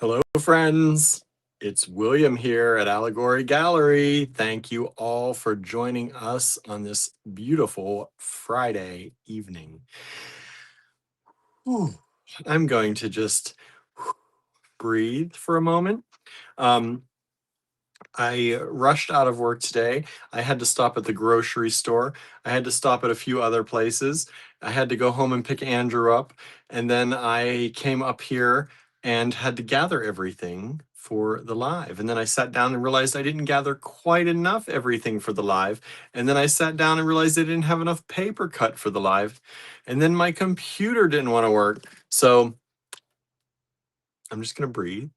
Hello, friends. It's William here at Allegory Gallery. Thank you all for joining us on this beautiful Friday evening. Whew. I'm going to just breathe for a moment. I rushed out of work today. I had to stop at the grocery store. I had to stop at a few other places. I had to go home and pick Andrew up. And then I came up here and had to gather everything for the live. And then I sat down and realized I didn't gather quite enough everything for the live. And then I sat down and realized I didn't have enough paper cut for the live. And then my computer didn't want to work. So I'm just going to breathe.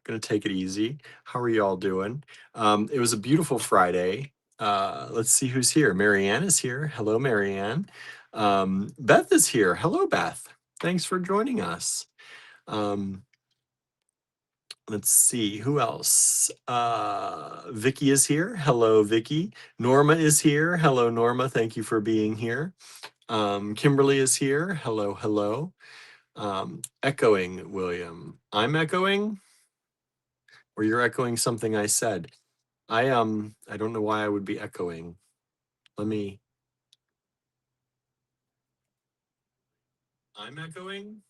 Gonna take it easy. How are y'all doing? It was a beautiful Friday. Let's see who's here. Marianne is here. Hello, Marianne. Beth is here. Hello, Beth. Thanks for joining us. Let's see who else. Vicky is here. Hello, Vicky. Norma is here. Hello, Norma. Thank you for being here. Kimberly is here. Hello, hello. Echoing, William. I'm echoing, or you're echoing something I said. I don't know why I would be echoing. I'm echoing,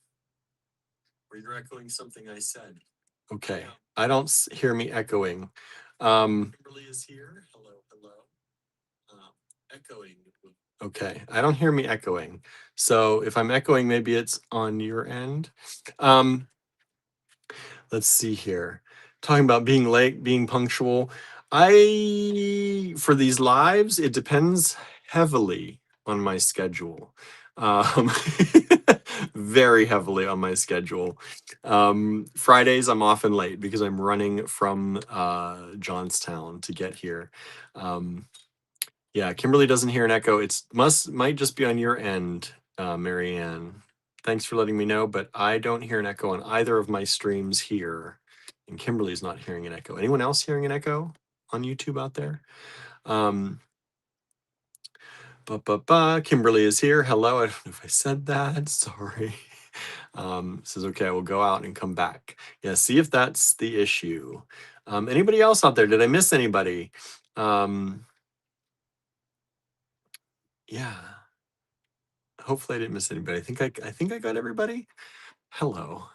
or you're echoing something I said. Okay, yeah. I don't hear me echoing. Kimberly is here. Hello, hello. Echoing. Okay, I don't hear me echoing. So if I'm echoing, maybe it's on your end. Let's see here. Talking about being late, being punctual. For these lives, it depends heavily on my schedule. Um, very heavily on my schedule. Fridays, I'm often late because I'm running from Johnstown to get here. Yeah, Kimberly doesn't hear an echo. Might just be on your end, Marianne. Thanks for letting me know, but I don't hear an echo on either of my streams here. And Kimberly's not hearing an echo. Anyone else hearing an echo on YouTube out there? Kimberly is here. Hello. I don't know if I said that. Sorry. Says, okay, I will go out and come back. Yeah, see if that's the issue. Anybody else out there? Did I miss anybody? Yeah. Hopefully I didn't miss anybody. I think I got everybody. Hello.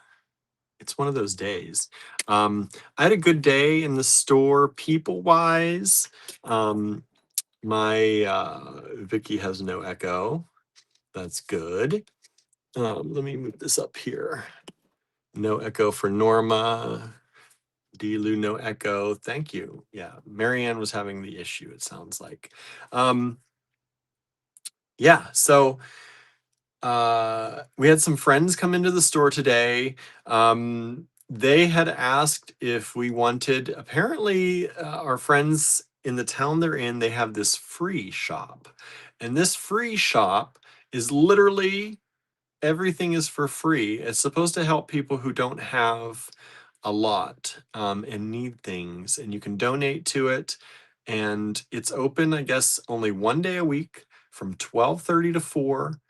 It's one of those days. I had a good day in the store, people wise. My Vicky has no echo. That's good. Let me move this up here. No echo for Norma. Delu, no echo. Thank you. Yeah, Marianne was having the issue, it sounds like. Yeah, so we had some friends come into the store today. They had asked if we wanted, apparently our friends in the town they're in, they have this free shop. And this free shop is literally everything is for free. It's supposed to help people who don't have a lot and need things, and you can donate to it. And it's open, I guess, only one day a week from 12:30 to 4.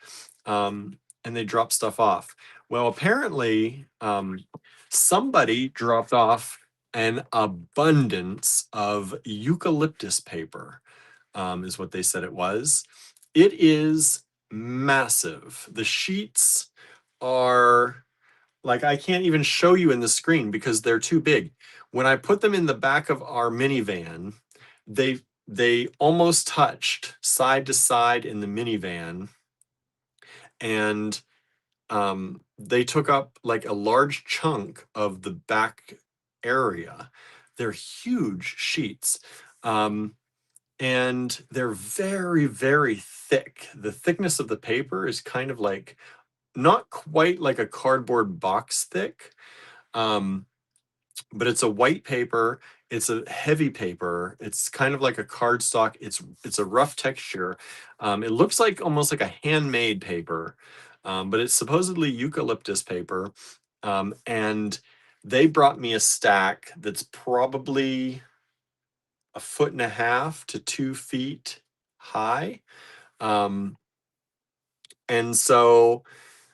And they drop stuff off. Well, apparently, somebody dropped off an abundance of eucalyptus paper, is what they said it was. It is massive. The sheets are like, I can't even show you in the screen because they're too big. When I put them in the back of our minivan, they almost touched side to side in the minivan, and they took up like a large chunk of the back area. They're huge sheets. And they're very, very thick. The thickness of the paper is kind of like, not quite like a cardboard box thick, but it's a white paper. It's a heavy paper. It's kind of like a cardstock. It's a rough texture. It looks like almost like a handmade paper, but it's supposedly eucalyptus paper. And they brought me a stack that's probably 1.5 to 2 feet high. And so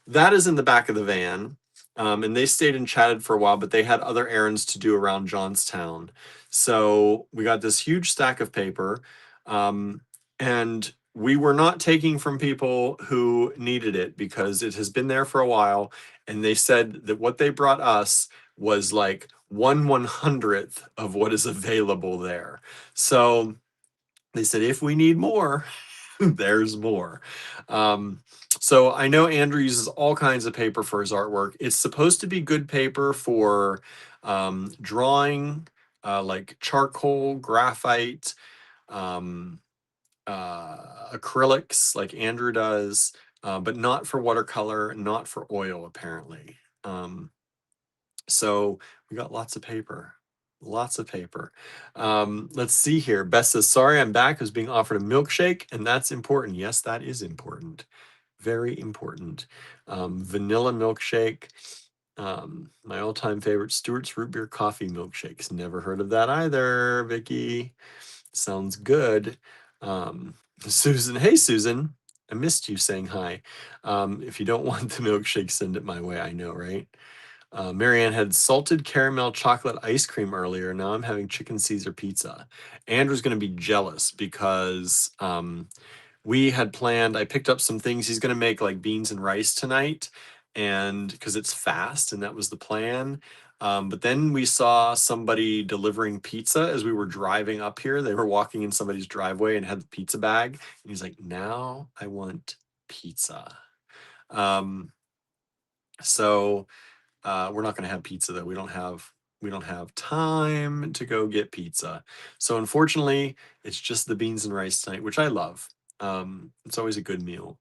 that is in the back of the van. And they stayed and chatted for a while, but they had other errands to do around Johnstown. So we got this huge stack of paper, um, and we were not taking from people who needed it because it has been there for a while. And they said that what they brought us was like 1/100th of what is available there. So they said, if we need more, there's more. Um, so I know Andrew uses all kinds of paper for his artwork. It's supposed to be good paper for drawing, like charcoal, graphite, um, acrylics, like Andrew does, but not for watercolor, not for oil, apparently. So we got lots of paper. Lots of paper. Let's see here. Beth says, sorry, I'm back. I was being offered a milkshake, and that's important. Yes, that is important. Very important. Vanilla milkshake. My all-time favorite, Stewart's root beer coffee milkshakes. Never heard of that either, Vicky. Sounds good. Susan, hey Susan. I missed you saying hi. If you don't want the milkshake, send it my way. I know, right? Marianne had salted caramel chocolate ice cream earlier. Now I'm having chicken Caesar pizza. Andrew's going to be jealous because we had planned, I picked up some things. He's going to make like beans and rice tonight, and because it's fast, and that was the plan. But then we saw somebody delivering pizza as we were driving up here. They were walking in somebody's driveway and had the pizza bag. And he's like, now I want pizza. Um, so we're not going to have pizza though. We don't have time to go get pizza. So unfortunately, it's just the beans and rice tonight, which I love. It's always a good meal.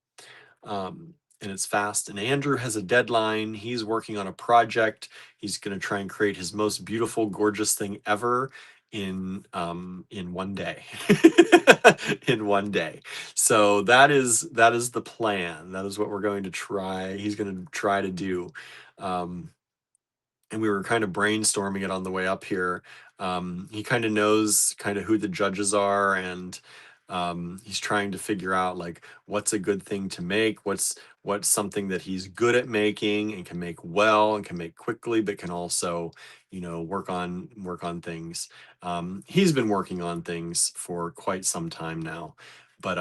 And it's fast. And Andrew has a deadline. He's working on a project. He's going to try and create his most beautiful, gorgeous thing ever in one day. In one day. So that is the plan. That is what we're going to try. He's going to try to do. Um, and we were kind of brainstorming it on the way up here. He kind of knows kind of who the judges are, and he's trying to figure out like what's a good thing to make, what's something that he's good at making and can make well and can make quickly, but can also, work on things. He's been working on things for quite some time now, but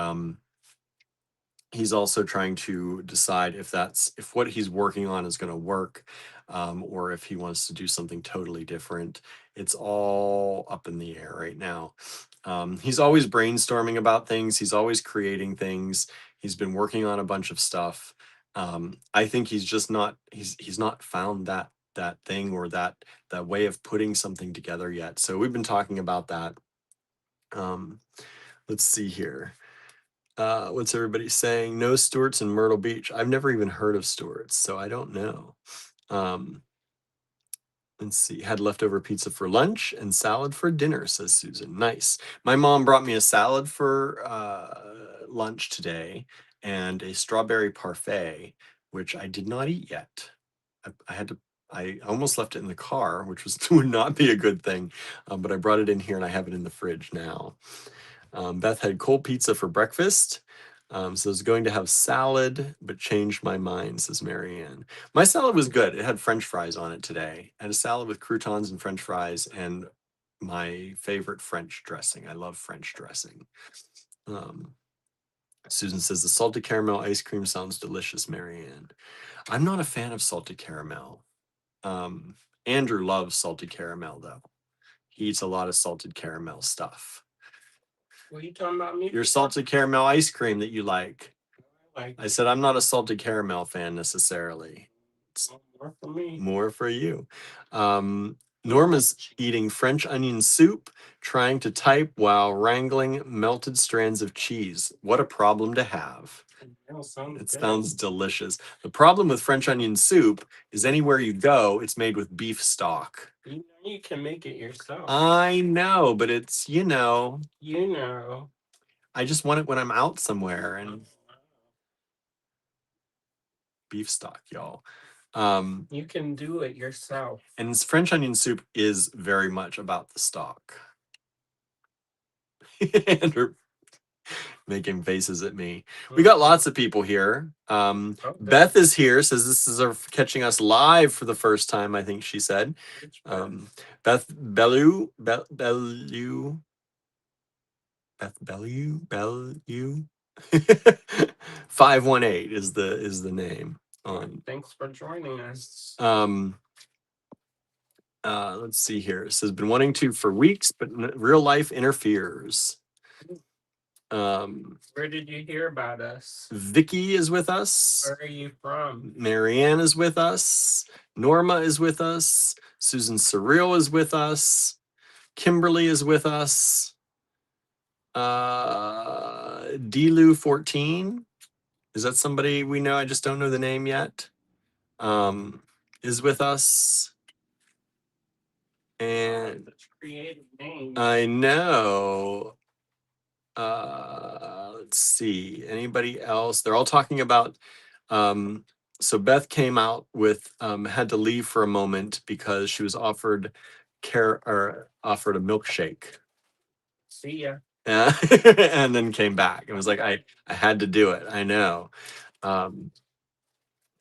he's also trying to decide if what he's working on is going to work, or if he wants to do something totally different. It's all up in the air right now. He's always brainstorming about things. He's always creating things. He's been working on a bunch of stuff. I think he's not found that thing, or that way of putting something together yet. So we've been talking about that. Um, let's see here. What's everybody saying? No Stewart's in Myrtle Beach. I've never even heard of Stewart's, so I don't know. Um, let's see. Had leftover pizza for lunch and salad for dinner, says Susan. Nice. My mom brought me a salad for lunch today and a strawberry parfait, which I did not eat yet. I had to. I almost left it in the car, which would not be a good thing, but I brought it in here and I have it in the fridge now. Beth had cold pizza for breakfast. So I was going to have salad, but changed my mind, says Marianne. My salad was good. It had French fries on it today. I had a salad with croutons and French fries and my favorite French dressing. I love French dressing. Um, Susan says the salted caramel ice cream sounds delicious, Marianne. I'm not a fan of salted caramel. Um, Andrew loves salted caramel, though. He eats a lot of salted caramel stuff. What are you talking about me? Your salted caramel ice cream that you like. I said I'm not a salted caramel fan necessarily. It's more for me. more for you. Norma's eating French onion soup, trying to type while wrangling melted strands of cheese. What a problem to have. It sounds delicious. The problem with French onion soup is anywhere you go, it's made with beef stock. You can make it yourself. I know, but it's, I just want it when I'm out somewhere, and beef stock, y'all. You can do it yourself. And French onion soup is very much about the stock. Andrew, making faces at me. We got lots of people here. Beth is here, says this is catching us live for the first time, I think she said. Beth Bellew, Beth Bellew 518 is the name on. Thanks for joining us. Let's see here. It says been wanting to for weeks, but real life interferes. Where did you hear about us? Vicky is with us. Where are you from? Marianne is with us. Norma is with us. Susan Surreal is with us. Kimberly is with us. Delu 14. Is that somebody we know? I just don't know the name yet. Is with us. And creative name. I know. Let's see. Anybody else? They're all talking about. So Beth came out with had to leave for a moment because she was offered offered a milkshake. See ya. And then came back. It was like I had to do it. I know.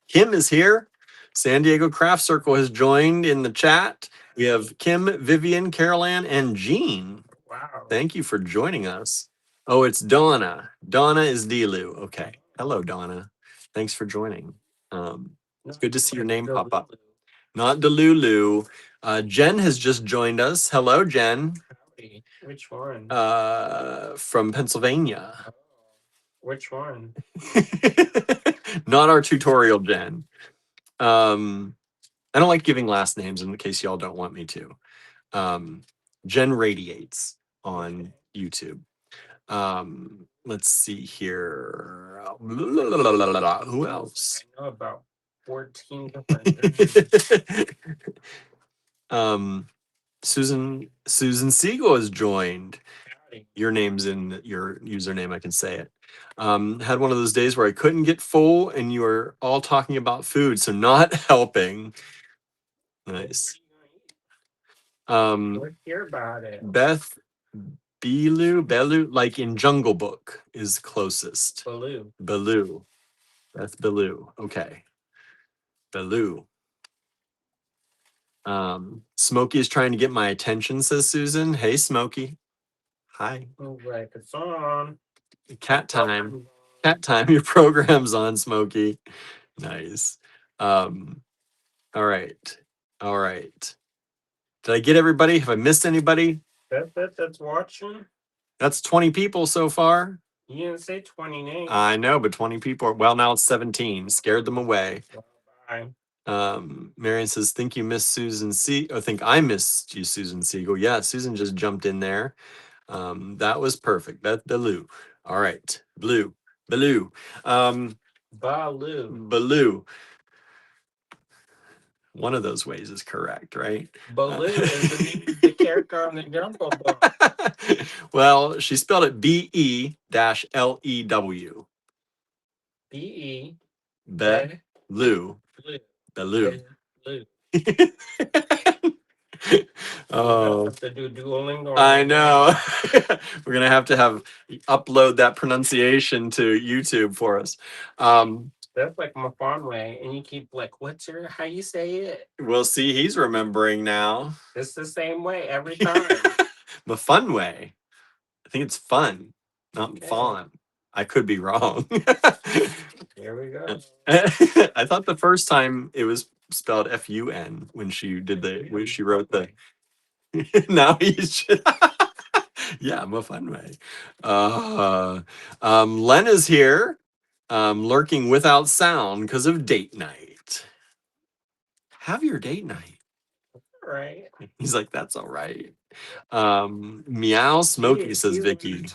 Kim is here. San Diego Craft Circle has joined in the chat. We have Kim, Vivian, Carol Ann, and Jean. Wow. Thank you for joining us. Oh, it's Donna. Donna is Delu. Okay. Hello, Donna. Thanks for joining. It's good to see your name pop up. Not Delulu. Jen has just joined us. Hello, Jen. Howdy. Which one? From Pennsylvania. Oh, which one? Not our tutorial, Jen. I don't like giving last names in case y'all don't want me to. Jen Radiates on YouTube. Let's see here. Who else? I know about 14 different. Susan Siegel has joined. Your name's in your username. I can say it. Had one of those days where I couldn't get full, and you were all talking about food, so not helping. Nice. Let's hear about it. Beth Belu, like in Jungle Book, is closest. Belu. Beth Belu. Okay. Belu. Smokey is trying to get my attention, says Susan. Hey, Smokey. Hi. Like it's on. Cat time. Cat time. Your program's on, Smokey. Nice. All right. All right. Did I get everybody? Have I missed anybody? That's watching. That's 20 people so far. You didn't say 20 names. I know, but 20 people. Well, now it's 17. Scared them away. Bye. Marion says, think you missed Susan I think I missed you, Susan Siegel. Yeah, Susan just jumped in there. That was perfect. Beth Bellew. All right. Blue. Bellew. Bellew. One of those ways is correct, right? Baloo is the character on the Jungle Book. Well, she spelled it B-E-Lew. B-E. Bellew. Bellew. Oh, to do Duolingo. I know. We're gonna have to upload that pronunciation to YouTube for us. That's like my fun way, and you keep like, how you say it? We'll see. He's remembering now. It's the same way every time. The fun way. I think it's fun, not fawn. I could be wrong. Here we go. I thought the first time it was spelled F-U-N when she when she wrote the. Now he's. Yeah, I'm a fun way. Len is here, lurking without sound because of date night. Have your date night. All right. He's like, that's all right. Meow Smokey, says Vicky.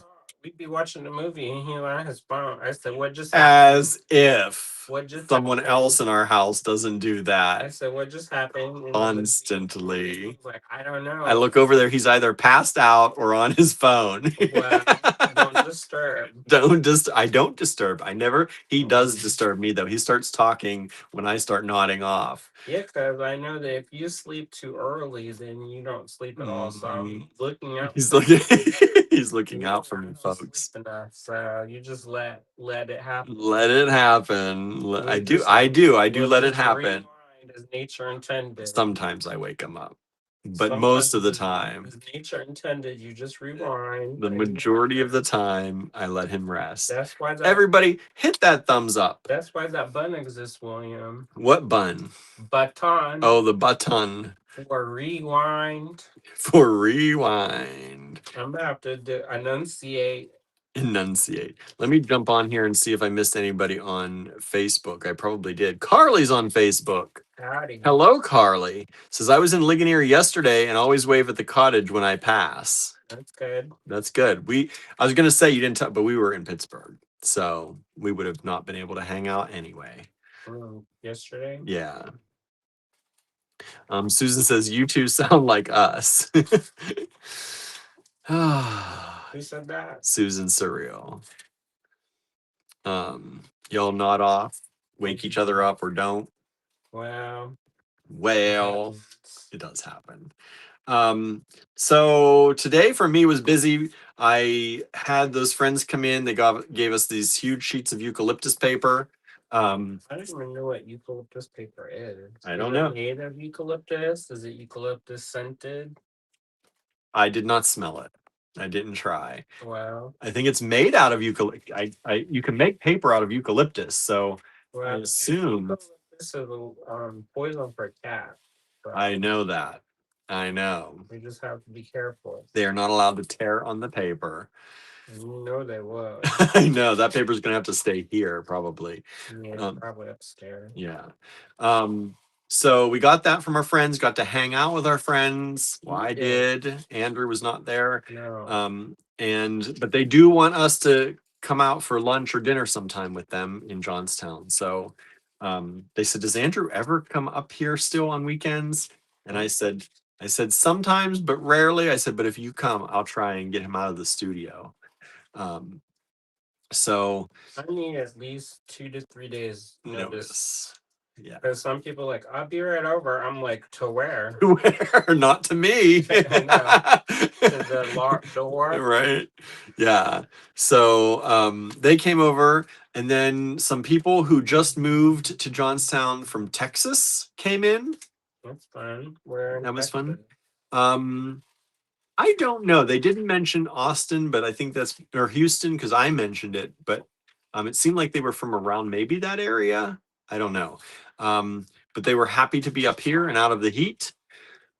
We'd be watching the movie and he on his phone. I said, what just happened? As if. what just someone happened? else in our house doesn't do I that said, what just happened? And constantly. I was like, I don't I know. look over there, he's either passed out or on his phone. Well, don't disturb. I don't disturb. I never He does disturb me though. He starts talking when I start nodding off. Yeah, because I know that if you sleep too early, then you don't sleep at all. So I'm looking out. He's looking he's looking out for me, I don't folks. sleep enough, so you just let it happen. Let it happen. I do We'll let it just happen. rewind as nature intended. Sometimes I wake him up, but Sometimes most of the time, as nature intended, you just rewind. the majority of the time, I let him rest. That's why that Everybody, hit that thumbs up. that's why that bun exists, William. What bun? Button Oh, the button for rewind. for rewind. I'm gonna have to enunciate. Enunciate. Let me jump on here and see if I missed anybody on Facebook. I probably did. Carly's on Facebook. Howdy. Hello, Carly. Says I was in Ligonier yesterday and always wave at the cottage when I pass. That's good. That's good. I was gonna say you didn't but we were in Pittsburgh, so we would have not been able to hang out anyway. Yesterday. Yeah. Susan says you two sound like us. Who said that? Susan Surreal. Y'all nod off, wake each other up, or don't. Well, It does happen. So today for me was busy. I had those friends come in. They gave us these huge sheets of eucalyptus paper. I don't even know what eucalyptus paper is. I don't know. Is it made of eucalyptus? Is it eucalyptus scented? I did not smell it. I didn't try. Wow. I think it's made out of eucalyptus. You can make paper out of eucalyptus, so I assume. This is poison for cats. So I know that. I know. we just have to be careful. They are not allowed to tear on the paper. You know they will. I know that paper's gonna have to stay here probably. Yeah, probably upstairs. Yeah. So we got that from our friends, got to hang out with our friends. Well, I did. Andrew was not there. No. But they do want us to come out for lunch or dinner sometime with them in Johnstown. So they said, does Andrew ever come up here still on weekends? And I said sometimes, but rarely. I said, but if you come, I'll try and get him out of the studio. So I need at least 2 to 3 days notice. Yeah. Because some people are like, I'll be right over. I'm like, to where? To where? Not to me. I know. To the locked door. Right. Yeah. So they came over, and then some people who just moved to Johnstown from Texas came in. That's fun. Where that was fun. I don't know. They didn't mention Austin, but I think or Houston, because I mentioned it, but it seemed like they were from around maybe that area. I don't know. But they were happy to be up here and out of the heat.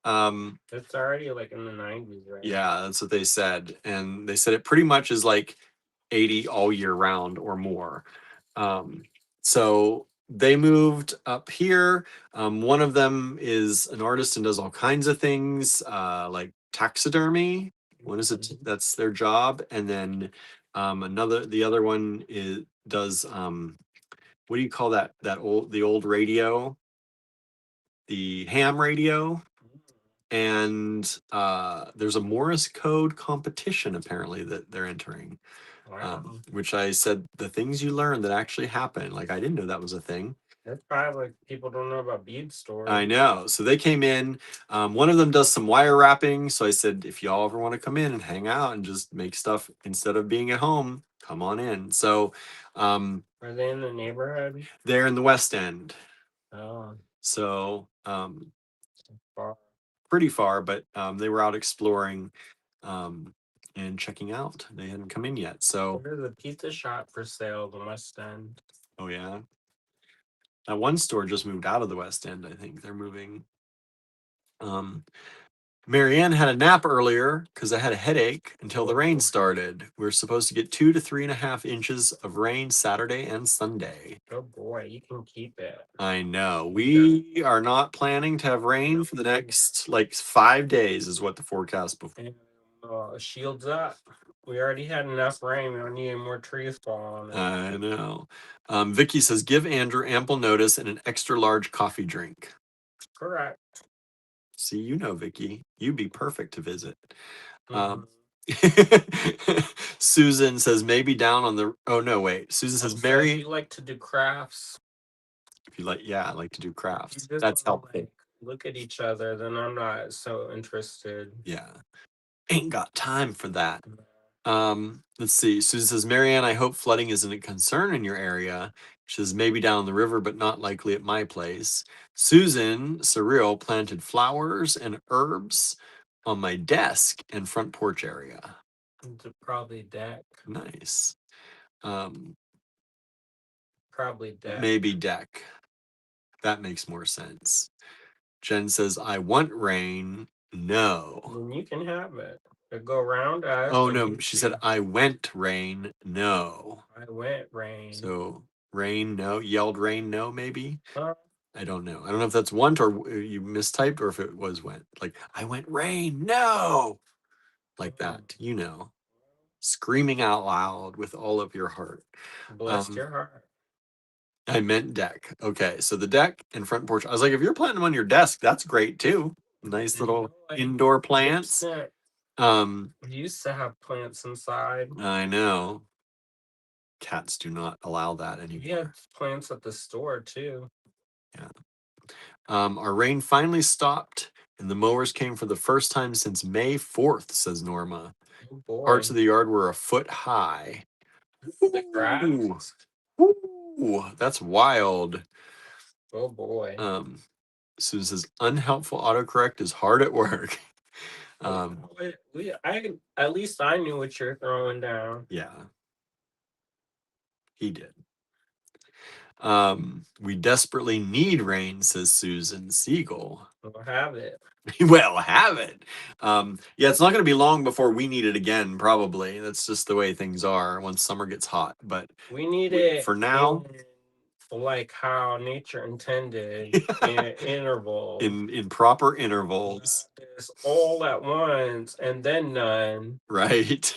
It's already like in the 90s, right? Yeah, that's what they said. And they said it pretty much is like 80 all year round or more. So they moved up here. One of them is an artist and does all kinds of things, like taxidermy. What is it? That's their job. And then the other one does what do you call that the old radio? The ham radio. And there's a Morse code competition apparently that they're entering. Wow. Which I said the things you learn that actually happen. Like I didn't know that was a thing. That's probably like people don't know about bead stores. I know. So they came in. One of them does some wire wrapping. So I said, if y'all ever want to come in and hang out and just make stuff instead of being at home, come on in. So are they in the neighborhood? They're in the West End. Oh. So far. Pretty far, but they were out exploring and checking out. They hadn't come in yet. So there's a pizza shop for sale in the West End. Oh yeah. That one store just moved out of the West End. I think they're moving. Marianne had a nap earlier because I had a headache until the rain started. We're supposed to get 2 to 3.5 inches of rain Saturday and Sunday. Oh boy, you can keep it. I know. We are not planning to have rain for the next 5 days is what the forecast before. Shields up. We already had enough rain. We don't need any more trees falling on it. I know. Vicky says, give Andrew ample notice and an extra large coffee drink. Correct. See, you know, Vicky, you'd be perfect to visit. Mm-hmm. Susan says, maybe down on the. Oh no, wait. Susan says, So if Mary. you like to do crafts, If you like, yeah, I like to do if you crafts. just That's want to helpful. like look at each other, then I'm not so interested. Yeah, ain't got time for that. Let's see. Susan says, Marianne, I hope flooding isn't a concern in your area. She says, maybe down the river, but not likely at my place. Susan Surreal planted flowers and herbs on my desk and front porch area. It's probably deck. Nice. Probably deck. Maybe deck. That makes more sense. Jen says, I want rain. No. Then you can have it. It go around us. Oh And no, you she see, said, I went rain. No. I went rain. So rain, no. Yelled rain, no, maybe. Huh? I don't know. I don't know if that's want or you mistyped or if it was went. Like, I went rain, no. Like that, you know. Screaming out loud with all of your heart. Bless your heart. I meant deck. Okay, so the deck and front porch. I was like, if you're planting them on your desk, that's great too. Nice little indoor plants. We used to have plants inside. I know. Cats do not allow that anymore. We had plants at the store too. Yeah. Our rain finally stopped, and the mowers came for the first time since May 4th, says Norma. Oh boy. Parts of the yard were a foot high. The grass. Ooh, that's wild. Oh boy. Susan says, unhelpful autocorrect is hard at work. At least I knew what you're throwing down. Yeah. He did. We desperately need rain, says Susan Siegel. We'll have it. Well, have it. Yeah, it's not going to be long before we need it again, probably. That's just the way things are once summer gets hot. But we need it for now. Like how nature intended in intervals. In proper intervals. It's all at once and then none. Right.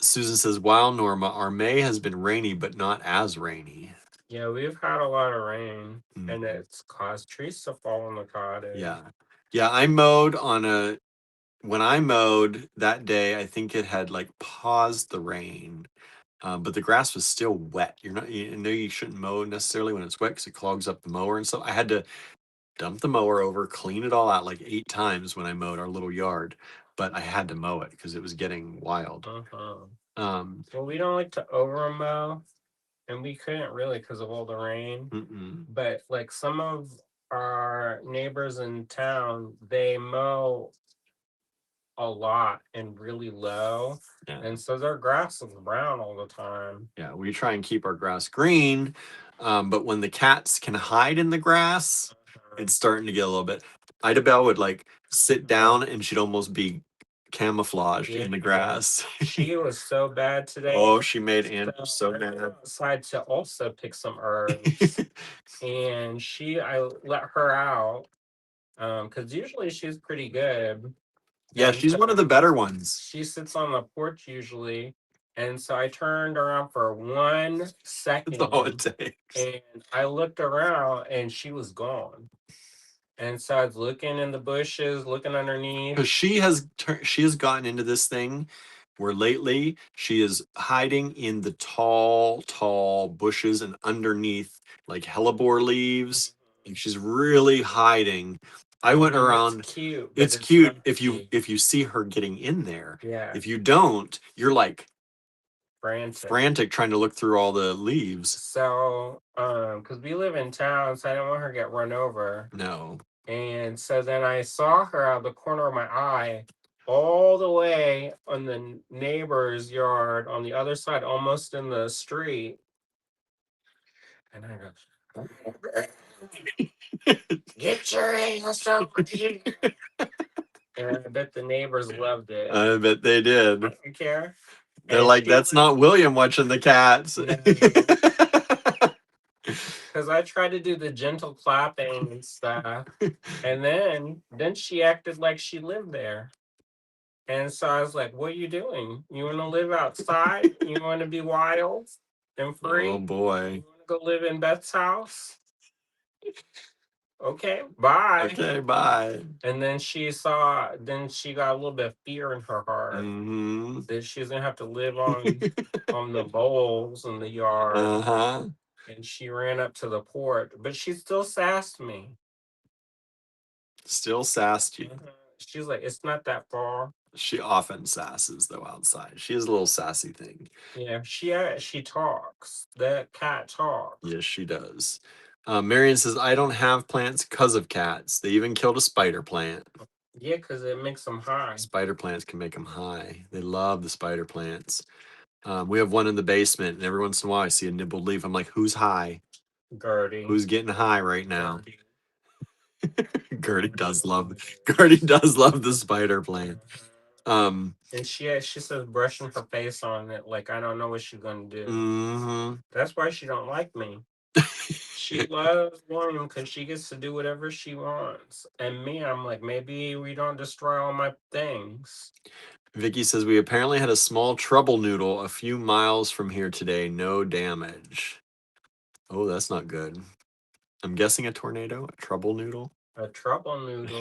Susan says, wow, Norma, our May has been rainy, but not as rainy. Yeah, we've had a lot of rain, and it's caused trees to fall on the cottage. Yeah. Yeah, I mowed when I mowed that day, I think it had like paused the rain, but the grass was still wet. You know you shouldn't mow necessarily when it's wet because it clogs up the mower and stuff. I had to dump the mower over, clean it all out like 8 times when I mowed our little yard, but I had to mow it because it was getting wild. Well, we don't like to over mow, and we couldn't really because of all the rain. But like some of our neighbors in town, they mow a lot and really low. Yeah. And so their grass is brown all the time. Yeah, we try and keep our grass green, but when the cats can hide in the grass, it's starting to get a little bit. Ida Bell would like sit down and she'd almost be camouflaged in the grass. She was so bad today. Oh, she made Andrew so mad. I decided to also pick some herbs, and I let her out because usually she's pretty good. Yeah, she's one of the better ones. She sits on the porch usually. And so I turned around for 1 second. That's all it takes. And I looked around and she was gone. And so I was looking in the bushes, looking underneath. Because she has gotten into this thing where lately she is hiding in the tall bushes and underneath like hellebore leaves. And she's really hiding. I went around. It's cute. It's cute if you see her getting in there. Yeah. If you don't, you're like frantic trying to look through all the leaves. So, because we live in town, so I didn't want her to get run over. No. And so then I saw her out of the corner of my eye, all the way on the neighbor's yard on the other side, almost in the street. And I go, get your ass over here. And I bet the neighbors loved it. I bet they did. I don't care. They're like, that's not William watching the cats. No. because I tried to do the gentle clapping and stuff, and then she acted like she lived there. And so I was like, "What are you doing? You want to live outside? You want to be wild and Oh free? boy. You want to go live in Beth's house? Okay, bye." Okay, bye. And then she got a little bit of fear in her heart Mm-hmm. that she was gonna have to live on the bowls in the yard. Uh-huh. And she ran up to the port, but she still sassed me. Still sassed you. She's like, "It's not that far." She often sasses though outside. She is a little sassy thing. Yeah, she talks. That cat talks. Yes, she does. Marion says, I don't have plants because of cats. They even killed a spider plant. Yeah, because it makes them high. Spider plants can make them high. They love the spider plants. We have one in the basement, and every once in a while I see a nibbled leaf. I'm like, who's high? Gertie. Who's getting high right now? Gertie. Gertie does love the spider plant. And she says brushing her face on it, like I don't know what she's gonna do. Mm-hmm. That's why she don't like me. She loves William because she gets to do whatever she wants. And me, I'm like, maybe we don't destroy all my things. Vicky says we apparently had a small trouble noodle a few miles from here today. No damage. Oh, that's not good. I'm guessing a tornado, a trouble noodle. A trouble noodle.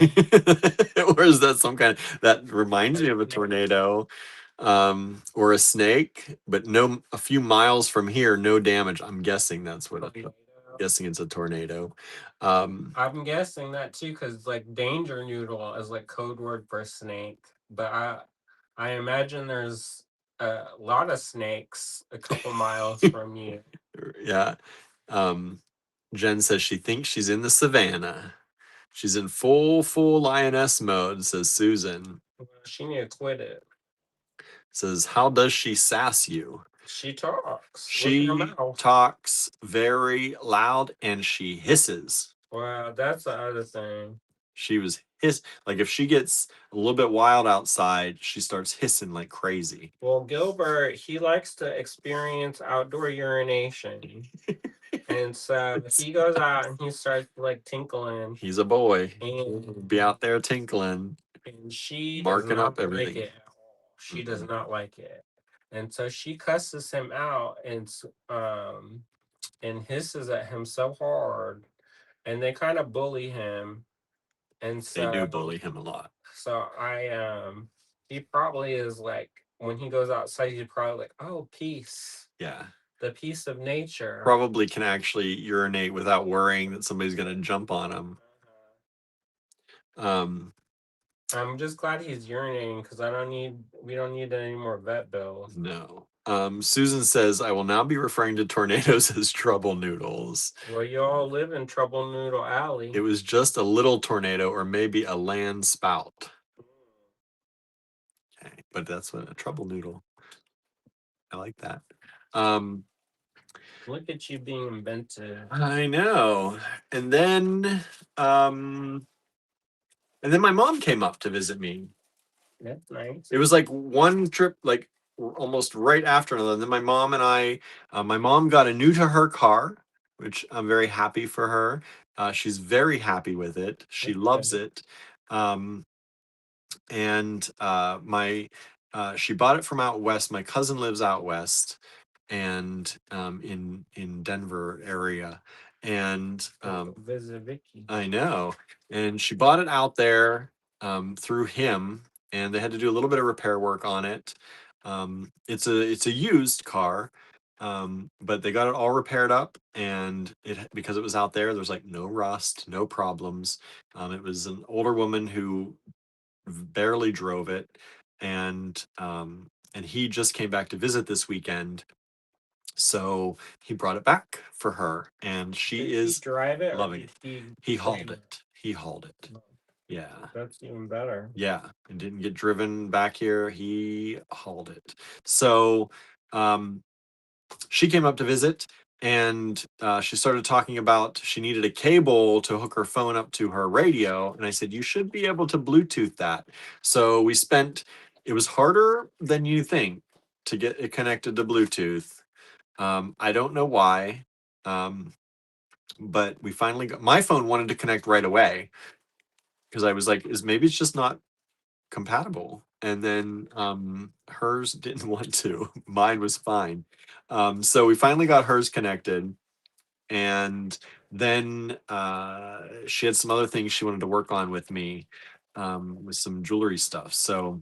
Or is that some kind of, that reminds me of a tornado, or a snake, but no, a few miles from here, no damage. I'm guessing that's what guessing it's a tornado. I'm guessing that too, because like danger noodle is like code word for snake. But I imagine there's a lot of snakes a couple miles from you. Yeah. Jen says she thinks she's in the savannah. She's in full lioness mode, says Susan. She need to quit it. Says, how does she sass you? She talks. She talks very loud and she hisses. Wow, that's the other thing. She was like if she gets a little bit wild outside, she starts hissing like crazy. Well, Gilbert, he likes to experience outdoor urination. And so he goes out and he starts like tinkling. He's a boy. And Be out there tinkling. And she does Marking not up like everything. it at all. She does not like it. And so she cusses him out and hisses at him so hard. And they kind of bully him. And They do so bully him a lot. so he probably is like when he goes outside, he's probably like, "Oh, peace." Yeah. The peace of nature. Probably can actually urinate without worrying that somebody's gonna jump on him. I'm just glad he's urinating because we don't need any more vet bills. No. Susan says, I will now be referring to tornadoes as trouble noodles. Well, you all live in Trouble Noodle Alley. It was just a little tornado or maybe a land spout. Okay, but that's what a trouble noodle. I like that. Look at you being inventive. I know. And then my mom came up to visit me. That's nice. It was like one trip, like almost right after another. And then my mom and I, my mom got a new to her car, which I'm very happy for her. She's very happy with it. She loves it. And she bought it from out west. My cousin lives out west, and in Denver area, and visit Vicky. I know. And she bought it out there through him, and they had to do a little bit of repair work on it. It's a used car, but they got it all repaired up, and because it was out there, there's like no rust, no problems. It was an older woman who barely drove it, and he just came back to visit this weekend, so he brought it back for her, and she is drive it loving it. He hauled it. Yeah, that's even better. Yeah, and didn't get driven back here. He hauled it. So she came up to visit, and she started talking about she needed a cable to hook her phone up to her radio. And I said, you should be able to Bluetooth that. So it was harder than you think to get it connected to Bluetooth. I don't know why. but we finally got my phone wanted to connect right away because I was like, is maybe it's just not compatible. And then hers didn't want to. Mine was fine. So we finally got hers connected. And then she had some other things she wanted to work on with me, with some jewelry stuff. So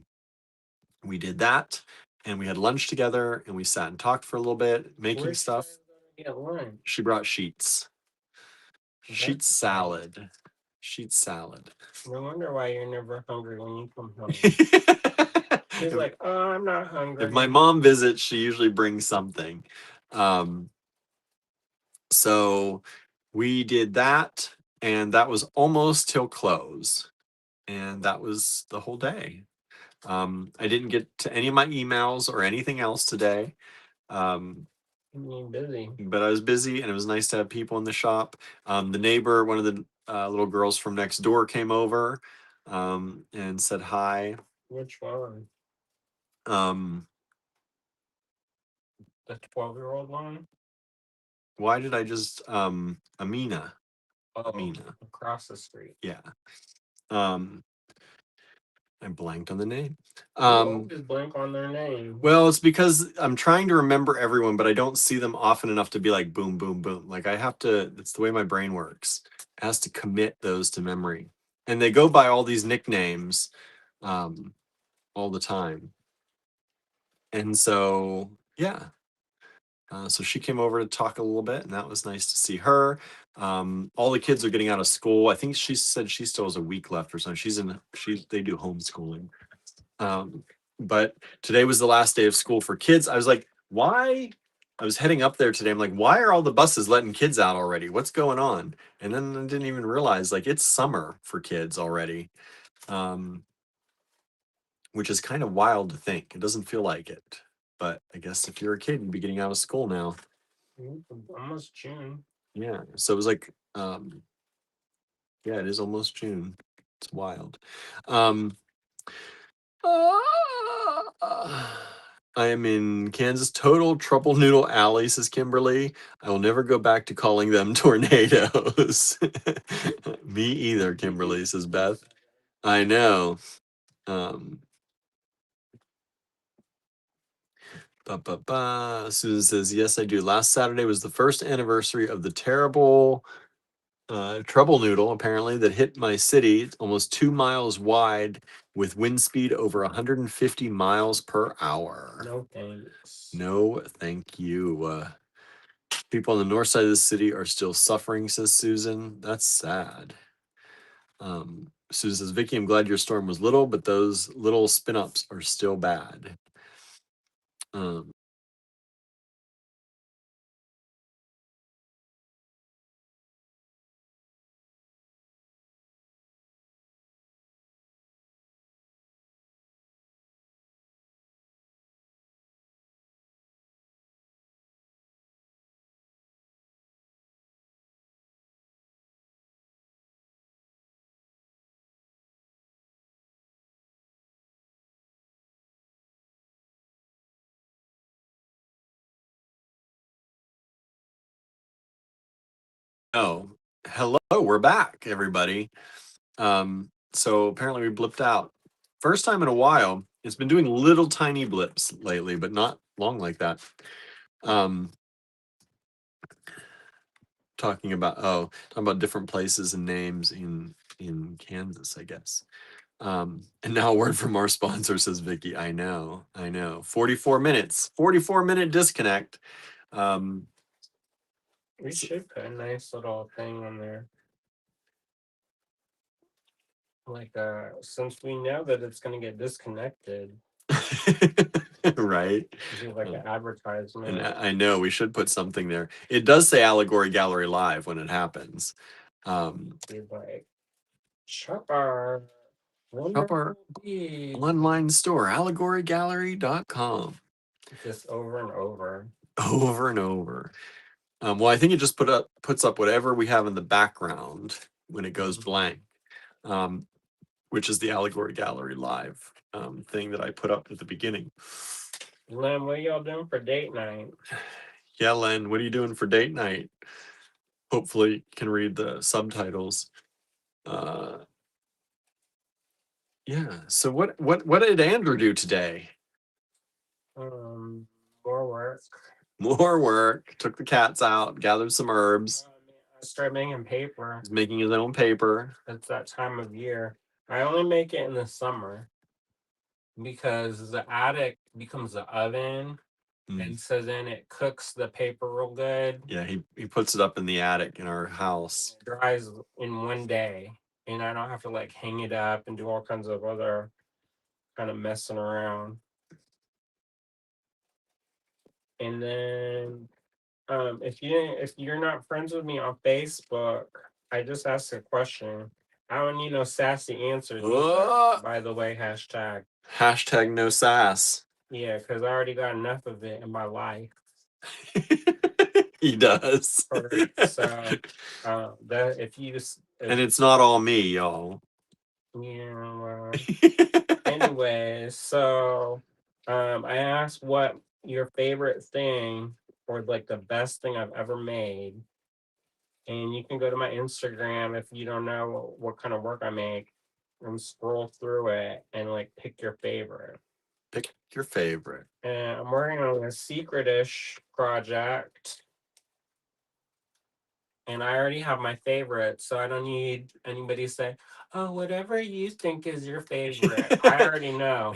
we did that, and we had lunch together, and we sat and talked for a little bit, making Where'd you stuff. guys go to get lunch? She brought sheets, sheet That's nice. salad, sheet salad. No wonder why you're never hungry when you come home. He's if, like, oh, I'm not if hungry. my mom visits, she usually brings something. Um, so we did that, and that was almost till close. And that was the whole day. I didn't get to any of my emails or anything else today. You're busy. But I was busy, and it was nice to have people in the shop. The neighbor, one of the little girls from next door, came over and said hi. Which one? Um, The 12-year-old one? why did I just Amina? Oh, Amina. across the street. Yeah. Um, I blanked on the name. You always blank on their name. Well, it's because I'm trying to remember everyone, but I don't see them often enough to be like boom, boom, boom. Like I have to, it's the way my brain works. It has to commit those to memory. And they go by all these nicknames all the time. And so, yeah. So she came over to talk a little bit, and that was nice to see her. All the kids are getting out of school. I think she said she still has a week left or something. They do homeschooling. Um, but today was the last day of school for kids. I was like, why? I was heading up there today. I'm like, why are all the buses letting kids out already? What's going on? And then I didn't even realize like it's summer for kids already, which is kind of wild to think. It doesn't feel like it. But I guess if you're a kid, you'd be getting out of school now. Almost June. Yeah. So it was like, yeah, it is almost June. It's wild. I am in Kansas total trouble noodle alley, says Kimberly. I will never go back to calling them tornadoes. Me either, Kimberly, says Beth. I know. Susan says, yes, I do. Last Saturday was the first anniversary of the terrible trouble noodle, apparently, that hit my city. It's almost 2 miles wide with wind speed over 150 miles per hour. No thanks. No, thank you. People on the north side of the city are still suffering, says Susan. That's sad. Susan says, Vicky, I'm glad your storm was little, but those little spin-ups are still bad. Oh, hello, we're back, everybody. So apparently we blipped out. First time in a while. It's been doing little tiny blips lately, but not long like that. Talking about different places and names in Kansas, I guess. And now a word from our sponsor, says Vicky. I know. 44 minutes, 44-minute disconnect. We should put a nice little thing on there. Like, since we know that it's gonna get disconnected. Right. Like an advertisement. And I know we should put something there. It does say Allegory Gallery Live when it happens. Be like, shop our online store, allegorygallery.com. Just over and over. Over and over. Well, I think it just puts up whatever we have in the background when it goes blank, which is the Allegory Gallery Live thing that I put up at the beginning. Len, what are y'all doing for date night? Yeah, Len, what are you doing for date night? hopefully can read the subtitles. Yeah. So what did Andrew do today? Um, More work. More work. Took the cats out, gathered some herbs. I started making paper. He's making his own paper. It's that time of year. I only make it in the summer because the attic becomes the oven, and so then it cooks the paper real good. Yeah, he puts it up in the attic in our house. It dries in one day, and I don't have to like hang it up and do all kinds of other kind of messing around. And then if you're not friends with me on Facebook, I just asked a question. I don't need no sassy answers either, by the way, hashtag. Hashtag no sass. Yeah, because I already got enough of it in my life. He does. Correct. So that if you just And it's not all me, y'all. yeah. Anyways, so I asked what your favorite thing or like the best thing I've ever made. And you can go to my Instagram if you don't know what kind of work I make and scroll through it and like pick your favorite. Pick your favorite. And I'm working on a secretish project. And I already have my favorite, so I don't need anybody to say, oh, whatever you think is your favorite. I already know.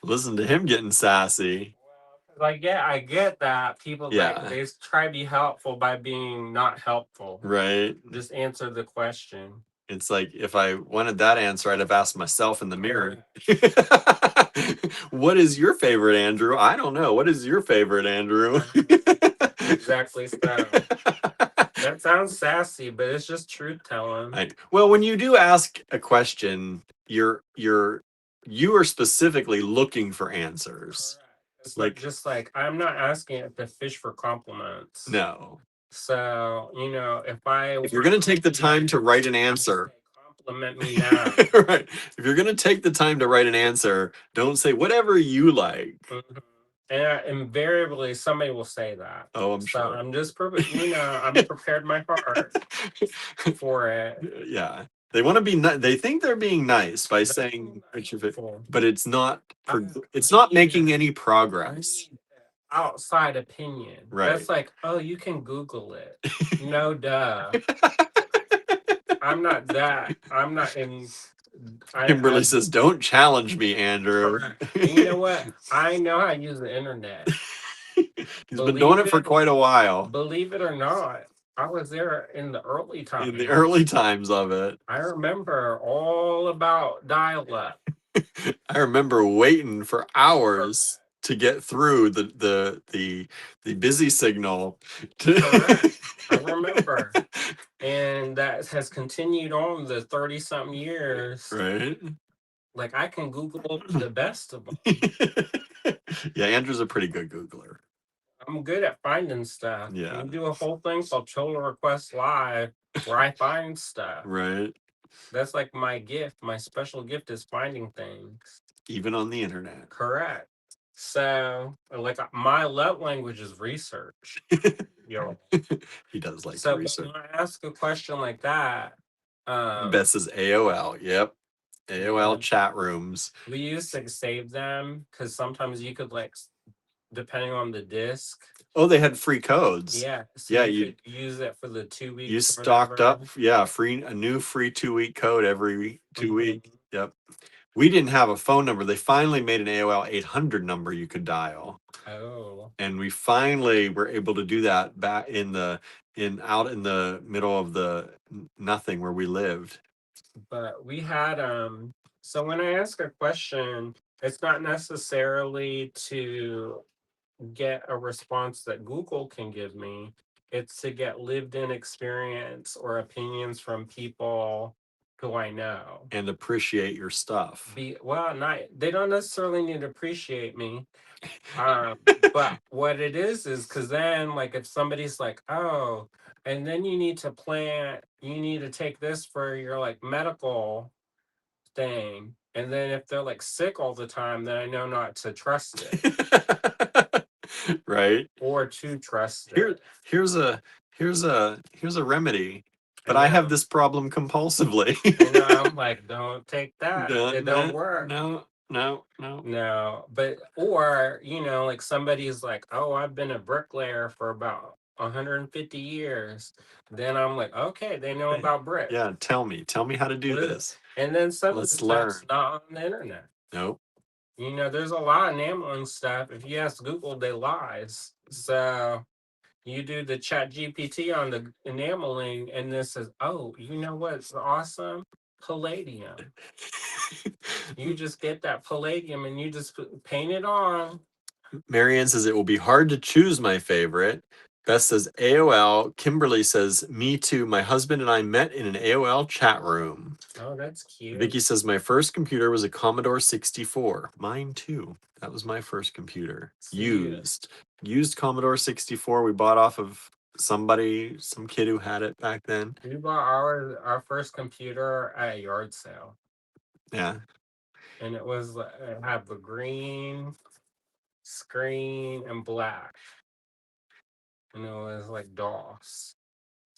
Listen to him getting sassy. I get that people like they try to be helpful by being not helpful. Right. Just answer the question. It's like if I wanted that answer, I'd have asked myself in the mirror. What is your favorite, Andrew? I don't know. What is your favorite, Andrew? Exactly so. That sounds sassy, but it's just truth telling. Well, when you do ask a question, you are specifically looking for answers. Correct. It's like just like I'm not asking it to fish for compliments. No. So, if you're going to take the time to write an answer, compliment me now. Right. If you're going to take the time to write an answer, don't say whatever you like. Mm-hmm. And invariably, somebody will say that. Oh, I'm sure. I'm just, I'm prepared my heart for it. Yeah. They want to be. They think they're being nice by saying, but it's not. It's not making any progress. Outside opinion. Right. That's like, oh, you can Google it. No, duh. I'm not that. I'm not in. Kimberly says, "Don't challenge me, Andrew." And you know what? I know how to use the internet. He's been doing it for quite a while. Believe it or not, I was there in the early times. In the early times of it. I remember all about dial-up. I remember waiting for hours to get through the busy signal. Correct. I remember. And that has continued on the 30-something years. Right. Like I can Google the best of them. Yeah, Andrew's a pretty good Googler. I'm good at finding stuff. Yeah. We do a whole thing called Children Request Live where I find stuff. Right. That's like my gift. My special gift is finding things. Even on the internet. Correct. So, like, my love language is research. He does like so research. When I ask a question like that, Best is AOL. Yep. AOL chat rooms. We used to save them because sometimes you could depending on the disc. Oh, they had free codes. Yeah. So you could use it for the 2 weeks. You stocked up. Yeah, a new free 2-week code every 2 weeks. Yep. We didn't have a phone number. They finally made an AOL 800 number you could dial. Oh. And we finally were able to do that back out in the middle of the nothing where we lived. But we had so when I ask a question, it's not necessarily to get a response that Google can give me. It's to get lived in experience or opinions from people who I know. And appreciate your stuff. They don't necessarily need to appreciate me. But what it is because then like if somebody's like, oh, and then you need to take this for your like medical thing. And then if they're like sick all the time, then I know not to trust it. Right? or too trusted. Here, here's a here's a remedy, I but I have know. this problem compulsively. I know. I'm like, don't take that. No, It don't no, work. no, no, no. No, but or like somebody's like, oh, I've been a bricklayer for about 150 years. Then I'm like, okay, they know Hey, about brick. yeah, tell me how to do Ugh. this. And then some of the Let's stuff's learn. not on the internet. Nope. There's a lot of enameling stuff. If you ask Google, they lies. So you do the chat GPT on the enameling, and this says, oh, you know what's awesome? Palladium. You just get that palladium and you just paint it on. Marianne says it will be hard to choose my favorite. Beth says AOL. Kimberly says me too. My husband and I met in an AOL chat room. Oh, that's cute. Vicky says my first computer was a Commodore 64. Mine too. That was my first computer. See, Used Commodore 64. We bought off of some kid who had it back then. we bought our first computer at a yard sale, Yeah. and it had the green screen and black, and it was like DOS.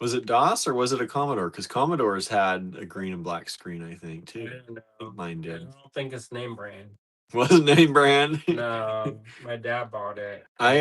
Was it DOS or was it a Commodore? Because Commodores had a green and black screen, I think, I too. don't I think know. mine I did. don't think it's name brand. Wasn't name brand. No, my dad bought it. I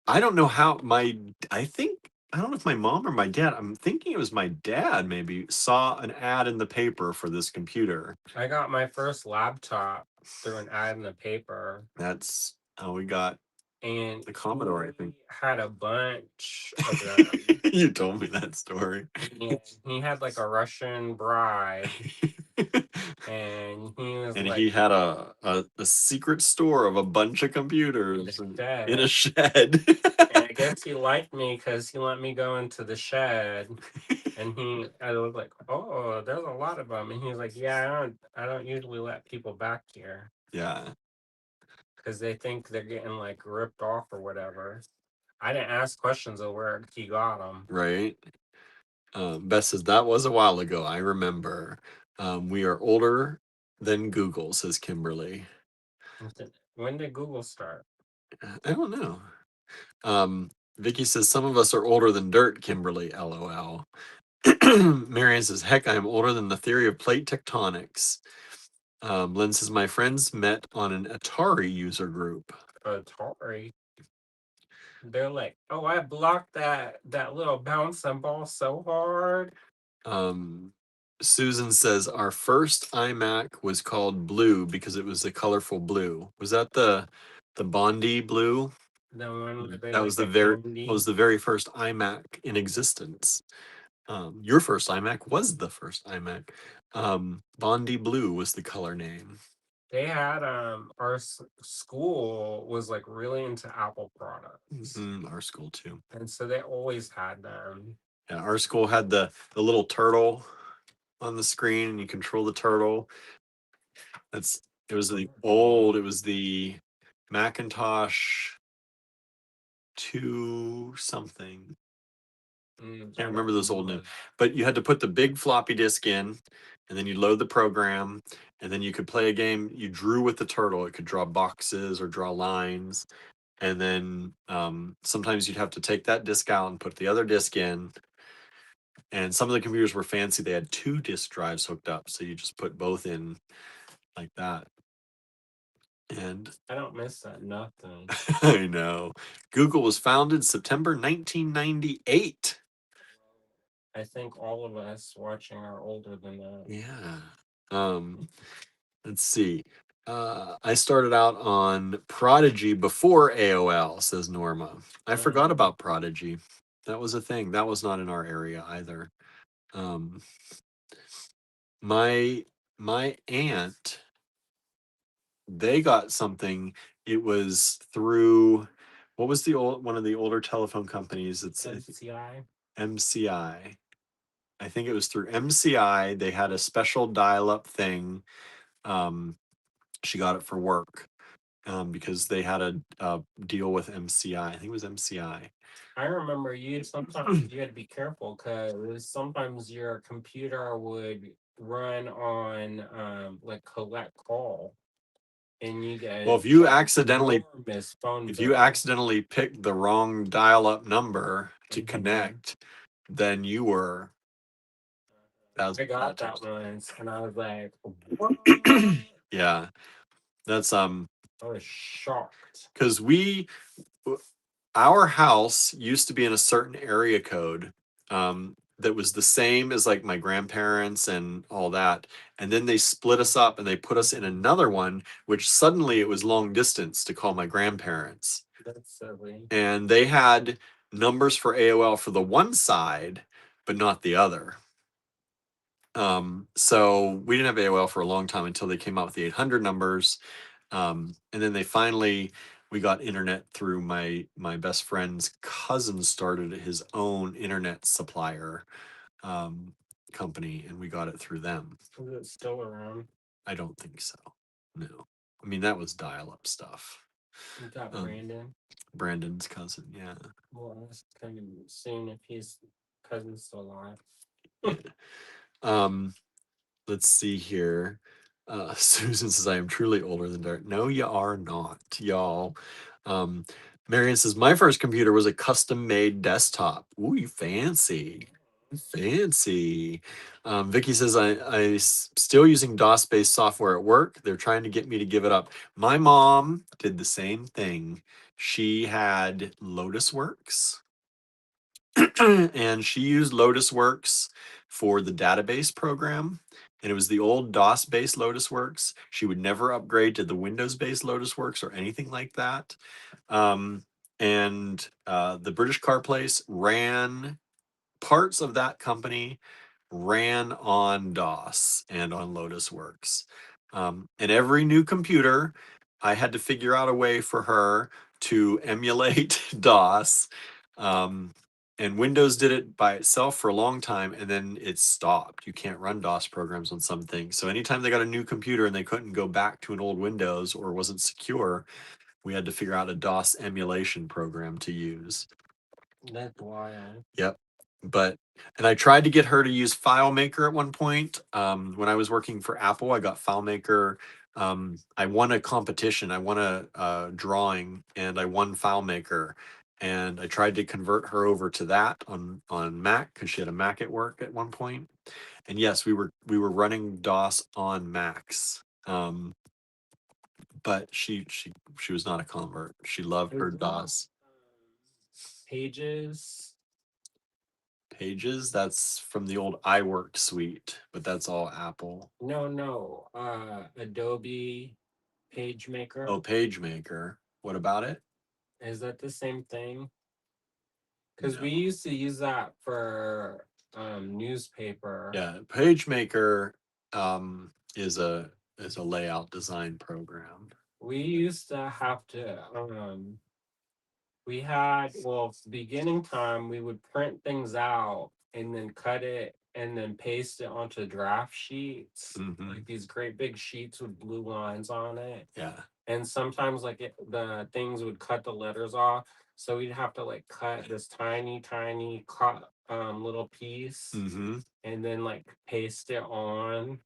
I don't know how I don't know if my mom or my dad, I'm thinking it was my dad maybe, saw an ad in the paper for this computer. I got my first laptop through an ad in the paper, That's how we got and the he Commodore, I think. had a bunch of them. You told me that story. And he had like a Russian bride, and he was And like he had a secret store of a bunch of in the computers in a shed. shed. And I guess he liked me because he let me go into the shed. And I was like, oh, there's a lot of them. And he was like, yeah, I don't usually let people back here Yeah, because they think they're getting like ripped off or whatever. I didn't ask questions of where he got them. right. Beth says that was a while ago. I remember. We are older than Google, says Kimberly. When did Google start? I don't know. Vicky says some of us are older than dirt, Kimberly, LOL. Marianne says, heck, I am older than the theory of plate tectonics. Lynn says, my friends met on an Atari user group. Atari. They're like, oh, I blocked that little bouncing ball so hard. Um, Susan says, our first iMac was called Blue because it was a colorful blue. Was that the Bondi blue? The one where they That like was the the very candy. was the very first iMac in existence. Your first iMac was the first iMac. Bondi Blue was the color name. They had our school was like really into Apple products, Our school too. and so they always had them. Yeah, our school had the little turtle on the screen, and you control the turtle. It was the Macintosh 2 something. I Can't don't remember those old names, but you had to put the big floppy disk in, and then you load the program, and then you could play a game. You drew with the turtle. It could draw boxes or draw lines, and then sometimes you'd have to take that disk out and put the other disk in. And some of the computers were fancy; they had 2 disk drives hooked up, so you just put both in like that. And I don't miss that nothing. I know Google was founded September 1998. I think all of us watching are older than that. Yeah. Let's see. I started out on Prodigy before AOL, says Norma. I forgot Um, about Prodigy. That was a thing. That was not in our area either. Um, my my aunt, they got something. It was through what was the old one of the older telephone companies? It's MCI. MCI. I think it was through MCI. They had a special dial-up thing. Um, she got it for work because they had a deal with MCI. I think it was MCI. I remember sometimes you had to be careful because sometimes your computer would run on like collect call. and you Well, get if you accidentally enormous phone if you bill. accidentally picked the wrong dial-up number to Mhm. connect, then you were that I got that was once, and I was like, "What?" yeah. That's I was shocked. because our house used to be in a certain area code that was the same as like my grandparents and all that. And then they split us up and they put us in another one, which suddenly it was long distance to call my grandparents. That's silly. And they had numbers for AOL for the one side, but not the other. So we didn't have AOL for a long time until they came out with the 800 numbers. And then we got internet through my best friend's cousin started his own internet supplier um, company, and we got it through them. Is it still around? I don't think so. No, I mean that was dial-up stuff. You got Um, Brandon. Brandon's cousin, yeah. Well, I was kind of seeing if his cousin's still alive. Yeah. Um, let's see here. Susan says, I am truly older than Derek. No, you are not, y'all. Um, Marion says, my first computer was a custom made desktop. Ooh, you fancy. Fancy. Vicky says, still using DOS based software at work. They're trying to get me to give it up. My mom did the same thing. She had Lotus Works and she used Lotus Works for the database program. And it was the old DOS based Lotus Works. She would never upgrade to the Windows based Lotus Works or anything like that. And the British Car Place ran parts of that company ran on DOS and on Lotus Works. And every new computer, I had to figure out a way for her to emulate DOS. Um, and Windows did it by itself for a long time, and then it stopped. You can't run DOS programs on some things. So anytime they got a new computer and they couldn't go back to an old Windows or wasn't secure, we had to figure out a DOS emulation program to use. That's wild. Yep. And I tried to get her to use FileMaker at one point. When I was working for Apple, I got FileMaker. I won a competition. I won a drawing, and I won FileMaker. And I tried to convert her over to that on Mac because she had a Mac at work at one point. And yes, we were running DOS on Macs. But she was not a convert. She loved her DOS. Pages. Pages, that's from the old iWork suite, but that's all Apple. No. Adobe PageMaker. Oh, PageMaker. What about it? Is that the same thing? Because we No. used to use that for newspaper. Yeah, PageMaker is a layout design program. We used to have to we had, well, beginning time we would print things out and then cut it and then paste it onto draft sheets, like these great big sheets with blue lines on it. Yeah. And sometimes the things would cut the letters off, so we'd have to like cut this tiny cut little piece and then like paste it on,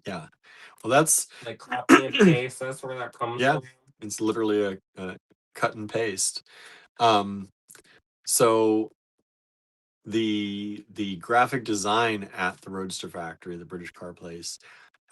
Yeah. Well, that's like copy and paste. That's where that comes yeah, from. it's literally a cut and paste. So the graphic design at the Roadster Factory, the British Car Place,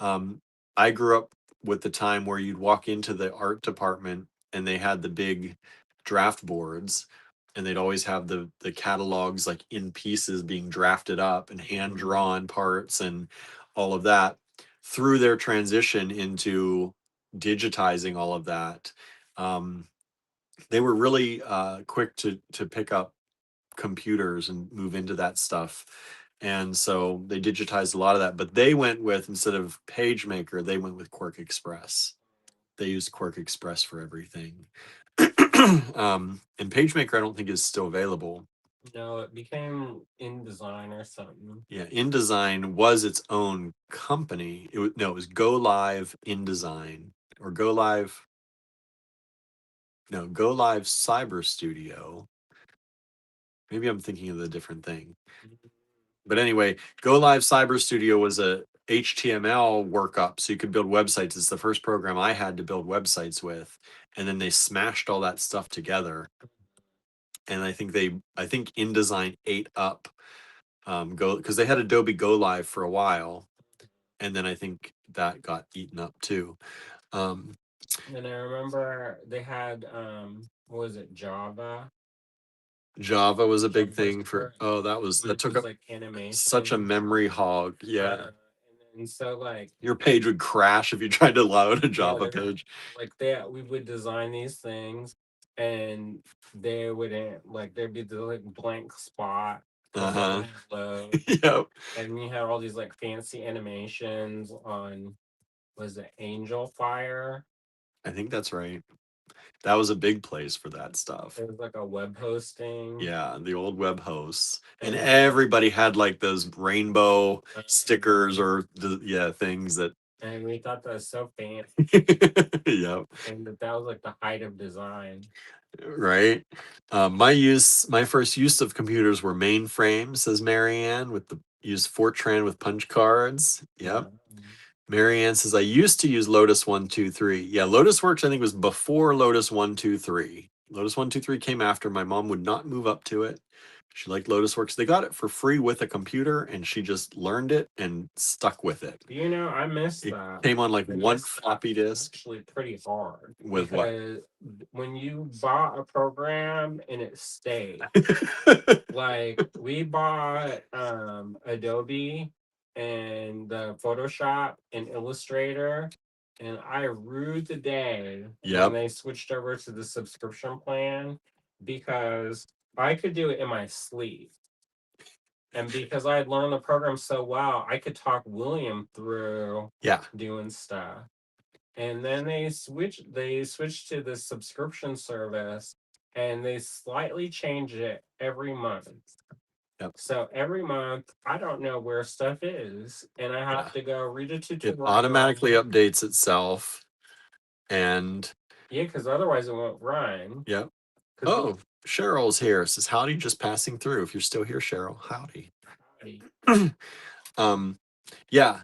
I grew up with the time where you'd walk into the art department and they had the big draft boards, and they'd always have the catalogs like in pieces being drafted up and hand drawn parts and all of that. Through their transition into digitizing all of that, they were really quick to pick up computers and move into that stuff. And so they digitized a lot of that, but they went with, instead of PageMaker, they went with Quark Express. They used Quark Express for everything. And PageMaker, I don't think is still available. No, it became InDesign or something. Yeah, InDesign was its own company. It was Go Live InDesign, or Go Live. No, Go Live Cyber Studio. Maybe I'm thinking of a different thing. But anyway, Go Live Cyber Studio was HTML workup so you could build websites. It's the first program I had to build websites with. And then they smashed all that stuff together. And I think InDesign ate up Go, because they had Adobe Go Live for a while, and then I think that got eaten up too. Um, And I remember they had what was it, Java? Java was a big Java was thing for, for oh, that took up like such a animation. memory hog. Yeah. And then so like Your page would crash if you tried to load a yeah, Java page. like we would design these things, and they wouldn't like there'd be the like blank spot because it Uh-huh. wouldn't load, Yep. and you had all these like fancy animations on, was it Angel Fire? I think that's right. That was a big place for that stuff. It was like a web hosting. Yeah, the old web hosts. And And everybody had like those rainbow stickers uh, or things that and we thought that was so fancy, yep. and that was like the height of design. Right. My first use of computers were mainframes, says Marianne, with the use Fortran with punch cards. Yep. Marianne says I used to use Lotus 123. Yeah, Lotus Works I think was before Lotus 123. Lotus 123 came after. My mom would not move up to it. She liked Lotus Works. They got it for free with a computer, and she just learned it and stuck with it. You know, I missed It that. came on like I one missed that floppy disk actually pretty hard with what? because when you bought a program and it stayed, like we bought Adobe and the Photoshop and Illustrator, and I rued the day when Yep. they switched over to the subscription plan because I could do it in my sleep. And because I had learned the program so well, I could talk William through Yeah. doing stuff. And then they switched to the subscription service, and they slightly change it every month. Yep. So every month I don't know where stuff is, and I Yeah. have to go read a It tutorial. automatically updates itself. And Yeah, because otherwise it won't run. yep. Because Oh, Cheryl's here. Says howdy, just passing through. If you're still here, Cheryl, howdy. um, yeah.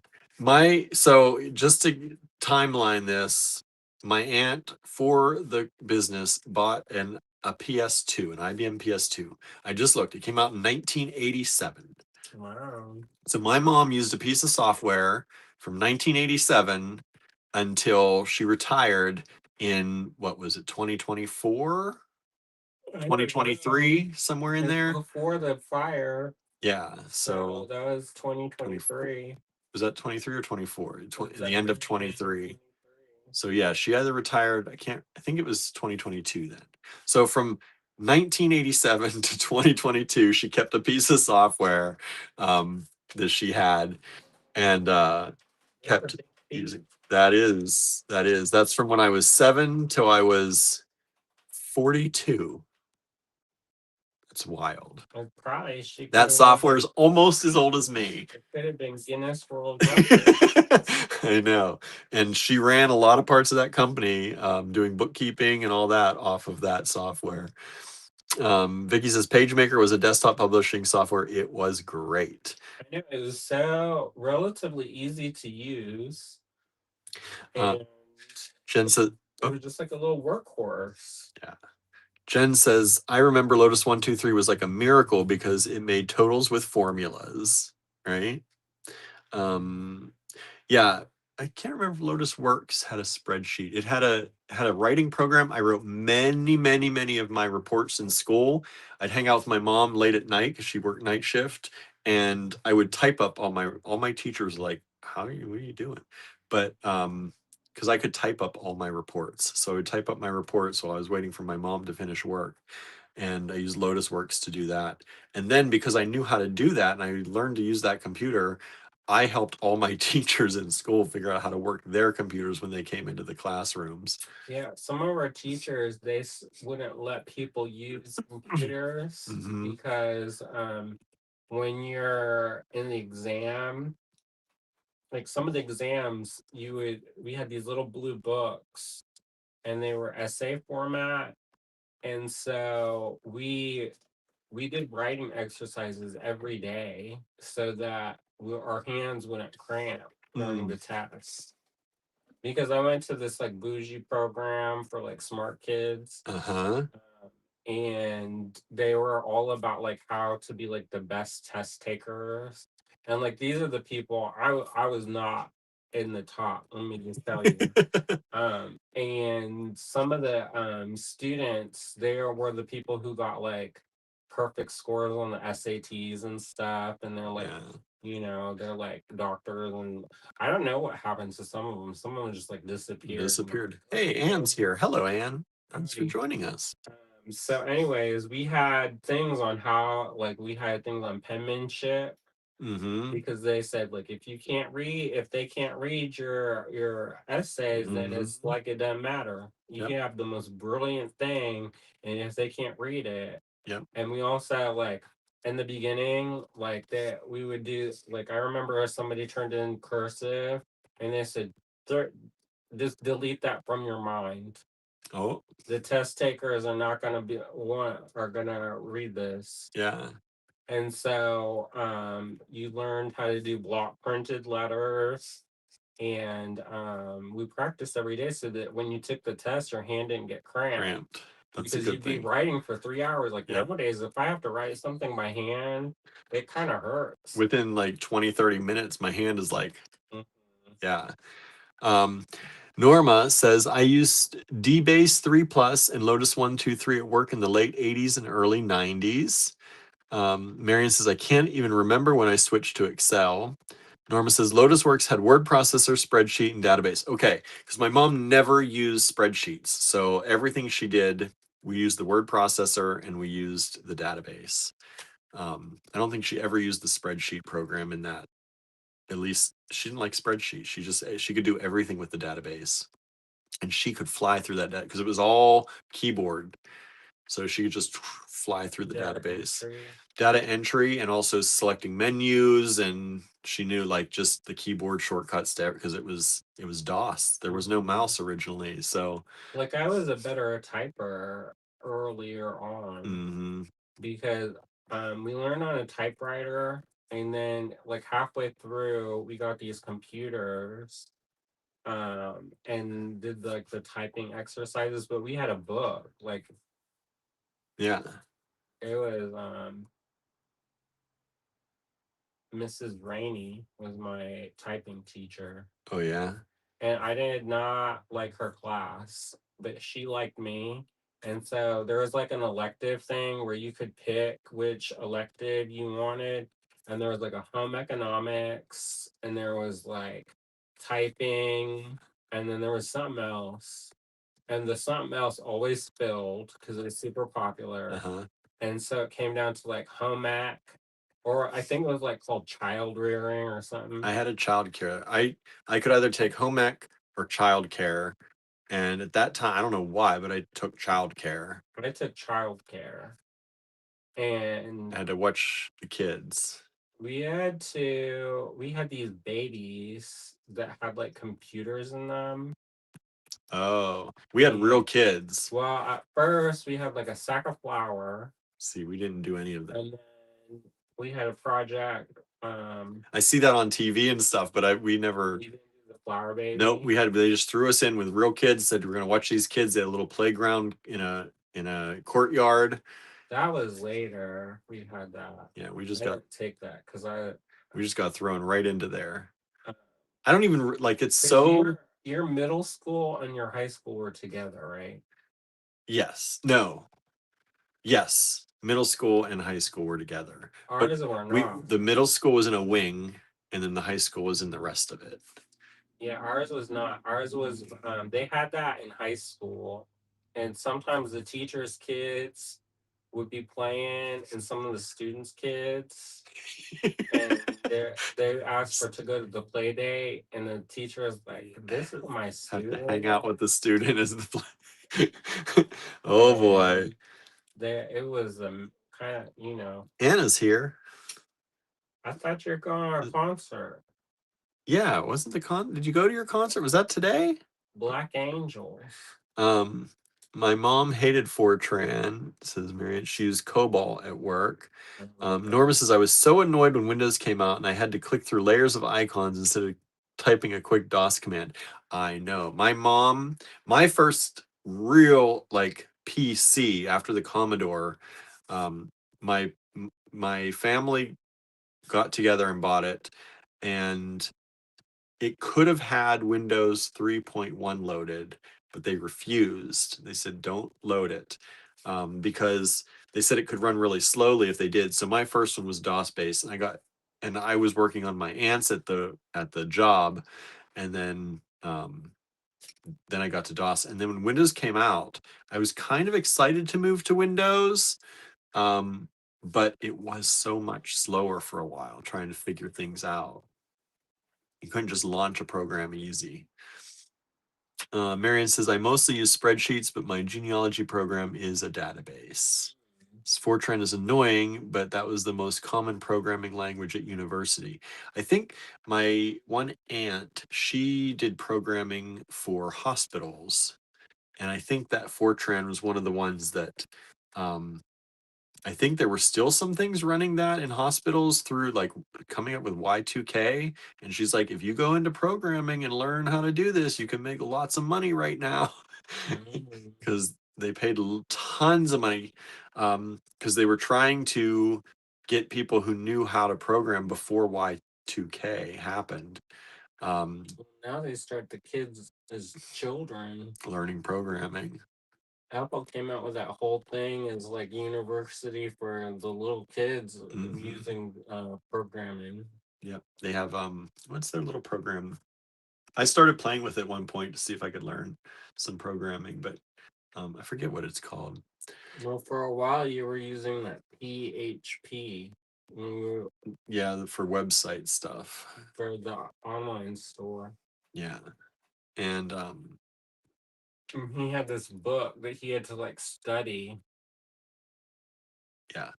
So just to timeline this, my aunt for the business bought a PS2, an IBM PS2. I just looked. It came out in 1987. wow. So my mom used a piece of software from 1987 until she retired in what was it, 2024? I don't know. 2023, somewhere in It's there. before the fire, Yeah. so So that was 24, 2023. was that 23 or 24? It's The end of 23. So yeah, she either retired, I think it was 2022 then. So from 1987 to 2022, she kept a piece of software that she had and That's a kept big using. feat. That's from when I was 7 till I was 42. That's wild. And probably she could That have software is almost as old as me. it could have been Guinness World Record. I know. And she ran a lot of parts of that company, doing bookkeeping and all that off of that software. Vicky says PageMaker was a desktop publishing software. It was great. I know it was so relatively easy to use, Uh, and Jen says, it oh, was just like a little workhorse. yeah. Jen says, I remember Lotus 123 was like a miracle because it made totals with formulas, right? Um, Yeah, I can't remember if Lotus Works had a spreadsheet. It had a writing program. I wrote many of my reports in school. I'd hang out with my mom late at night because she worked night shift, and I would type up all my teachers were like, what are you doing? But because I could type up all my reports. So I would type up my reports while I was waiting for my mom to finish work. And I used Lotus Works to do that. And then because I knew how to do that and I learned to use that computer, I helped all my teachers in school figure out how to work their computers when they came into the classrooms. Yeah, some of our teachers wouldn't let people use computers Hmm. because when you're in the exam, like some of the exams, we had these little blue books, and they were essay format, and so we did writing exercises every day so that our hands wouldn't cramp during Mm. the test. Because I went to this like bougie program for like smart kids, Uh-huh. and they were all about like how to be like the best test takers. And like these are the people I was not in the top, let me just tell you. And some of the students there were the people who got like perfect scores on the SATs and stuff, and they're like, Yeah. they're like doctors, and I don't know what happened to some of them. Some of them just like disappeared. Disappeared. Hey, Anne's here. Hello, Anne. Thanks for Howdy. joining us. So, anyways, we had things on how, like, we had things on penmanship, Mm-hmm. because they said, like, if they can't read your essays, then it's Mm-hmm. like it doesn't matter. You Yep. can have the most brilliant thing, and if they can't read it, Yep. and we also like in the beginning, like that we would do, like I remember somebody turned in cursive, and they said, "Thir- just delete that from your mind. Oh, The test takers are not going to are going to read this." yeah. And so you learned how to do block printed letters, and we practiced every day so that when you took the test, your hand didn't get cramped, Cramped. That's a because good you'd be thing. writing for 3 hours. Like Yep. nowadays, if I have to write something by hand, it kind of hurts. Within like 20, 30 minutes, my hand is like, Mhm. yeah. Um, Norma says, I used DBase 3 Plus and Lotus 123 at work in the late 80s and early 90s. Marion says, I can't even remember when I switched to Excel. Norma says, Lotus Works had word processor, spreadsheet, and database. Okay, because my mom never used spreadsheets. So everything she did, we used the word processor and we used the database. I don't think she ever used the spreadsheet program in that. At least she didn't like spreadsheets. She could do everything with the database. And she could fly through that because it was all keyboard. So she could just fly through the Data database. entry. Data entry and also selecting menus, and she knew like just the keyboard shortcuts to because it was DOS. There was no Mhm. mouse originally. So Like I was a better typer earlier on, mhm, because we learned on a typewriter, and then like halfway through we got these computers, and did like the typing exercises, but we had a book. Like yeah. it was Mrs. Rainey was my typing teacher, Oh yeah. and I did not like her class, but she liked me. And so there was like an elective thing where you could pick which elective you wanted. And there was like a home economics, and there was like typing, and then there was something else. And the something else always filled because it was super popular. Uh-huh. And so it came down to like home ec, or I think it was like called child rearing or something. I had a child care. I could either take home ec or child care. And at that time, I don't know why, but I took child care. But I took child care. I And had to watch the kids. we had these babies that had like computers in them. Oh, we had And real kids. well, at first we had like a sack of flour, See, we didn't do any of that. and then we had a project. I see that on TV and stuff, but we We never. didn't do the flour Nope, baby. they just threw us in with real kids. Said we're gonna watch these kids. They had a little playground in a courtyard. That was later. We had that. Yeah, I didn't take that we just got thrown right into there. I don't even like it's because so. your middle school and your high school were together, right? Yes, no, yes. Middle school and high school were together, but Ours were not. the middle school was in a wing, and then the high school was in the rest of it. Yeah, ours was not. Ours was they had that in high school, and sometimes the teachers' kids would be playing, and some of the students' kids, and they asked for to go to the play date, and the teacher was like, "This is my Have to student," hang out with the student as the play. Oh boy, and there it was kind of Anna's here. I thought you're going to a concert, Yeah, wasn't the con? Did you go to your concert? Was that today? Black Angels. Um, My mom hated Fortran, says Marion. She used COBOL at work. Norma says, I was so annoyed when Windows came out and I had to click through layers of icons instead of typing a quick DOS command. I know. My first real like PC after the Commodore, um, my family got together and bought it, and it could have had Windows 3.1 loaded, but they refused. They said, don't load it, because they said it could run really slowly if they did. So my first one was DOS based, and I was working on my aunt's at the job, and then I got to DOS. And then when Windows came out, I was kind of excited to move to Windows, but it was so much slower for a while trying to figure things out. You couldn't just launch a program easy. Marion says, I mostly use spreadsheets, but my genealogy program is a database. Fortran is annoying, but that was the most common programming language at university. I think my one aunt, she did programming for hospitals, and I think that Fortran was one of the ones that um, I think there were still some things running that in hospitals through like coming up with Y2K. And she's like, if you go into programming and learn how to do this, you can make lots of money right now. Because they paid tons of money, because they were trying to get people who knew how to program before Y2K happened. Now they start the kids as children. Learning programming. Apple came out with that whole thing as like university for the little kids using programming. Yep. They have what's their little program? I started playing with it at one point to see if I could learn some programming, but I forget what it's called. Well, for a while you were using that PHP Yeah, for website stuff. for the online store. Yeah. And he had this book that he had to like study. yeah.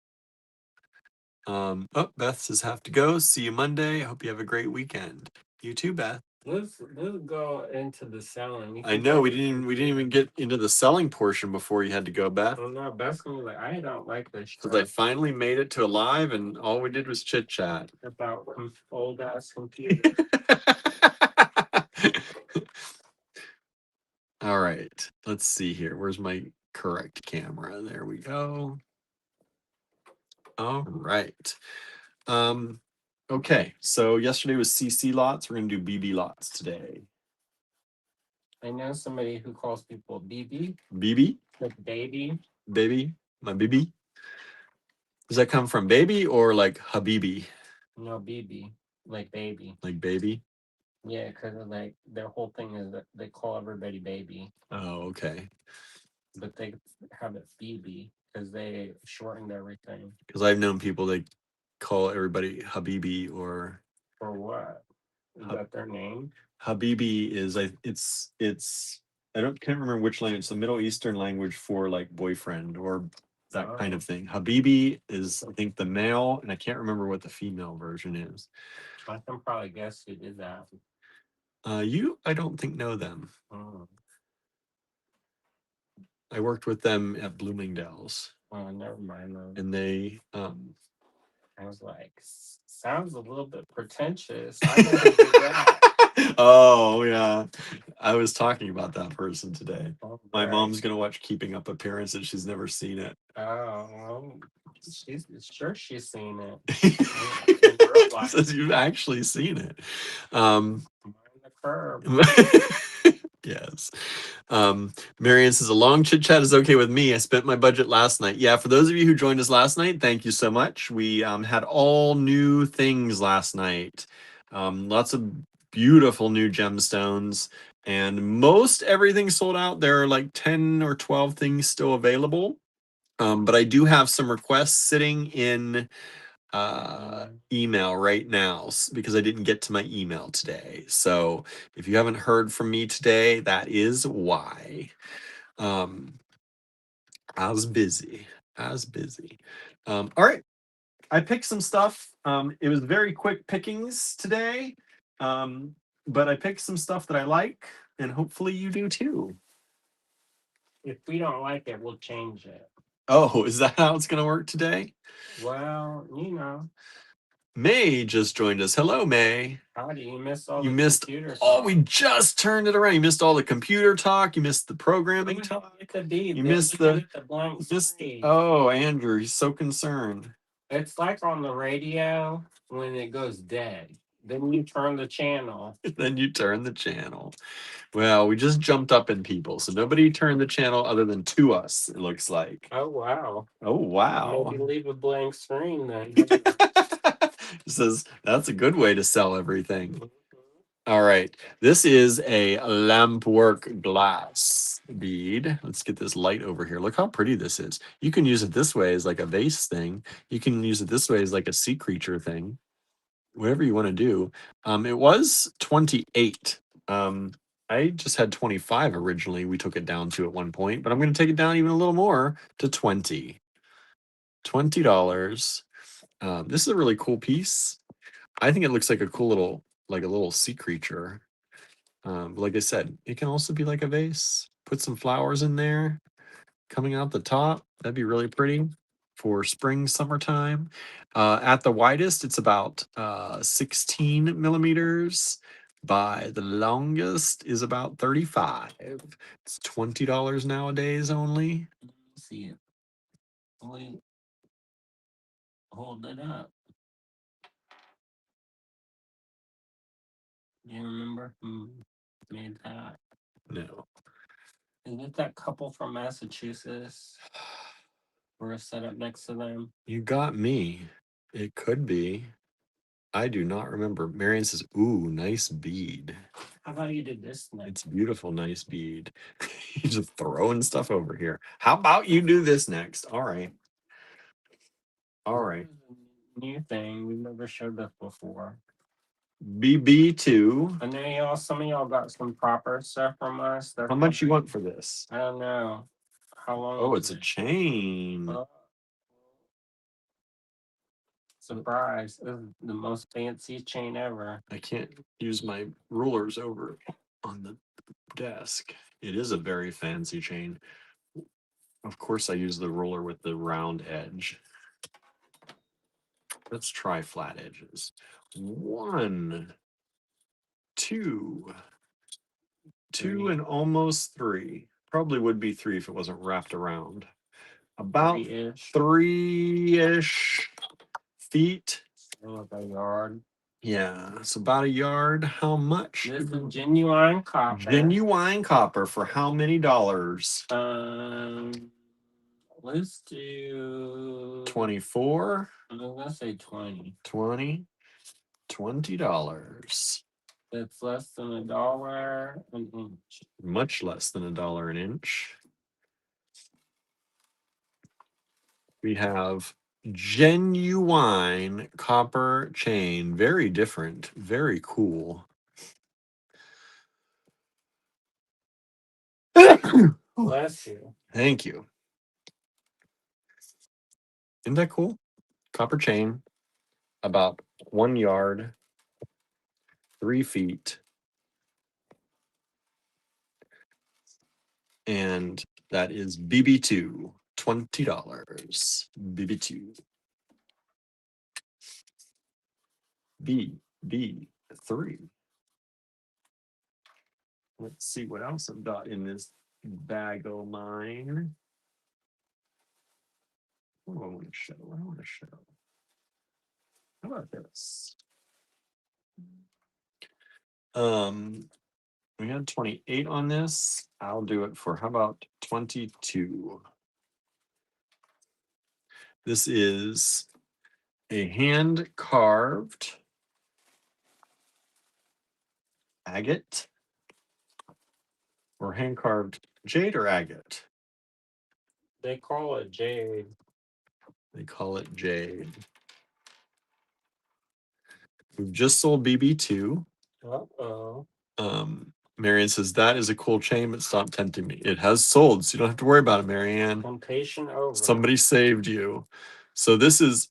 Oh, Beth says have to go. See you Monday. I hope you have a great weekend. You too, Beth. Let's go into the selling. I know we didn't even get into the selling portion before you had to go, Beth. Well, no, Beth's gonna be like, I don't like this Because I stuff finally made it to a live, and all we did was chit chat. about old ass computers. All right, let's see here. Where's my correct camera? There we go. All right. Okay, so yesterday was CC lots. We're gonna do BB lots today. I know somebody who calls people BB, BB, like baby. baby, my BB. Does that come from baby or like Habibi? No, BB, like baby. Like baby? Yeah, because like their whole thing is that they call everybody baby, Oh, okay. but they have it BB because they shortened everything. Because I've known people that call everybody Habibi or For what? Is that their name? Habibi is it's I can't remember which language. It's the Middle Eastern language for like boyfriend or that kind of thing. Habibi is I think the male, and I can't remember what the female version is. I can probably guess who did that. I don't think know them. Oh, I worked with them at Bloomingdale's, never mind though. and they I was like, sounds a little bit pretentious. I know who did that. Oh yeah, I was talking about that person today. Oh, My right. mom's gonna watch Keeping Up Appearances. She's never seen it. Oh, well, she's seen it in real life. Says you've actually seen it. Mind the curb. Yes. Marion says a long chit chat is okay with me. I spent my budget last night. Yeah, for those of you who joined us last night, thank you so much. We had all new things last night. Lots of beautiful new gemstones, and most everything sold out. There are like 10 or 12 things still available. But I do have some requests sitting in email right now because I didn't get to my email today. So if you haven't heard from me today, that is why. I was busy. All right. I picked some stuff. It was very quick pickings today. But I picked some stuff that I like, and hopefully you do too. If we don't like it, we'll change it. Oh, is that how it's going to work today? Well, you know. May just joined us. Hello, May. How do you miss all You the missed. computer Oh, talk? we just turned it around. You missed all the computer talk. You missed the programming Look talk. at the bead. You They're missed looking the. at the blank Missed. screen. Oh, Andrew, he's so concerned. It's like on the radio when it goes dead. Then you turn the channel. Then you turn the channel. Well, we just jumped up in people, so nobody turned the channel other than to us. It looks like. Oh wow. Oh wow. Maybe leave a blank screen then. It says that's a good way to sell everything. All right. This is a lampwork glass bead. Let's get this light over here. Look how pretty this is. You can use it this way as like a vase thing. You can use it this way as like a sea creature thing. Whatever you want to do. It was 28. I just had 25 originally. We took it down to at one point, but I'm going to take it down even a little more to 20. $20. This is a really cool piece. I think it looks like a cool little, like a little sea creature. Like I said, it can also be like a vase. Put some flowers in there coming out the top. That'd be really pretty for spring, summertime. At the widest, it's about 16 millimeters. By the longest is about 35. It's $20 nowadays only. See it. Wait. Hold it up. Do you remember who made that? No. Is it that couple from Massachusetts? We're set up next to them. You got me. It could be. I do not remember. Marion says, ooh, nice bead. How about you do this next? It's beautiful, nice bead. You're just throwing stuff over here. How about you do this next? All right. All right. New thing. We've never showed this before. BB2. I know y'all, some of y'all got some proper stuff from us. How much you want for this? I don't know. How long? Oh, it's a chain. Surprise. This is the most fancy chain ever. I can't use my rulers over on the desk. It is a very fancy chain. Of course, I use the ruler with the round edge. Let's try flat edges. 1, 2, 2 and almost 3. Probably would be 3 if it wasn't wrapped around. About 3-ish feet. Like a yard. Yeah, it's about a yard. How much? This is genuine copper. Genuine copper for how many dollars? Let's do 24. I'm gonna say 20. 20. $20. That's less than $1 an inch. Much less than $1 an inch. We have genuine copper chain. Very different. Very cool. Bless you. Thank you. Isn't that cool? Copper chain, about 1 yard, 3 feet. And that is BB2, $20. BB2. BB3. Let's see what else I've got in this bag of mine. What do I want to show? What do I want to show? How about this? We had 28 on this. I'll do it for, how about 22? This is a hand carved agate, or hand carved jade or agate. They call it jade. They call it jade. We've just sold BB2. Uh-oh. Marianne says, that is a cool chain, but stop tempting me. It has sold, so you don't have to worry about it, Marianne. Temptation over. Somebody saved you. So this is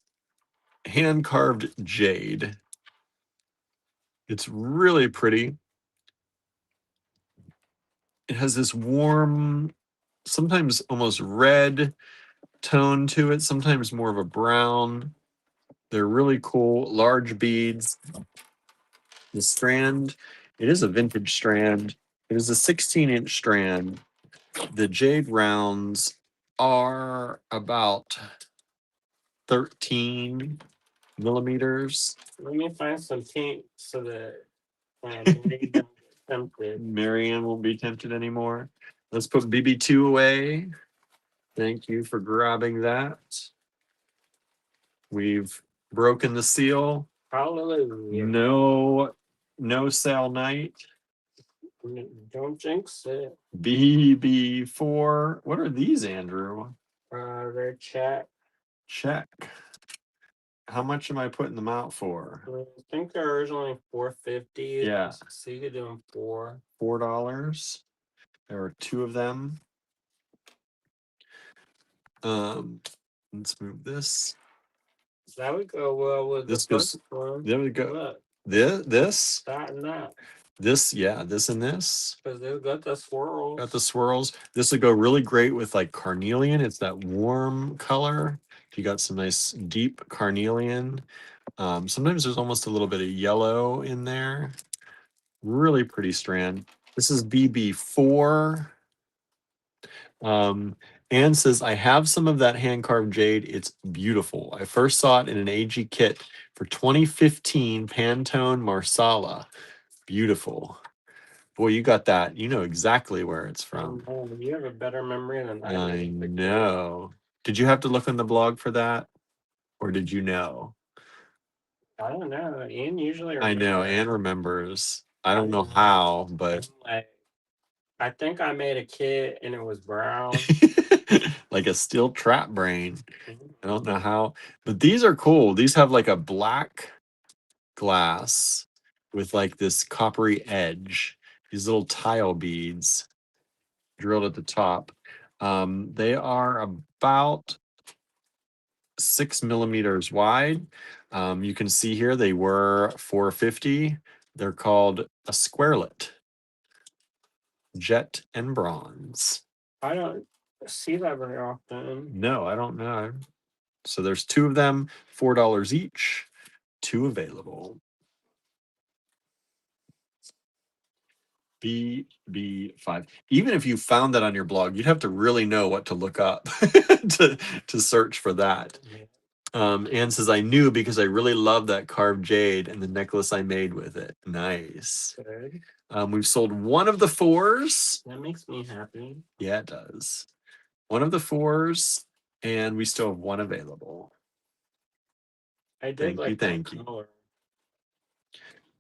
hand carved jade. It's really pretty. It has this warm sometimes almost red tone to it, sometimes more of a brown. They're really cool, large beads. The strand, it is a vintage strand. It is a 16-inch strand. The jade rounds are about 13 millimeters. Let me find some pink so that Mary don't get tempted. Marianne won't be tempted anymore. Let's put BB2 away. Thank you for grabbing that. We've broken the seal. Hallelujah. No sale night. Don't jinx it. BB4. What are these, Andrew? They're check. Check. How much am I putting them out for? I think they're originally $4.50. Yeah. So you could do them $4. $4. There are 2 of them. Let's move this. That would go well with This the goes. first one. There we go. Look, This. that and that. This, yeah, this and this. Because they've got the swirls. Got the swirls. This would go really great with like carnelian. It's that warm color. If you got some nice deep carnelian. Sometimes there's almost a little bit of yellow in there. Really pretty strand. This is BB4. Anne says, I have some of that hand-carved jade. It's beautiful. I first saw it in an AG kit for 2015 Pantone Marsala. Beautiful. Boy, you got that. You know exactly where it's from. Oh, you have a better memory than I I do. know. Did you have to look on the blog for that? Or did you know? I don't know. Ian usually I know. Anne remembers. I don't know how, but I think I made a kit and it was brown. like a steel trap brain. I don't know how, but these are cool. These have like a black glass with like this coppery edge. These little tile beads drilled at the top. They are about 6 millimeters wide. You can see here they were $4.50. They're called a squarelet, jet and bronze. I don't see that very often. No, I don't know. So there's 2 of them, $4 each, 2 available. BB5. Even if you found that on your blog, you'd have to really know what to look up to search for that. Anne says, I knew because I really love that carved jade and the necklace I made with it. Nice. Good. We've sold 1 of the 4s. That makes me happy. Yeah, it does. 1 of the 4s, and we still have 1 available. I did Thank you.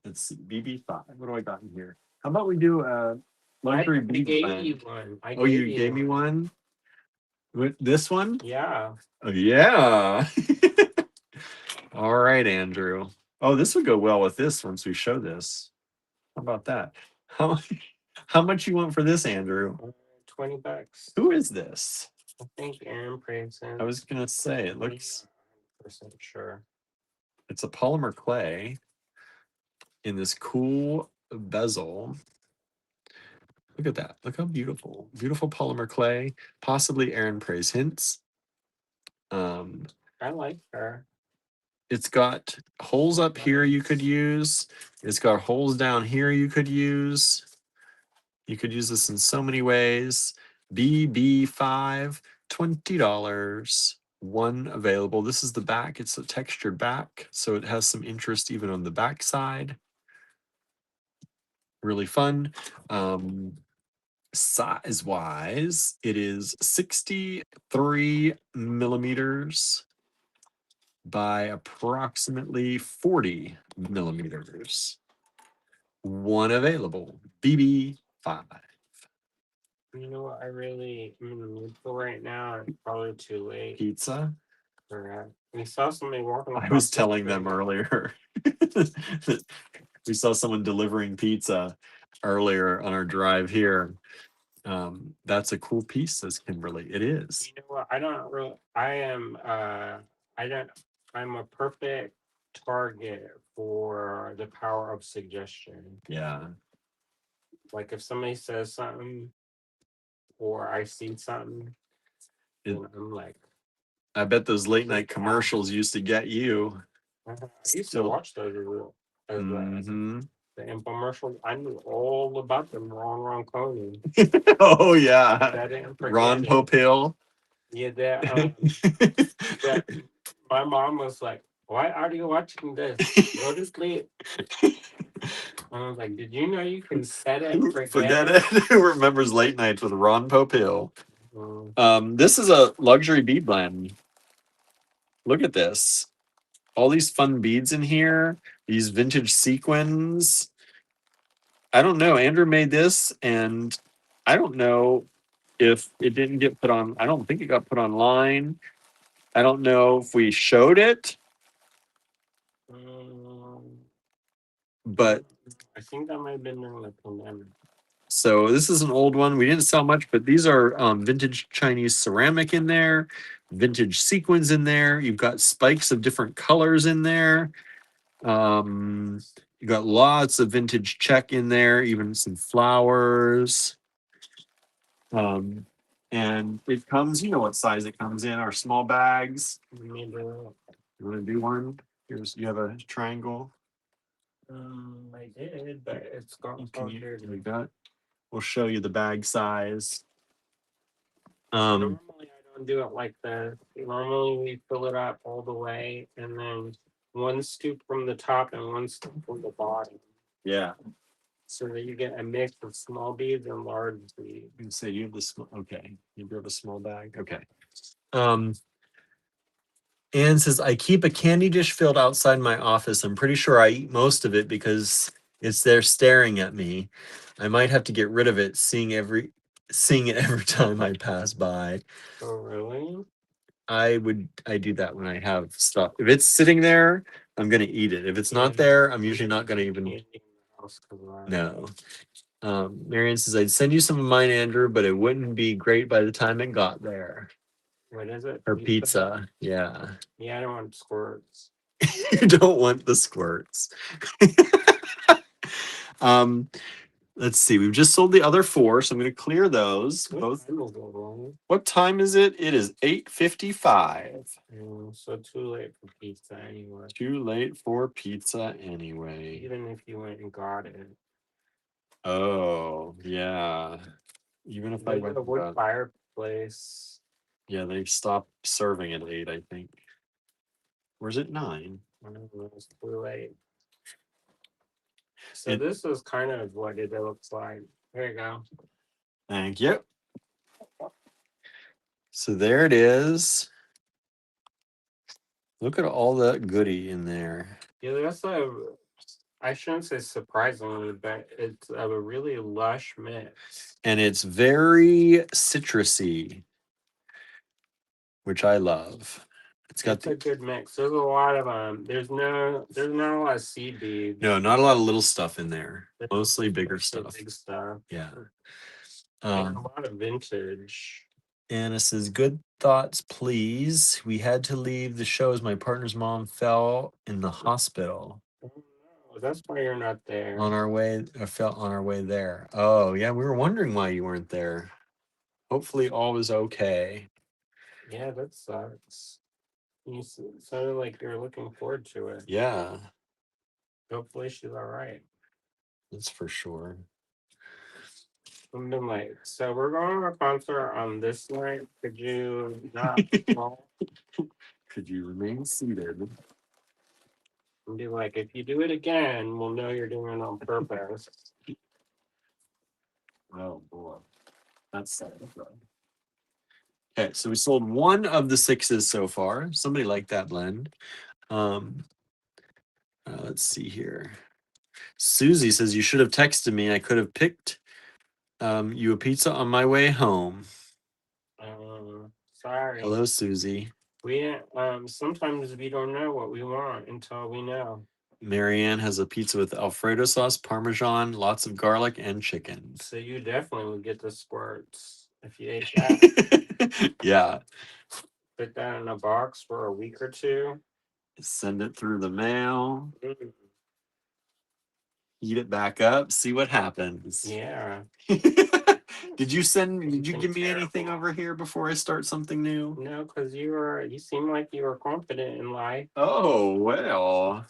Let's see, BB5. What do I got in here? How about we do a luxury bead blend? You one. You gave me one? This one? Yeah. Oh, yeah. All right, Andrew. Oh, this would go well with this once we show this. How about that? How much you want for this, Andrew? $20. Who is this? I think Aaron Princeton. I was gonna say it looks. % sure. It's a polymer clay in this cool bezel. Look at that. Look how beautiful. Beautiful polymer clay. Possibly Aaron Praise hints. I like her. It's got holes up here you could use. It's got holes down here you could use. You could use this in so many ways. BB5, $20. 1 available. This is the back. It's a textured back, so it has some interest even on the back side. Really fun. Size wise, it is 63 millimeters by approximately 40 millimeters. 1 available. BB5. You know what? I really am in the mood for right now. It's probably too late. Pizza. We saw somebody walking. I was telling them earlier. We saw someone delivering pizza earlier on our drive here. That's a cool piece, says Kimberly. It is. You know what? I don't really. I am. I'm a perfect target for the power of suggestion. Yeah. Like if somebody says something, or I see something, and I'm like, I bet those late night commercials used to get you. I used to Still. watch those as Mm-hmm. the infomercial. I knew all about them. Wrong Coney. Oh yeah, I didn't Ron forget it. Popeil. Yeah, that my mom was like, "Why are you watching this? Go to sleep." I was like, "Did you know you can set it and forget Forget it. it?" Who remembers late nights with Ron Popeil? Mm. This is a luxury bead blend. Look at this. All these fun beads in here. These vintage sequins. I don't know. Andrew made this, and I don't know if it didn't get put on. I don't think it got put online. I don't know if we showed it, Um, but I think that might have been during the pandemic. so this is an old one. We didn't sell much, but these are vintage Chinese ceramic in there, vintage sequins in there. You've got spikes of different colors in there. You got lots of vintage check in there, even some flowers. Um, and it comes, you know what size it comes in, our small bags. Maybe. You want to do one? You have a triangle. I did, but it's gone. Can you like that? We'll show you the bag size. Um, Normally, I don't do it like that. Normally, we fill it up all the way, and then one scoop from the top and one scoop from the bottom, yeah. so that you get a mix of small beads and large beads. You say you have the small. Okay, you have a small bag. Okay. Um, Anne says, I keep a candy dish filled outside my office. I'm pretty sure I eat most of it because it's there staring at me. I might have to get rid of it, seeing it every time I pass by. Oh, really? I do that when I have stuff. If it's sitting there, I'm gonna eat it. If it's not there, I'm usually not gonna even Candy in the house 'cause no. Marianne says, I'd send you some of mine, Andrew, but it wouldn't be great by the time it got there. What is it? Or pizza. Yeah. Yeah, I don't want squirts. You don't want the squirts. um, let's see. We've just sold the other four, so I'm going to clear those. Both. What time is it? It is 8:55. So too late for pizza anyway. Too late for pizza anyway. Even if you went and got it. Oh yeah. Even if I Look went at the and wood got, fireplace. yeah, they stopped serving at 8, I think. Or is it 9? I don't know, it's too late. So It, this is kind of what it looks like. There you go. thank you. So there it is. Look at all that goodie in there. Yeah, that's I shouldn't say surprisingly, but it's a really lush mix. And it's very citrusy, which I love. It's a good mix. There's a lot of there's not a lot of seed beads. No, not a lot of little stuff in there. There's Mostly bigger mostly stuff. big stuff. Yeah. And a lot of vintage. Anna says, good thoughts, please. We had to leave the show as my partner's mom fell in the hospital. Oh, no, that's why you're not there. On our way, or fell on our way there. Oh, yeah, we were wondering why you weren't there. Hopefully all was okay. Yeah, that sucks. You sounded like you're looking forward to it. Yeah, Hopefully she's all right. that's for sure. I'm been like, so we're going to a concert on this night. Could you not call Could you remain seated? and be like, if you do it again, we'll know you're doing it on purpose. Oh boy, that's sad. Okay, so we sold one of the 6s so far. Somebody liked that blend. Let's see here. Susie says you should have texted me. I could have picked you a pizza on my way home. Sorry. Hello, Susie. We sometimes we don't know what we want until we know. Marianne has a pizza with Alfredo sauce, Parmesan, lots of garlic, and chicken. So you definitely would get the squirts if you ate that. Yeah. Put that in a box for a week or two. Send it through the mail. Heat it back up. See what happens. Yeah. Did you give me anything over here before I start something new? No, because you seem like you were confident in life. Oh, well.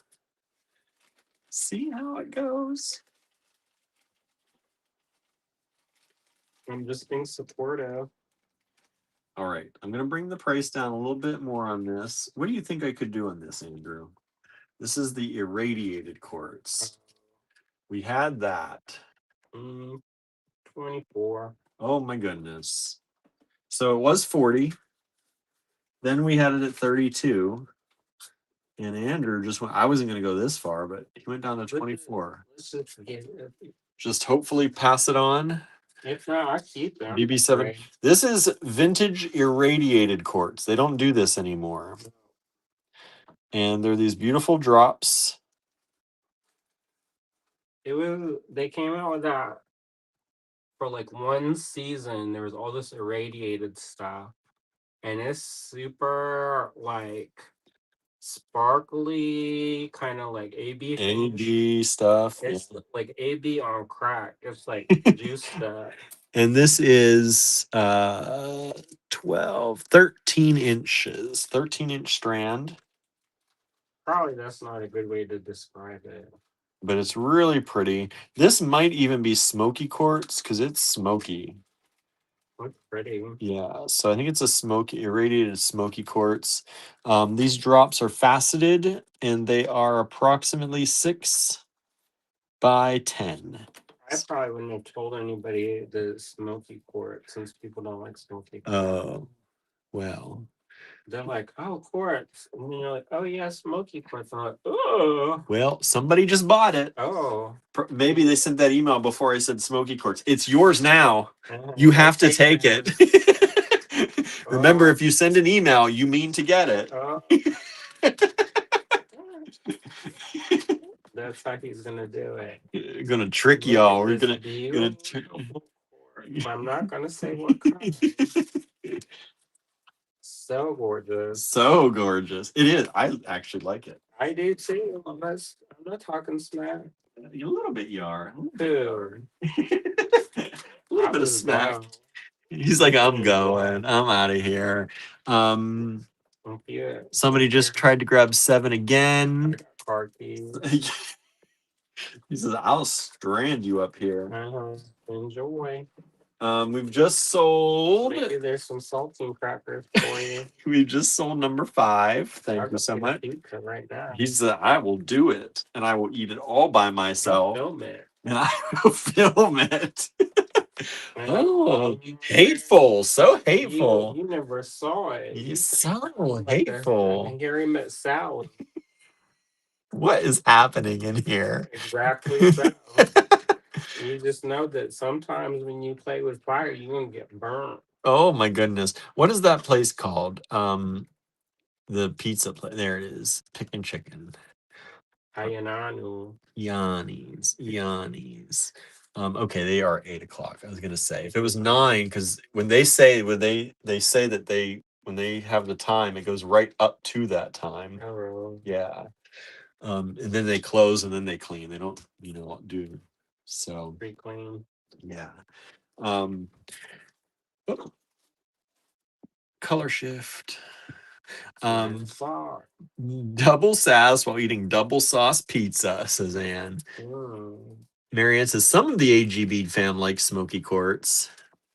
See how it goes. I'm just being supportive. All right, I'm going to bring the price down a little bit more on this. What do you think I could do on this, Andrew? This is the irradiated quartz. We had that. 24. Oh my goodness. So it was 40. Then we had it at 32. And Andrew just went, I wasn't going to go this far, but he went down to 24. Let's just get it. Just hopefully pass it on. If not, I keep them. BB7. This is vintage irradiated quartz. They don't do this anymore. And they're these beautiful drops. They came out with that for like one season. There was all this irradiated stuff. And it's super like sparkly, kind of like AB stuff. It's like AB on crack. It's like juice stuff. And this is 13 inches, 13-inch strand. Probably that's not a good way to describe it. But it's really pretty. This might even be smoky quartz because it's smoky. Looks pretty. Yeah, so I think it's a smoky, irradiated smoky quartz. These drops are faceted and they are approximately 6 by 10. I probably wouldn't have told anybody the smoky quartz since people don't like smoky quartz. Oh, well. They're like, oh, quartz. And then you're like, oh, yeah, smoky quartz. I'm like, oh. Well, somebody just bought it. Oh. Maybe they sent that email before I said smoky quartz. It's yours now. You have to take it. Remember, if you send an email, you mean to get it. That's how he's gonna do it. Gonna trick y'all. We're gonna I'm not gonna say what kind. So gorgeous. So gorgeous. It is. I actually like it. I do too. I'm not talking smack. A little bit, you are. Dude. A little bit of smack. He's like, I'm going. I'm out of here. Somebody just tried to grab 7 again. He says, I'll strand you up here. Enjoy. We've just sold. Maybe there's some saltine crackers for you. We've just sold number 5. Thank you so much. Right now. He said, I will do it, and I will eat it all by myself. Film it. And I will film it. Oh, hateful. So hateful. You never saw it. He's so hateful. Gary met Sally. What is happening in here? Exactly so. You just know that sometimes when you play with fire, you're gonna get burnt. Oh my goodness. What is that place called? The pizza place. There it is. Chicken Chicken. Yanni's. Okay, they are 8 o'clock. I was gonna say if it was 9, because when they say that when they have the time, it goes right up to that time. Oh, really? Yeah. And then they close and then they clean. They don't, do so. Pre-clean. Yeah. Color shift. Double sass while eating double sauce pizza, says Anne. Marianne says some of the AGB fam like smoky quartz.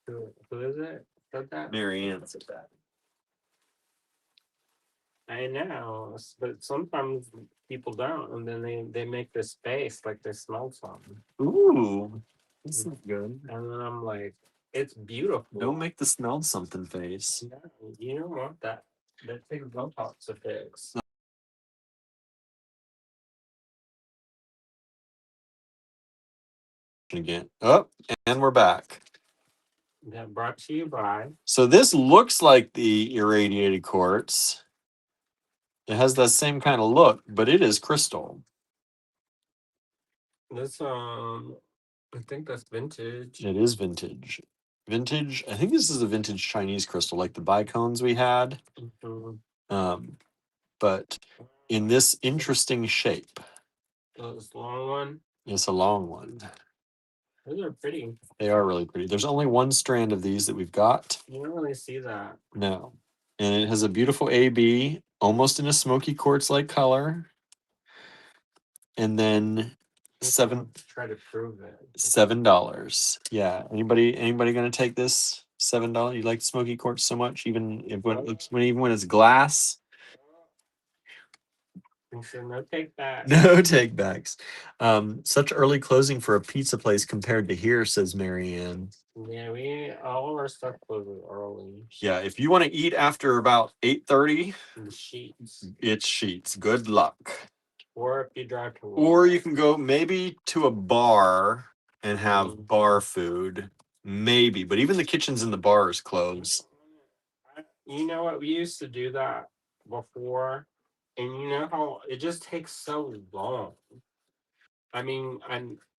Who is it? Said that? Marianne said that. I know, but sometimes people don't, and then they make this face like they smell something. Ooh, this is good. And then I'm like, it's beautiful. Don't make the smell something face. No, you don't want that. That takes Botox to fix. Again. Oh, and we're back. That brought to you by. So this looks like the irradiated quartz. It has that same kind of look, but it is crystal. This I think that's vintage. It is vintage. Vintage. I think this is a vintage Chinese crystal, like the bicones we had. But in this interesting shape. So it's a long one. It's a long one. Those are pretty. They are really pretty. There's only one strand of these that we've got. You don't really see that. No. And it has a beautiful AB, almost in a smoky quartz like color. And then Try to prove it. $7. Yeah. Anybody gonna take this $7? You like smoky quartz so much, even if when it looks even when it's glass? So no take back. No take backs. Such early closing for a pizza place compared to here, says Marianne. Yeah, all of our stuff closes early. Yeah, if you want to eat after about 8:30, The sheets. it's Sheets. Good luck. Or if you drive to Or you can go maybe to a bar and have bar food. Maybe, but even the kitchens in the bar is closed. You know what? We used to do that before, and you know how it just takes so long. I mean,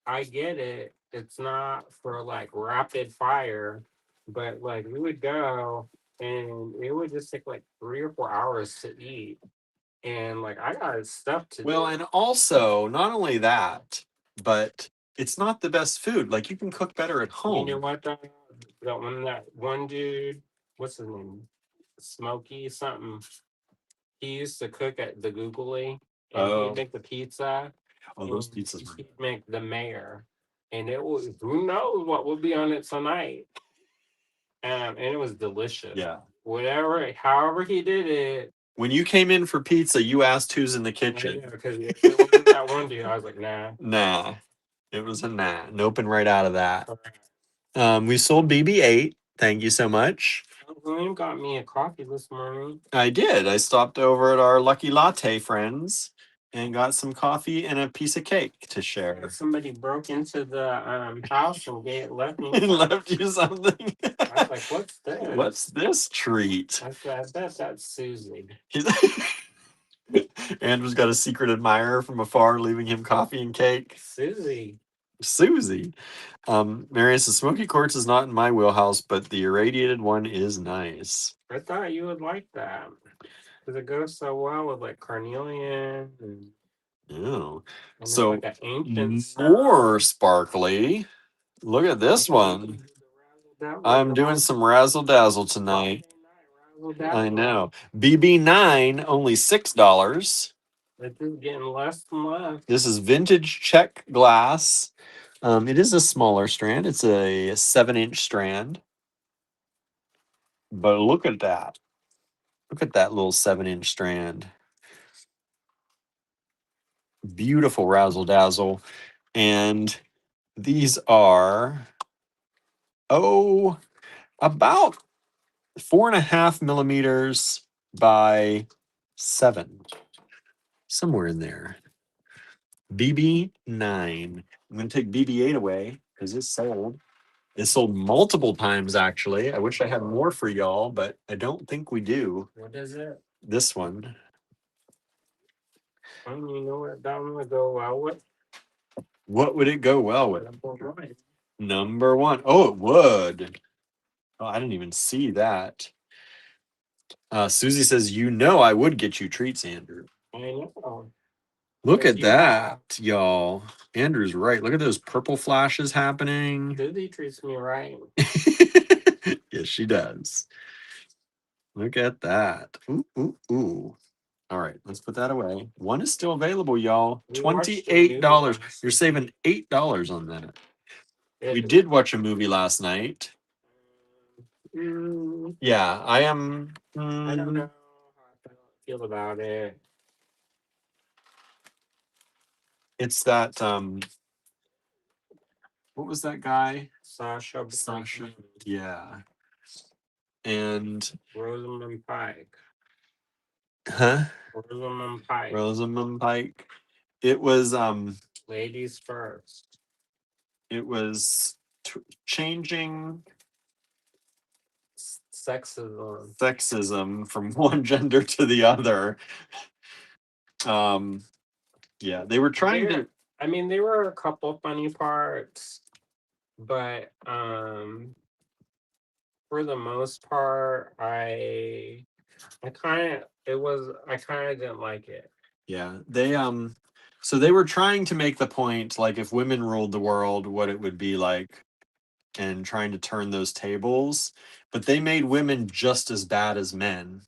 I get it. It's not for like rapid fire, but like we would go and it would just take like 3 or 4 hours to eat. And like I got stuff to Well, do. and also, not only that, but it's not the best food. Like you can cook better at You know home. what though? That one dude, what's his name? Smokey something. He used to cook at the Googly and Oh. he'd make the pizza. Oh, those pizzas were. He'd make the mayor. And it was who knows what would be on it tonight. And it was delicious. Yeah. Whatever, however he did it. When you came in for pizza, you asked who's in the kitchen. Because it wasn't that one dude. I was like, nah. Nah. It was a nah. Noping right out of that. We sold BB-8. Thank you so much. William got me a coffee this morning. I did. I stopped over at our Lucky Latte friends and got some coffee and a piece of cake to share. Somebody broke into the house and left me left you something. I was like, what's this? What's this treat? I said, I bet that's Susie. Andrew's got a secret admirer from afar, leaving him coffee and cake. Susie. Marius, the smoky quartz is not in my wheelhouse, but the irradiated one is nice. I thought you would like that because it goes so well with like carnelian and so like an ancient more sparkly. Look at this one. I'm doing some razzle dazzle tonight. I know. BB9 only $6. It's just getting less and less. This is vintage Czech glass. It is a smaller strand. It's a 7-inch strand. But look at that. Look at that little 7-inch strand. Beautiful razzle dazzle. And these are, about 4.5 millimeters by 7. Somewhere in there. BB9. I'm going to take BB8 away because it's sold. It's sold multiple times, actually. I wish I had more for y'all, but I don't think we do. What is it? This one. You know what that one would go well with? What would it go well with? Number one. Oh, it would. Oh, I didn't even see that. Susie says, I would get you treats, Andrew. I know. Look at that, y'all. Andrew's right. Look at those purple flashes happening. Susie treats me right. Yes, she does. Look at that. Ooh, ooh, ooh. All right, let's put that away. One is still available, y'all. $28. You're saving $8 on that. We did watch a movie last night. Yeah, I am. I don't know how I feel about it. It's that what was that guy? Sasha. Yeah. And Rosamund Pike. Huh? Rosamund Pike. It was Ladies first. It was changing sexism from one gender to the other. Yeah, they were trying to. I mean, there were a couple funny parts, but for the most part, I kind of didn't like it. Yeah, So they were trying to make the point, like, if women ruled the world, what it would be like, and trying to turn those tables. But they made women just as bad as men.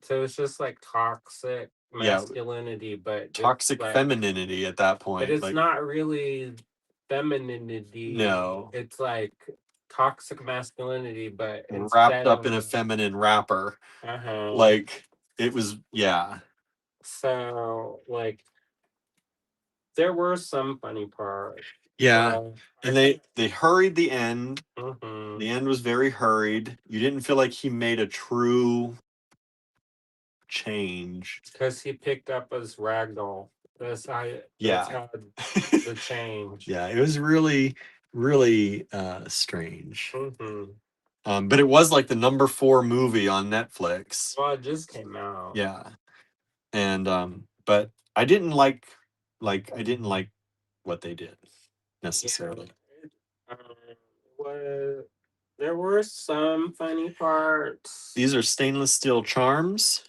So it's just like toxic Yeah, masculinity, but just toxic like, femininity at that but point. it's Like, not really femininity. no, It's like toxic masculinity, but wrapped instead up in of a feminine wrapper. uh-huh. Like, it was, yeah. So like there were some funny parts, Yeah. but I And they hurried the end. mm-hmm. The end was very hurried. You didn't feel like he made a true change. Because he picked up his ragdoll. That's how that's Yeah. how the change. Yeah, it was really, really strange. Mm-hmm. But it was like the number 4 movie on Netflix. Well, it just came out. Yeah. And but I didn't like what they did necessarily. Yeah. Was there were some funny parts, These are stainless steel charms.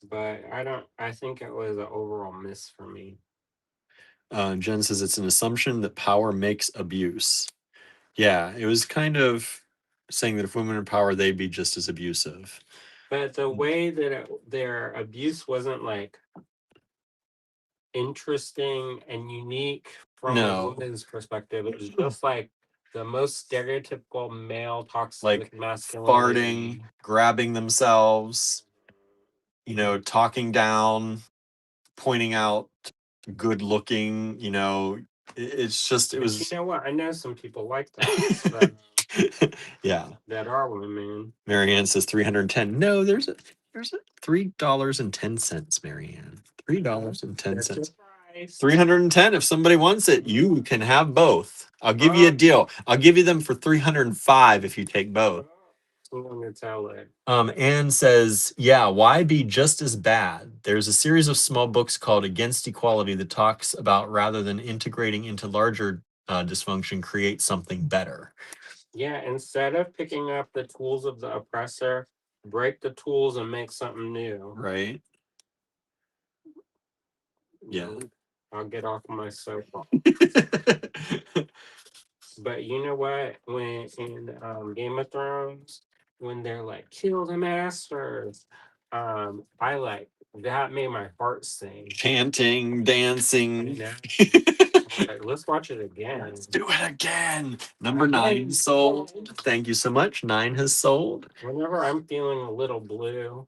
but I don't. I think it was an overall miss for me. Jen says it's an assumption that power makes abuse. Yeah, it was kind of saying that if women are in power, they'd be just as abusive. But the way that their abuse wasn't like interesting and unique from a No, woman's perspective. It was just like the most stereotypical male like toxic masculinity. farting, grabbing themselves, talking down, pointing out good looking, it's just, it But you was, know what? I know some people like that. So yeah. that are women. Marianne says 310. No, there's a $3.10, Marianne. $3.10. That's your price. 310. If somebody wants it, you can have both. I'll give you a Oh, deal. I'll give you them for 305 if you take both. I'm gonna tell it. Anne says, yeah, why be just as bad? There's a series of small books called Against Equality that talks about rather than integrating into larger dysfunction, create something better. Yeah, instead of picking up the tools of the oppressor, break the tools and make something new. Right? Yeah. I'll get off my soapbox. But you know what? When in Game of Thrones, when they're like kill the masters, I like that made my heart sing. Chanting, dancing. Now, like, let's watch it again. Let's do it again. Number 9 sold. Thank you so much. 9 has sold. Whenever I'm feeling a little blue,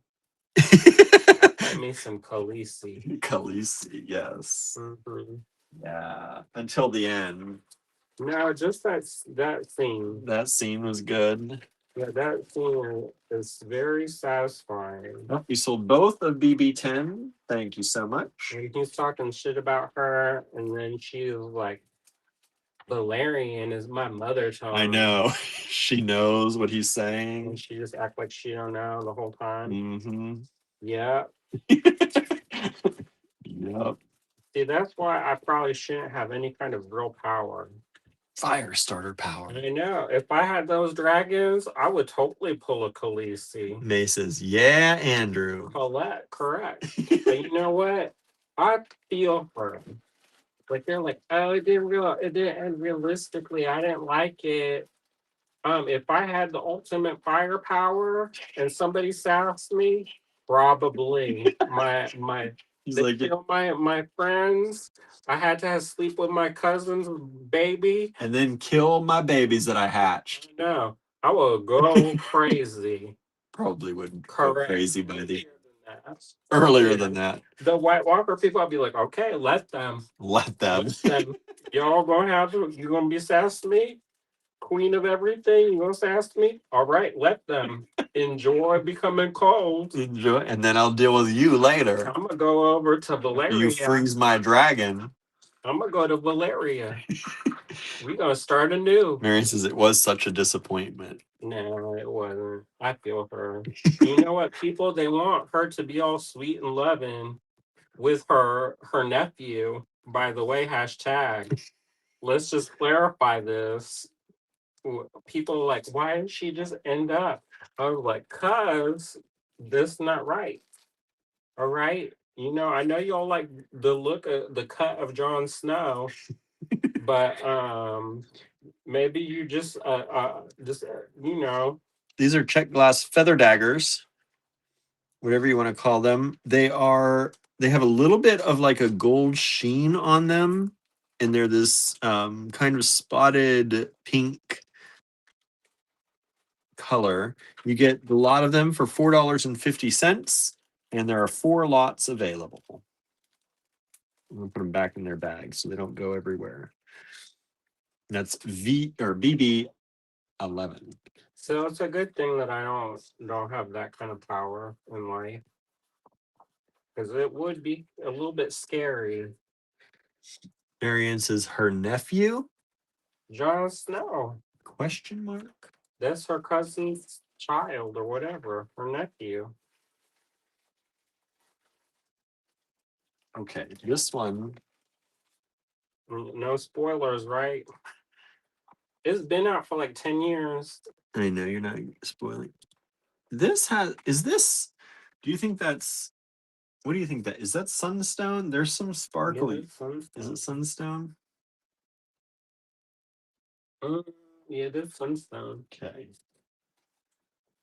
I play me some Khaleesi. Khaleesi, yes. Mm-hmm. Yeah. Until the end. No, just that scene. That scene was good. Yeah, that scene is very satisfying. Oh, you sold both of BB10. Thank you so much. When he's talking shit about her, and then she's like, Valerian is my mother tongue. I know. She knows what he's saying. And she just act like she don't know the whole time. Mm-hmm. Yeah. Yep. See, that's why I probably shouldn't have any kind of real power. Fire starter power. I know. If I had those dragons, I would totally pull a Khaleesi. May says, yeah, Andrew. Colette, correct. But you know what? I feel for them. Like they're like, oh, it didn't end realistically. I didn't like it. If I had the ultimate firepower and somebody sassed me, probably He's they like, kill my friends. I had to have sleep with my cousin's baby. and then kill my babies that I hatched. No, I will go crazy. Probably wouldn't go Correct. crazy by the Earlier earlier than that. The White Walker people, I'll be like, okay, let them. Let them. Let them. Y'all you gonna be sassed me? Queen of everything, you gonna sass me? All right, let them. Enjoy becoming cold. Enjoy, and then I'll deal with you later. I'm gonna go over to Valeria. You freeze my dragon. I'm gonna go to Valeria. We're gonna start anew. Marion says it was such a disappointment. No, it wasn't. I feel her. You know what? People, they want her to be all sweet and loving with her nephew. By the way, hashtag. Let's just clarify this. People are like, why did she just end up? I was like, cause this not right. All right. I know y'all like the look of the cut of Jon Snow, but maybe you just These are check glass feather daggers, whatever you want to call them. They have a little bit of like a gold sheen on them, and they're this kind of spotted pink color. You get a lot of them for $4.50, and there are 4 lots available. I'm gonna put them back in their bag so they don't go everywhere. And that's BB 11. So it's a good thing that I don't have that kind of power in life, because it would be a little bit scary. Marianne says her nephew? Jon Snow. Question mark. That's her cousin's child or whatever, her nephew. Okay, this one. No spoilers, right? It's been out for like 10 years. I know you're not spoiling. Do you think that's, what do you think that is? That sunstone? There's some Yeah, sparkly. it's Sunstone. Is it sunstone? Yeah, that's Sunstone. Okay.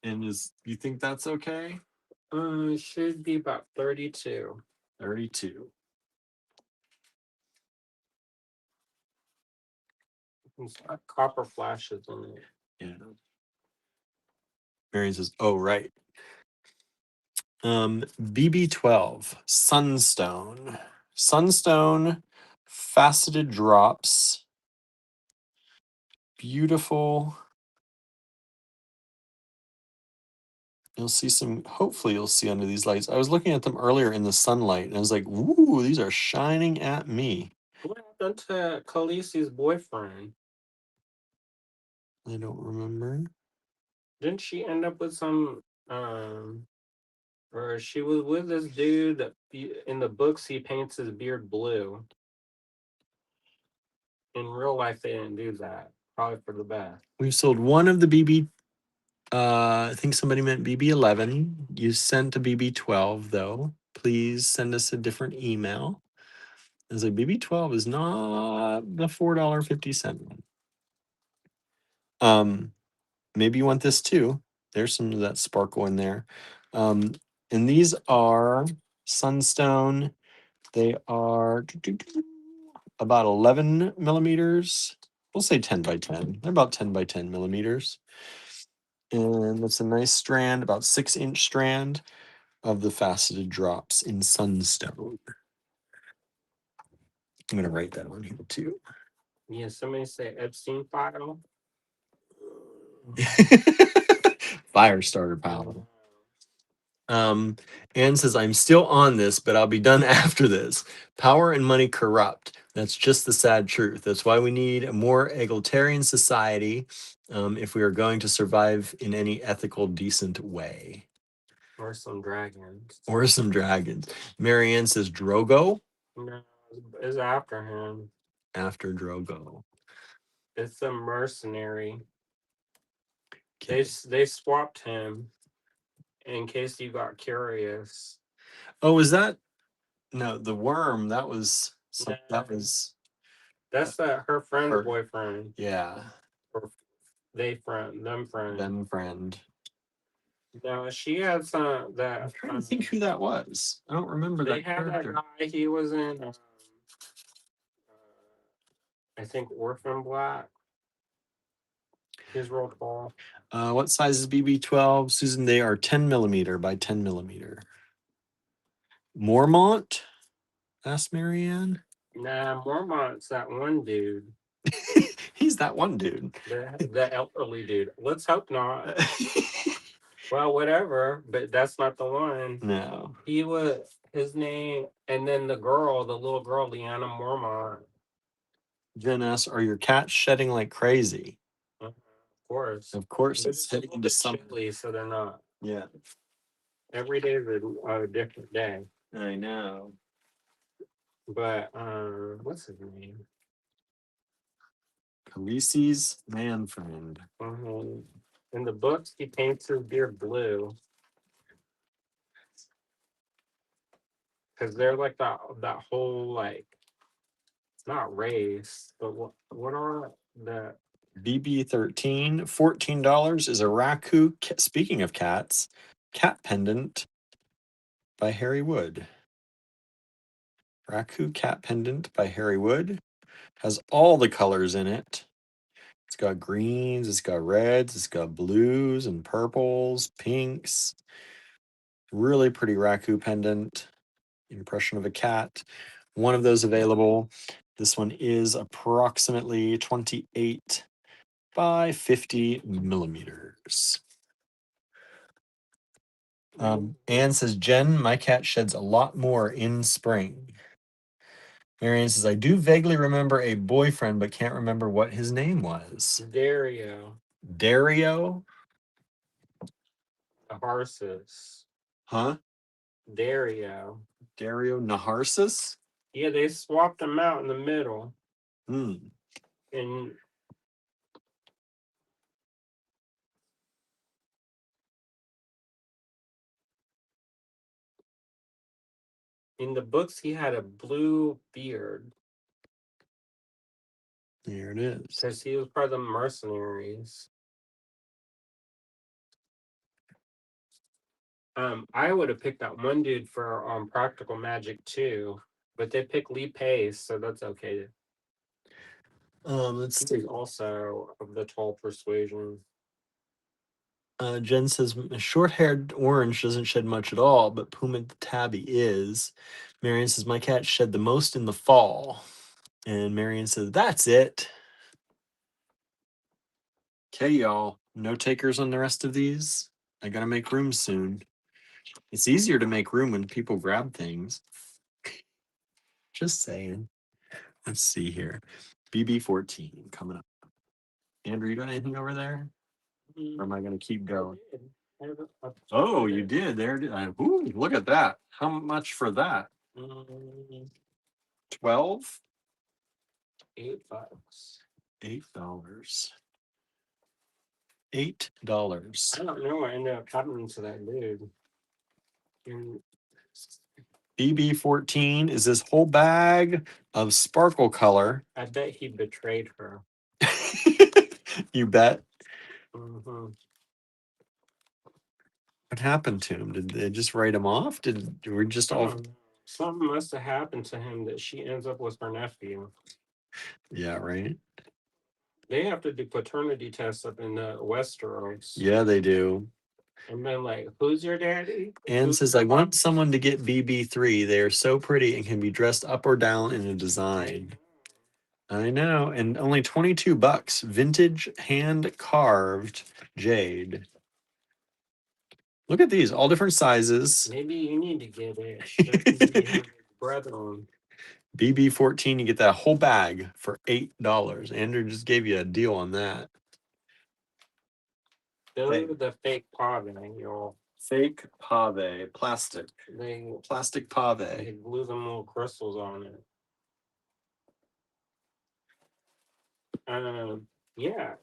And you think that's okay? It should be about 32. 32. It's got copper flashes in it. Yeah. Marion says, oh, right. BB12, Sunstone. Sunstone, faceted drops. Beautiful. Hopefully you'll see under these lights. I was looking at them earlier in the sunlight and I was like, ooh, these are shining at me. What happened to Khaleesi's boyfriend? I don't remember. Didn't she end up with some, or she was with this dude that in the books he paints his beard blue. In real life, they didn't do that. Probably for the best. We've sold one of the BB. I think somebody meant BB11. You sent a BB12 though. Please send us a different email. I was like, BB12 is not the $4.50 one. Maybe you want this too. There's some of that sparkle in there. And these are Sunstone. They are about 11 millimeters. We'll say 10 by 10. They're about 10 by 10 millimeters. And that's a nice strand, about 6-inch strand of the faceted drops in Sunstone. I'm going to write that on here too. Yeah, somebody say Epstein file. Fire starter power. Anne says, I'm still on this, but I'll be done after this. Power and money corrupt. That's just the sad truth. That's why we need a more egalitarian society if we are going to survive in any ethical, decent way. Or some dragons. Or some dragons. Marianne says, Drogo? No, it's after him. After Drogo. It's a mercenary. Okay. They swapped him. In case you got curious. Oh, is that no the worm? That was That's her friend's her, boyfriend. yeah. Or them friend. Them friend. No, she had some that. I'm trying to think who that was. I don't remember They that had character. that guy. He was in. I think Orphan Black. He's real tall. What size is BB12? Susan, they are 10 millimeter by 10 millimeter. Mormont? Asked Marianne. Nah, Mormont's that one dude. He's that one dude. The elderly dude. Let's hope not. Well, whatever, but that's not the one. No. He was his name, and then the little girl, Leanna Mormont. Jen asks, are your cats shedding like crazy? Of course. Of course, But it's a heading little into bit summer. chilly, so they're not. Yeah. Every day is a different day. I know. But what's his name? Khaleesi's man friend. In the books, he paints his beard blue. because they're like that whole like, it's not race, but what are the BB13, $14 is a raccoon. Speaking of cats, cat pendant by Harry Wood. Raccoon cat pendant by Harry Wood has all the colors in it. It's got greens, it's got reds, it's got blues and purples, pinks. Really pretty raccoon pendant. Impression of a cat. One of those available. This one is approximately 28 by 50 millimeters. Anne says, Jen, my cat sheds a lot more in spring. Marianne says, I do vaguely remember a boyfriend, but can't remember what his name was. Dario, Dario? the horses. Huh? Dario. Dario Naharsis? Yeah, they swapped them out in the middle. Hmm. And in the books, he had a blue beard There it is. because he was part of the mercenaries. I would have picked that one dude for Practical Magic too, but they picked Lee Pace, so that's okay. Let's see. He's also of the tall persuasion. Jen says short-haired orange doesn't shed much at all, but Puma the tabby is. Marion says my cat shed the most in the fall, and Marion says that's it. Okay, y'all. No takers on the rest of these. I gotta make room soon. It's easier to make room when people grab things. Just saying. Let's see here. BB14 coming up. Andrew, you got anything over there? Or am I gonna keep going? Oh, you did. There it is. Ooh, look at that. How much for that? 12? $8. $8. $8. I don't know what ended up happening to that dude. And BB14 is this whole bag of sparkle color. I bet he betrayed her. You bet. Mm-hmm. What happened to him? Did they just write him off? Did we just all? Something must have happened to him that she ends up with her nephew. Yeah, right. They have to do paternity tests up in Westeros. Yeah, they do. And then like, who's your daddy? Anne says, I want someone to get BB3. They are so pretty and can be dressed up or down in a design. I know. And only $22. Vintage hand carved jade. Look at these, all different sizes. Maybe you need to get it. Brethren. BB14, you get that whole bag for $8. Andrew just gave you a deal on that. Those are the fake pave, y'all. Fake pave, plastic. Plastic pave. They glue them little crystals on it. Yeah.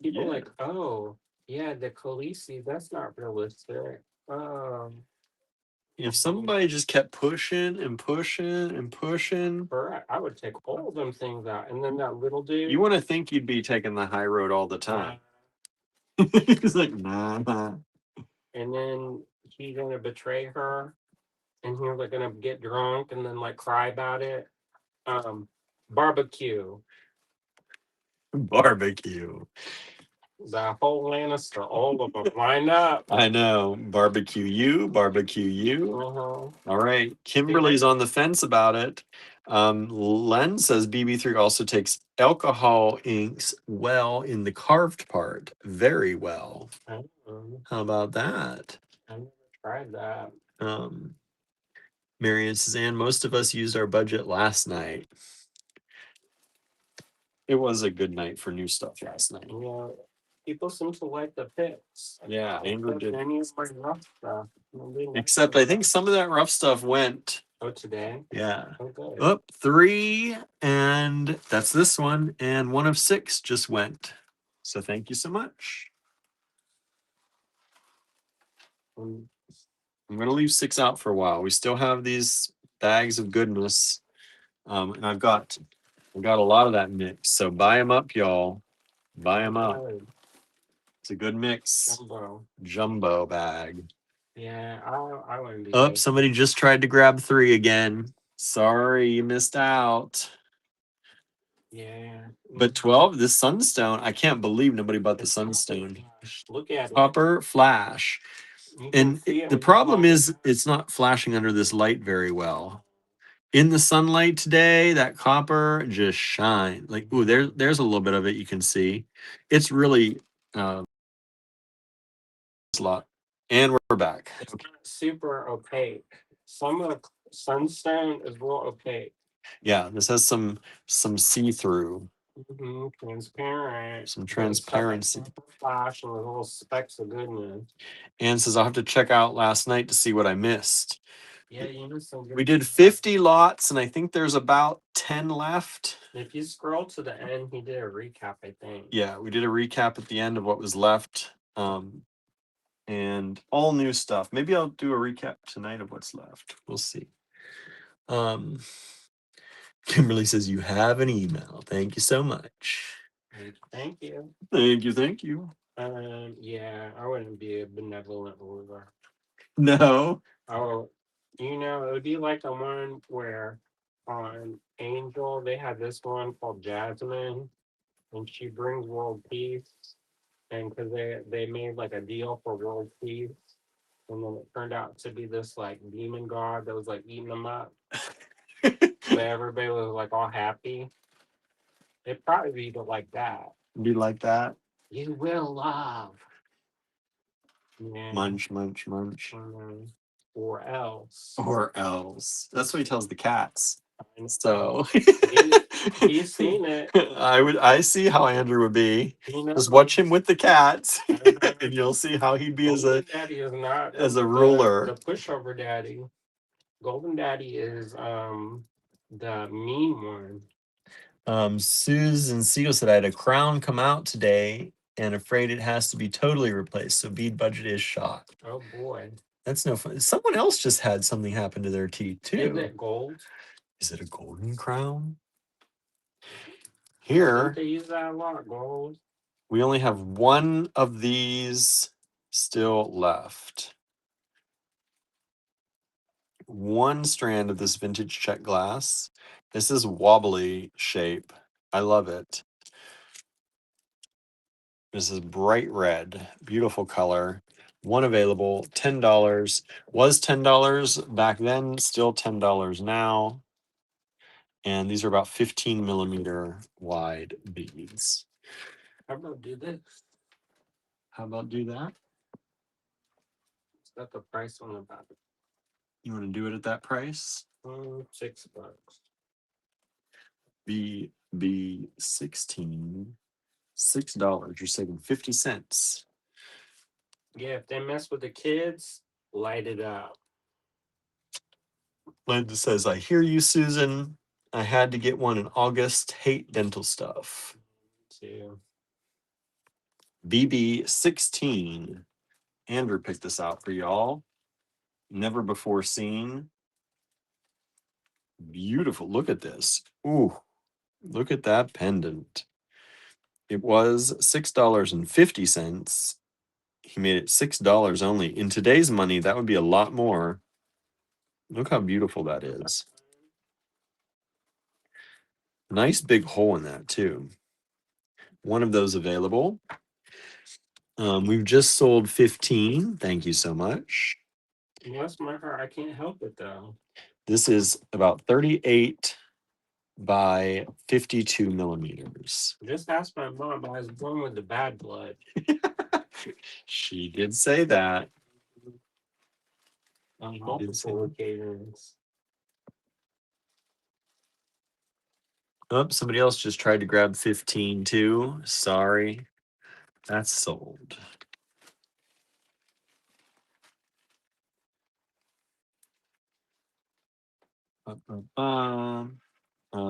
People like, oh, yeah, the Khaleesi, that's not realistic. If somebody just kept pushing and pushing and pushing, I would take all of them things out. And then that little dude. you want to think you'd be taking the high road all the time. He's like, nah. And then he's gonna betray her, and he's like gonna get drunk and then like cry about it. Barbecue. Barbecue. The whole Lannister, all of them line up. I know. Barbecue you, barbecue you. Uh-huh. All right. Kimberly's on the fence about it. Len says BB3 also takes alcohol inks well in the carved part. Very well. How about that? I never tried that. Marion says, and most of us used our budget last night. It was a good night for new stuff last night. Yeah. People seem to like the picks. Yeah, Andrew did. Rough stuff. Except I think some of that rough stuff went. Oh, today? Yeah. Okay. Up 3, and that's this one. And 1 of 6 just went. So thank you so much. I'm gonna leave 6 out for a while. We still have these bags of goodness. And I've got a lot of that mix. So buy them up, y'all. Buy them up. Good. It's a good mix. Jumbo. Jumbo bag. Yeah, I wouldn't be. Oh, somebody just tried to grab 3 again. Sorry, you missed out. Yeah. But 12, this sunstone, I can't believe nobody bought the It's sunstone. flash. Look at it. Copper flash. You can And see it the when you problem walk is it's not flashing under this light very well. In the sunlight today, that copper just shine. Like, ooh, there's a little bit of it you can see. It's really a lot. And we're back. It's not super opaque. Some of the sunstone is real opaque. Yeah, this has some see-through, Transparent. some But it's got that transparency. super flash and the little specks of goodness. And says I'll have to check out last night to see what I missed. Yeah, you missed some good We did stuff. 50 lots, and I think there's about 10 left. If you scroll to the end, he did a recap, I think. Yeah, we did a recap at the end of what was left. And all new stuff. Maybe I'll do a recap tonight of what's left. We'll see. Kimberly says you have an email. Thank you so much. Thank you. Thank you. Thank you. Yeah, I wouldn't be a benevolent ruler. No. Oh, it would be like the one where on Angel they had this one called Jasmine, and she brings world peace, and because they made like a deal for world peace, and then it turned out to be this like demon god that was like eating them up, but everybody was like all happy. It'd probably be like that. Be like that. You will love. Yeah. Munch, munch, munch. Or else. Or else. That's what he tells the cats. So He's seen it. I see how Andrew would be. Just watch him with the cats, and you'll see how he'd be Golden Daddy is not as a ruler. The pushover daddy. Golden Daddy is the mean one. Susan Siegel said I had a crown come out today and afraid it has to be totally replaced. So bead budget is shot. Oh boy. That's no fun. Someone else just had something happen to their teeth too. Is it gold? Is it a golden crown? I Here, think they use that a lot, gold. we only have one of these still left. One strand of this vintage check glass. This is wobbly shape. I love it. This is bright red, beautiful color. One available, $10. Was $10 back then, still $10 now. And these are about 15 millimeter wide beads. How about do this? How about do that? Is that the price on the back? You want to do it at that price? $6. BB16, $6. You're saving 50 cents. Yeah, if they mess with the kids, light it up. Linda says, I hear you, Susan. I had to get one in August. Hate dental stuff. Too. BB16. Andrew picked this out for y'all. Never before seen. Beautiful. Look at this. Ooh, look at that pendant. It was $6.50. He made it $6 only. In today's money, that would be a lot more. Look how beautiful that is. Nice big hole in that too. One of those available. We've just sold 15. Thank you so much. Bless my heart, I can't help it though. This is about 38 by 52 millimeters. Just ask my mom. I was born with the bad blood. She did say that. On multiple occasions. Oh, somebody else just tried to grab 15 too. Sorry. That's sold.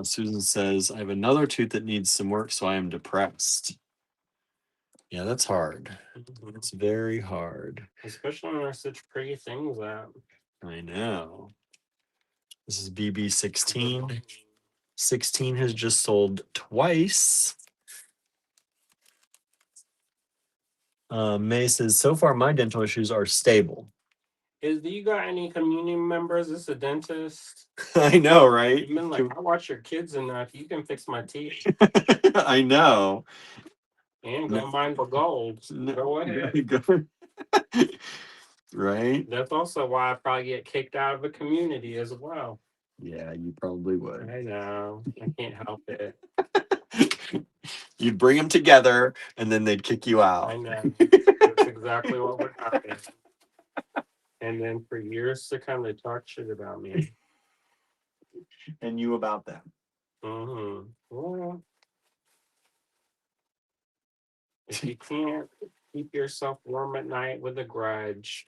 Susan says, I have another tooth that needs some work, so I am depressed. Yeah, that's hard. Mhm. It's very hard. Especially when there's such pretty things out. I know. This is BB 16. 16 has just sold twice. May says, so far my dental issues are stable. Do you got any community members? Is a dentist? I know, right? You've been like, I watch your kids enough. You can fix my teeth I know. and go mine for gold. Go ahead. Right? That's also why I probably get kicked out of the community as well. Yeah, you probably would. I know. I can't help it. You'd bring them together and then they'd kick you out. I know. That's exactly what would happen. And then for years to come, they talk shit about me. And you about them. Well, if you can't keep yourself warm at night with a grudge,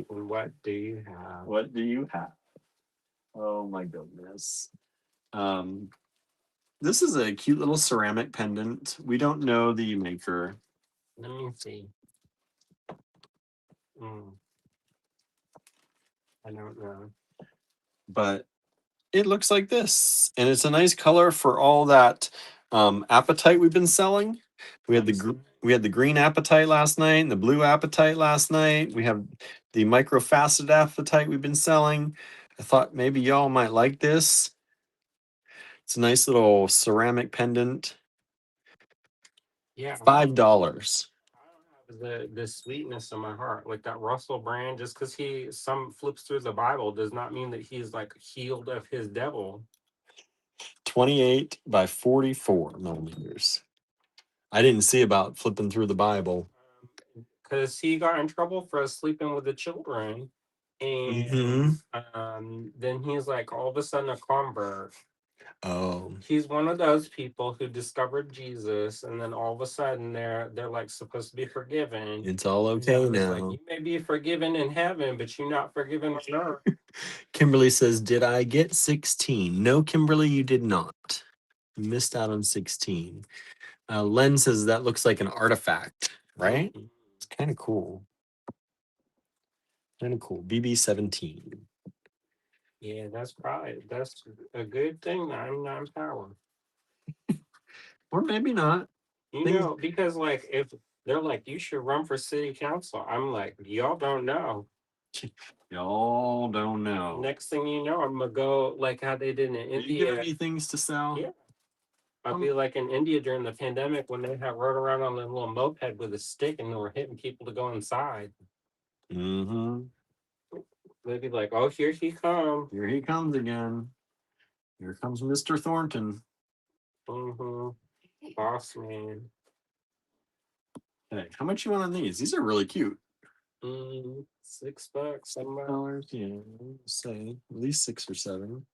what do you have? What do you have? Oh my goodness. This is a cute little ceramic pendant. We don't know the maker. Let me see. I don't know. But it looks like this. And it's a nice color for all that apatite we've been selling. We had the green apatite last night and the blue apatite last night. We have the microfaceted apatite we've been selling. I thought maybe y'all might like this. It's a nice little ceramic pendant. Yeah. $5. I don't have the sweetness in my heart. Like that Russell Brand, just because he some flips through the Bible does not mean that he's like healed of his devil. 28 by 44 millimeters. I didn't see about flipping through the Bible. Because he got in trouble for sleeping with the children. And then he's like all of a sudden a convert. Oh, He's one of those people who discovered Jesus, and then all of a sudden they're like supposed to be forgiven. it's all And okay God was now. like, you may be forgiven in heaven, but you're not forgiven on earth. Kimberly says, did I get 16? No, Kimberly, you did not. You missed out on 16. Len says that looks like an artifact, right? Mhm. It's kind of cool. Kind of cool. BB 17. Yeah, that's a good thing that I'm not in power. Or maybe not. You Things know, because like if they're like, you should run for city council, I'm like, y'all don't know. y'all don't know. Next thing you know, I'm gonna go like how they did in Are you India. giving me things to sell? Yeah. I'll be like in India during the pandemic when they had rode around on a little moped with a stick and they were hitting people to go inside. Mm-hmm. They'd be like, "Oh, here he comes." Here he comes again. Here comes Mr. Thornton. Boss man. Hey, how much you want on these? These are really cute. $6, $7. Yeah, say at least 6 or 7.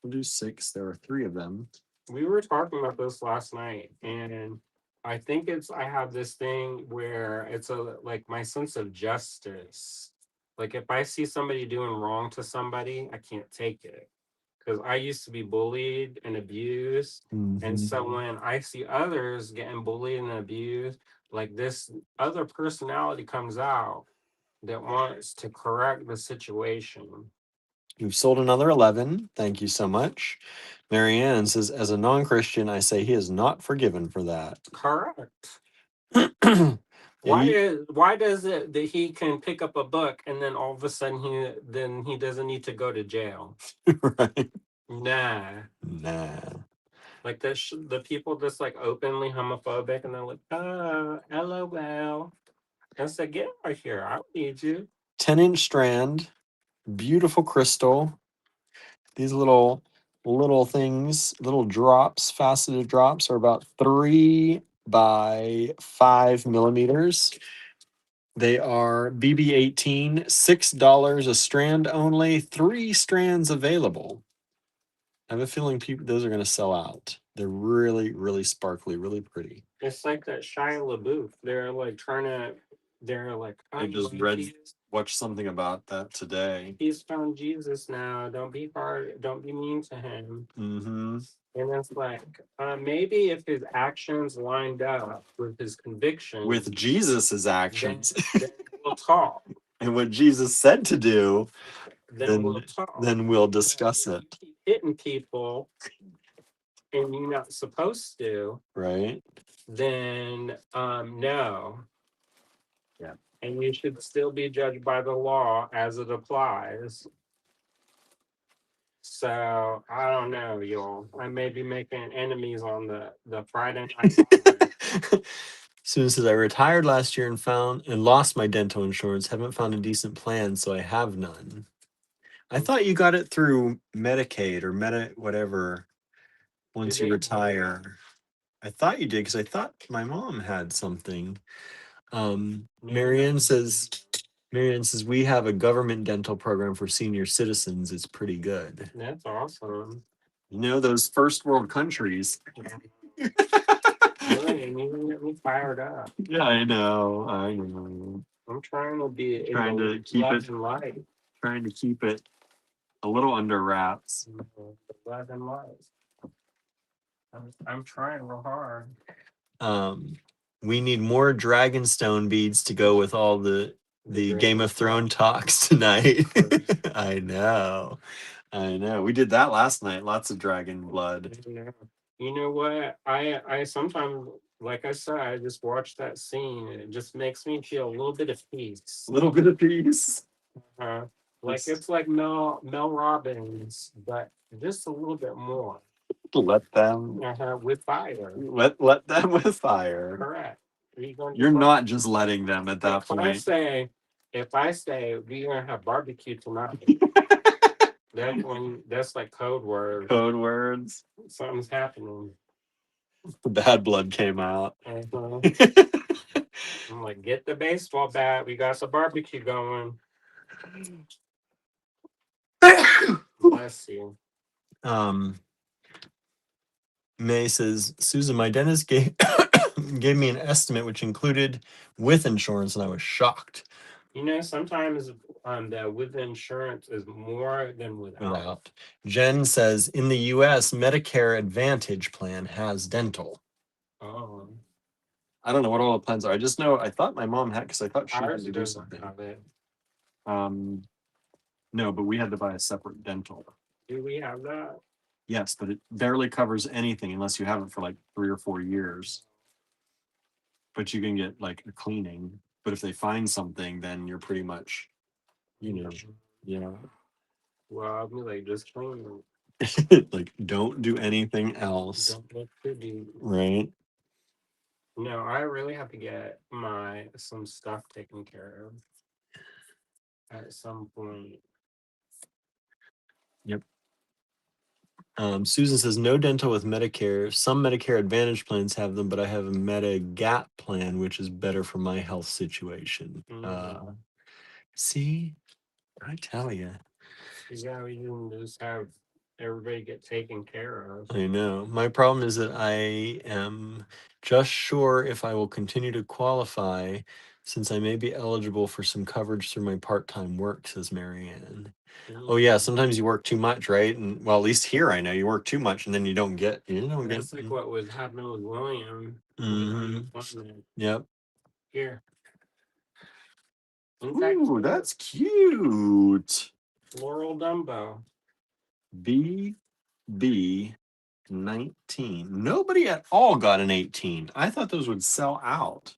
We'll do 6. There are 3 of them. We were talking about this last night, and I think I have this thing where it's like my sense of justice. Like if I see somebody doing wrong to somebody, I can't take it. Because I used to be bullied and abused. And so when I see others getting bullied and abused, like this other personality comes out that wants to correct the situation. You've sold another 11. Thank you so much. Marianne says, as a non-Christian, I say he is not forgiven for that. Correct. Yeah, Why does it that he can pick up a book and then all of a sudden he doesn't need to go to jail? right? Nah. Like the people that's like openly homophobic and they're like, LOL. I said, get out here. I don't need you. 10-inch strand, beautiful crystal. These little things, little drops, faceted drops, are about 3 by 5 millimeters. They are BB18, $6 a strand only, 3 strands available. I have a feeling those are going to sell out. They're really, really sparkly, really pretty. It's like that Shia LaBeouf. They're like, I just watched something about that today. He's found Jesus now. Don't be hard. Don't be mean to him. And it's like, maybe if his actions lined up with his convictions, with Jesus's then, actions then we'll talk. and what Jesus said to do, Then we'll talk. then we'll But discuss if it, you keep hitting people and you're not supposed to, right? then no. Yeah. And you should still be judged by the law as it applies. So I don't know, y'all. I may be making enemies on the Friday night live. Susan says, I retired last year and found and lost my dental insurance. Haven't found a decent plan, so I have none. I thought you got it through Medicaid or whatever once you retire. I thought you did because I thought my mom had something. Marianne says we have a government dental program for senior citizens. It's pretty good. That's awesome. You know, those first world countries. Really, and you get me fired up. Yeah, I know. I know. I'm trying to be Trying to keep love it and light. trying to keep it a little under wraps. Love and light. I'm trying real hard. We need more dragonstone beads to go with all the Game of Thrones talks tonight. I know. I know. We did that last night. Lots of dragon blood. You know what? I sometimes, like I said, I just watch that scene and it just makes me feel a little bit of peace. A little bit of peace. Like it's like Mel Robbins, but just a little bit more. Let them with fire. Let them with fire. Correct. You're not just letting them at that point. If I say we're gonna have barbecue tonight, that's like code word. Code words. Something's happening. The bad blood came out. I'm like, get the baseball bat. We got some barbecue going. Bless you. May says, Susan, my dentist gave gave me an estimate which included with insurance, and I was shocked. You know, sometimes the with insurance is more than without. Jen says, in the US, Medicare Advantage plan has dental. Oh. I don't know what all the plans are. I just know I thought my mom had because I thought she had to do something. No, but we had to buy a separate dental. Do we have that? Yes, but it barely covers anything unless you have it for like 3 or 4 years. But you can get like a cleaning. But if they find something, then you're pretty much, Well, I'll be like, just clean. Like, don't do anything else. Don't look pretty. Right. No, I really have to get some stuff taken care of at some point. Yep. Susan says no dental with Medicare. Some Medicare Advantage plans have them, but I have a Medigap plan, which is better for my health situation. See, I tell you. Yeah, we can just have everybody get taken care of. I know. My problem is that I am just sure if I will continue to qualify, since I may be eligible for some coverage through my part-time work, says Marianne. Oh yeah, sometimes you work too much, right? And well, at least here I know you work too much and then you don't get. That's like what was happening with William. Yep. Here. Ooh, that's cute. Floral Dumbo. BB 19. Nobody at all got an 18. I thought those would sell out.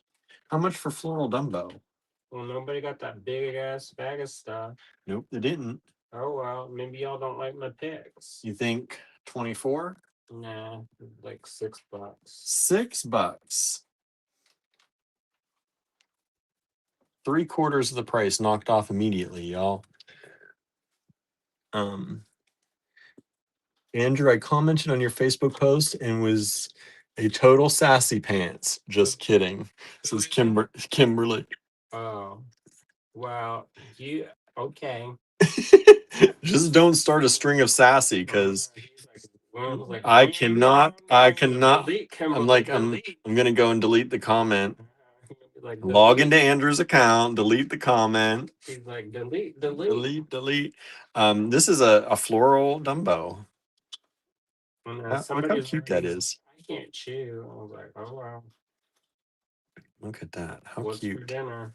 How much for Floral Dumbo? Well, nobody got that big ass bag of stuff. Nope, they didn't. Oh well, maybe y'all don't like my picks. You think 24? Nah, like $6. $6. 3/4 of the price knocked off immediately, y'all. Andrew, I commented on your Facebook post and was a total sassy pants. Just kidding. Says Kimberly. Oh, well, okay. Just don't start a string of sassy because I cannot. I'm like, I'm gonna go and delete the comment. Log into Andrew's account, delete the comment. He's like, delete. This is a floral Dumbo. And Look how somebody's cute that already is. like, I can't chew. I was like, oh wow, Look at that. How what's for cute. dinner?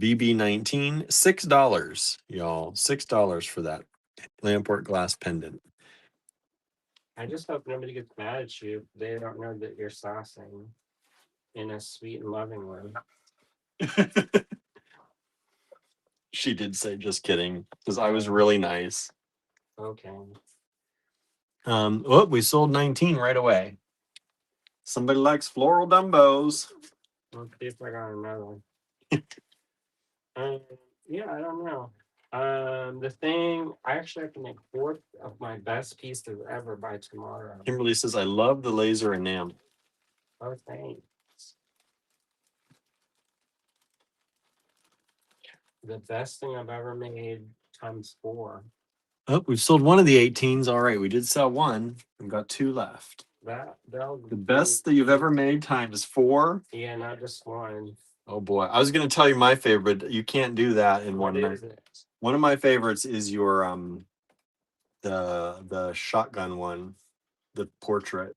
BB19, $6, y'all. $6 for that Lamport glass pendant. I just hope nobody gets mad at you if they don't know that you're saucing in a sweet and loving way. She did say just kidding, because I was really nice. Okay. Oh, we sold 19 right away. Somebody likes floral Dumbos. Let's see if I got another. Um, yeah, I don't know. The thing I actually have to make 4 of my best pieces ever by tomorrow. Kimberly says, I love the laser enamel. Oh, thanks. The best thing I've ever made times 4. Oh, we've sold one of the 18s. All right, we did sell one. We've got 2 left. That'll The best that you've ever made times 4. Yeah, not just one. Oh boy, I was going to tell you my favorite, but you can't do that in What one night. is it? One of my favorites is your the shotgun one, the portrait.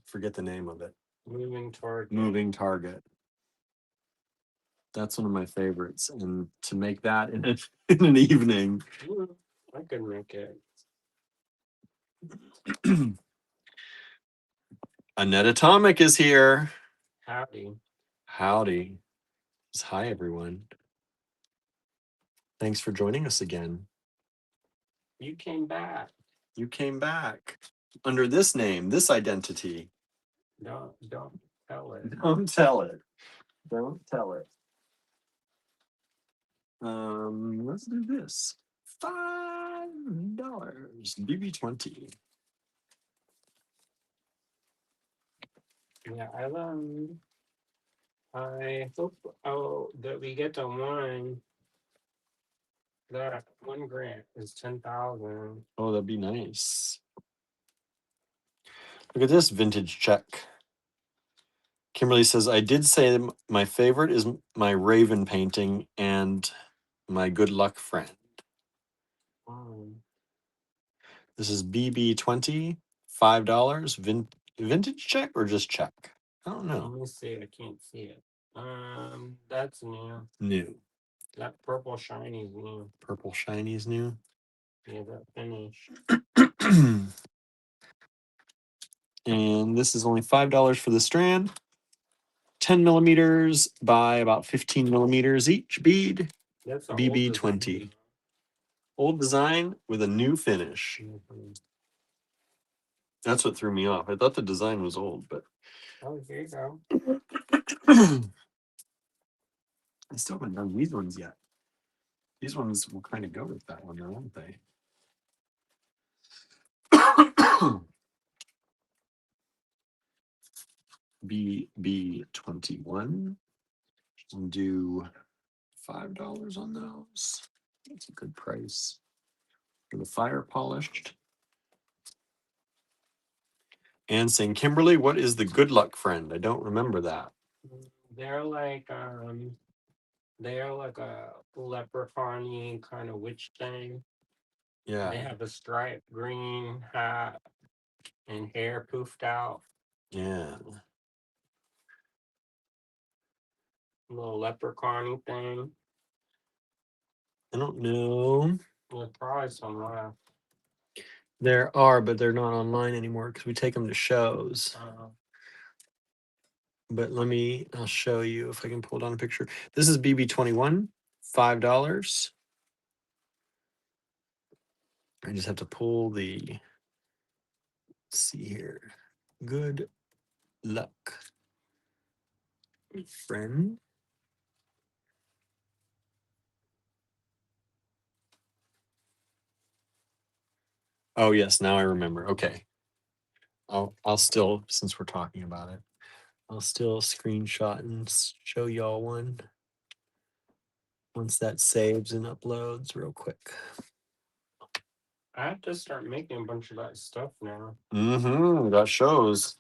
Forget the name of it. Moving target. Moving target. That's one of my favorites, and to make that in, in an evening. I could make it. Annette Atomic is here. Howdy. Howdy. Hi, everyone. Thanks for joining us again. You came back. You came back under this name, this identity. Don't tell it. Don't tell it. Don't tell it. Let's do this. $5. BB20. Yeah, I hope that we get to one. That one grant is 10,000. Oh, that'd be nice. Look at this vintage check. Kimberly says, I did say my favorite is my Raven painting and my good luck friend. This is BB20, $5. Vintage check or just check? I don't know. Let me see. I can't see it. That's new. New. That purple shiny is new. Purple shiny is new. Yeah, that finish. And this is only $5 for the strand. 10 millimeters by about 15 millimeters each bead. That's an BB20. Old design with a new finish. That's what threw me off. I thought the design was old, but Oh, here you go. I still haven't done these ones yet. These ones will kind of go with that one, won't they? BB21. And do $5 on those. That's a good price for the fire polished. And saying, Kimberly, what is the good luck friend? I don't remember that. They're like a leprechaun-y kind of witch thing. Yeah. They have a striped green hat and hair poofed out. Yeah. Little leprechaun-y thing. I don't know. There's probably some left. There are, but they're not online anymore because we take them to shows. But I'll show you if I can pull down a picture. This is BB21, $5. I just have to pull let's see here. Good luck, friend. Oh yes, now I remember. Okay. I'll still, since we're talking about it, I'll still screenshot and show y'all one once that saves and uploads real quick. I have to start making a bunch of that stuff now. That shows.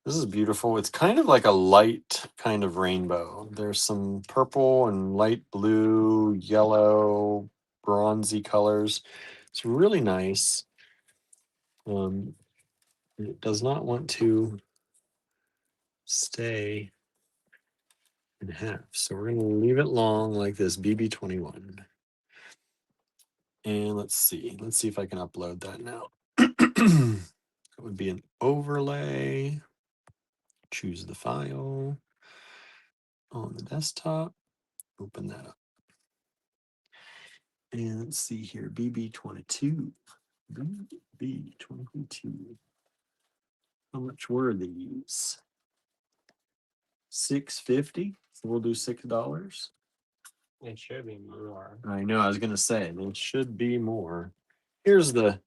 This is beautiful. It's kind of like a light kind of rainbow. There's some purple and light blue, yellow, bronzy colors. It's really nice. It does not want to stay in half. So we're going to leave it long like this, BB21. And let's see if I can upload that now. It would be an overlay. Choose the file on the desktop. Open that up. And let's see here, BB22. BB22. How much were these? $6.50. So we'll do $6. It should be more. I know. I was gonna say it should be more. Here's the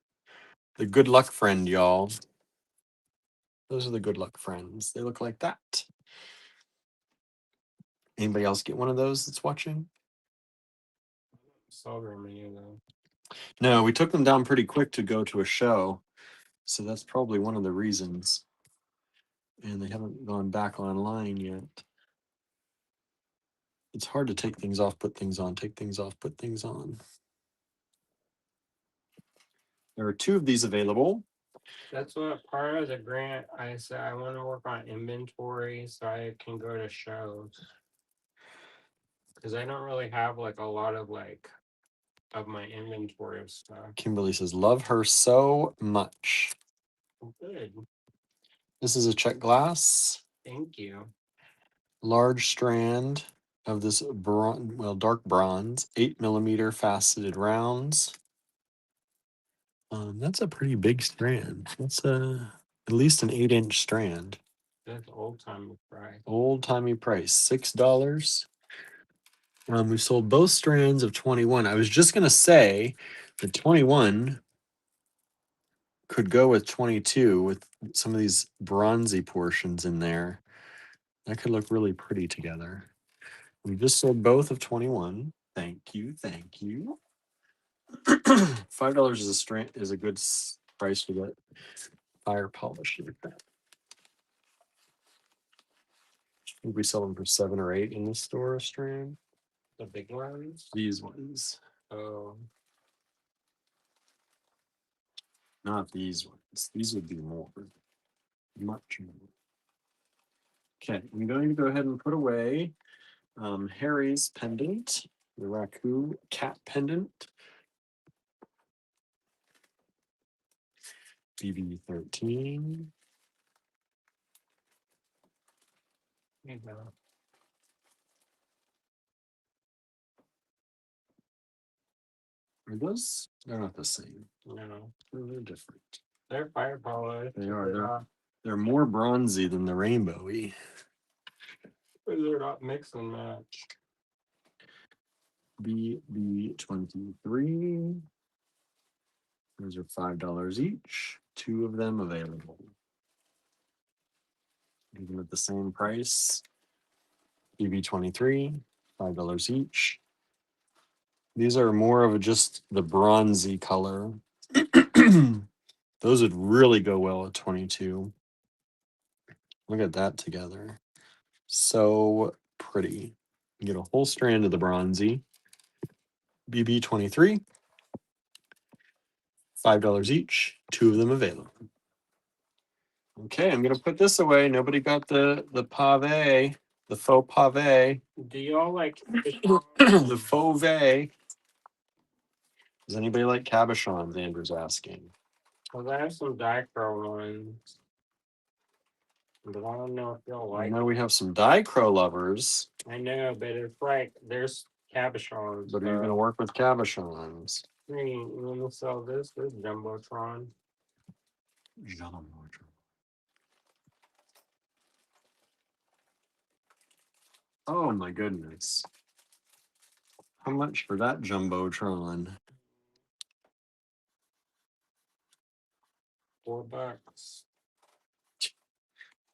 good luck friend, y'all. Those are the good luck friends. They look like that. Anybody else get one of those that's watching? Saw very many of them. No, we took them down pretty quick to go to a show, so that's probably one of the reasons. And they haven't gone back online yet. It's hard to take things off, put things on, take things off, put things on. There are 2 of these available. That's what part of the grant I said I want to work on inventory so I can go to shows. Because I don't really have like a lot of like of my inventory of stuff. Kimberly says, love her so much. Good. This is a check glass. Thank you. Large strand of this dark bronze, 8mm faceted rounds. That's a pretty big strand. That's at least an 8-inch strand. That's old timey price. Old timey price, $6. We sold both strands of 21. I was just gonna say that 21 could go with 22 with some of these bronzy portions in there. That could look really pretty together. We just sold both of 21. Thank you. $5 is a good price for that fire polish like that. I think we sell them for 7 or 8 in the store a strand. The big ones? These ones, Oh. not these ones. These would be more, much more. Okay, I'm going to go ahead and put away Harry's pendant, the raccoon cat pendant. BB13. You know. Are those? They're not the same. No. They're different. They're fire polish. They are. They're more bronzy than the rainbowy. They're not mix and match. BB23. Those are $5 each. 2 of them available. Even at the same price. BB23, $5 each. These are more of just the bronzy color. Those would really go well at 22. Look at that together. So pretty. You get a whole strand of the bronzy. BB23, $5 each. 2 of them available. Okay, I'm gonna put this away. Nobody got the pave, the faux pave, Do y'all like the faux vey. Does anybody like cabochons? Andrew's asking. Well, I have some dichro ones. But I don't know if y'all I like know we have some dichro lovers, I know, but it's like there's cabochons. but are you gonna work with cabochons? You want to sell this? This Jumbotron. Oh my goodness. How much for that Jumbotron? $4.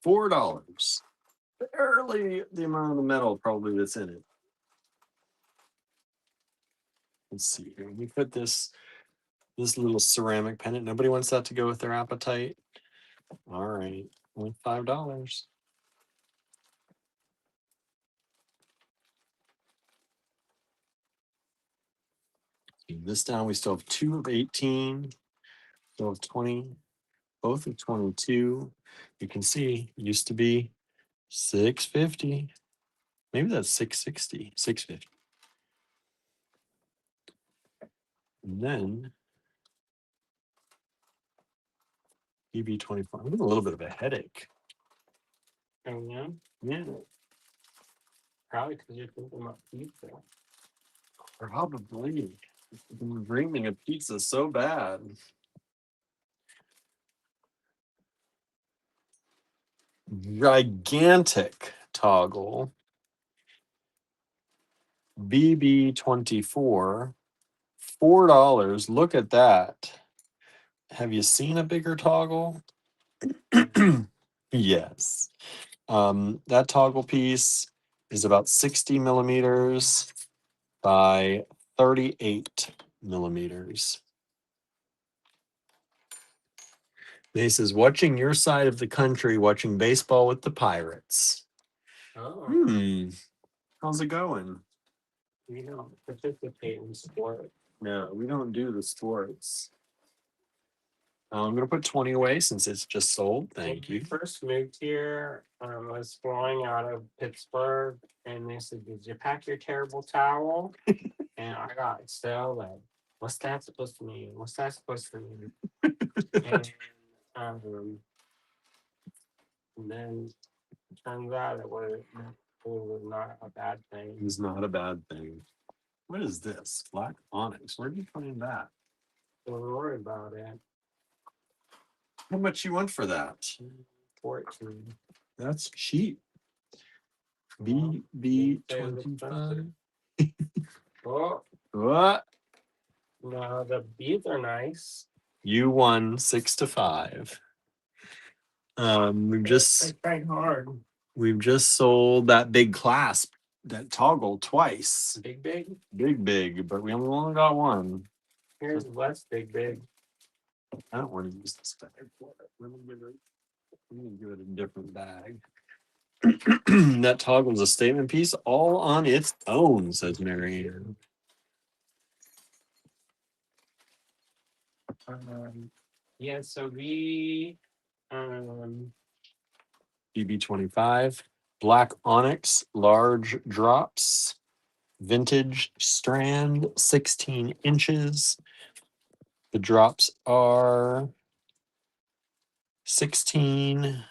$4. Barely the amount of the metal probably that's in it. Let's see here. We put this little ceramic pendant. Nobody wants that to go with their appetite. All right, only $5. This down. We still have 2 of 18. Still have 20. both of 22. You can see it used to be 650. Maybe that's 660, 650. And then EB24. I'm getting a little bit of a headache. Oh, yeah? Yeah, Probably because you're thinking about pizza. probably. I've been dreaming of pizza so bad. Gigantic toggle. BB24. $4. Look at that. Have you seen a bigger toggle? Yes. That toggle piece is about 60 millimeters by 38 millimeters. He says, watching your side of the country, watching baseball with the Pirates. Oh, How's it going? we don't participate in sport. No, we don't do the sports. I'm going to put 20 away since it's just sold. Thank When you. we first moved here, I was flying out of Pittsburgh, and they said, "Did you pack your terrible towel?" And I got so like, "What's that supposed to mean? What's that supposed to mean?" And um, and then it turns out it was not a bad thing. It's not a bad thing. What is this? Black onyx. Where did you find that? Don't worry about it. How much you want for that? 14. That's cheap. Well, BB25. Oh, What? no, the beads are nice. You won 6-5. I tried hard. We've just sold that big clasp, that toggle twice. Big, big. Big, but we only got one. Here's less big, big. I don't want to use this bag for it. Let me give it a different bag. That toggle's a statement piece all on its own, says Marianne. Yeah, so we BB25, black onyx, large drops, vintage strand, 16 inches. The drops are 16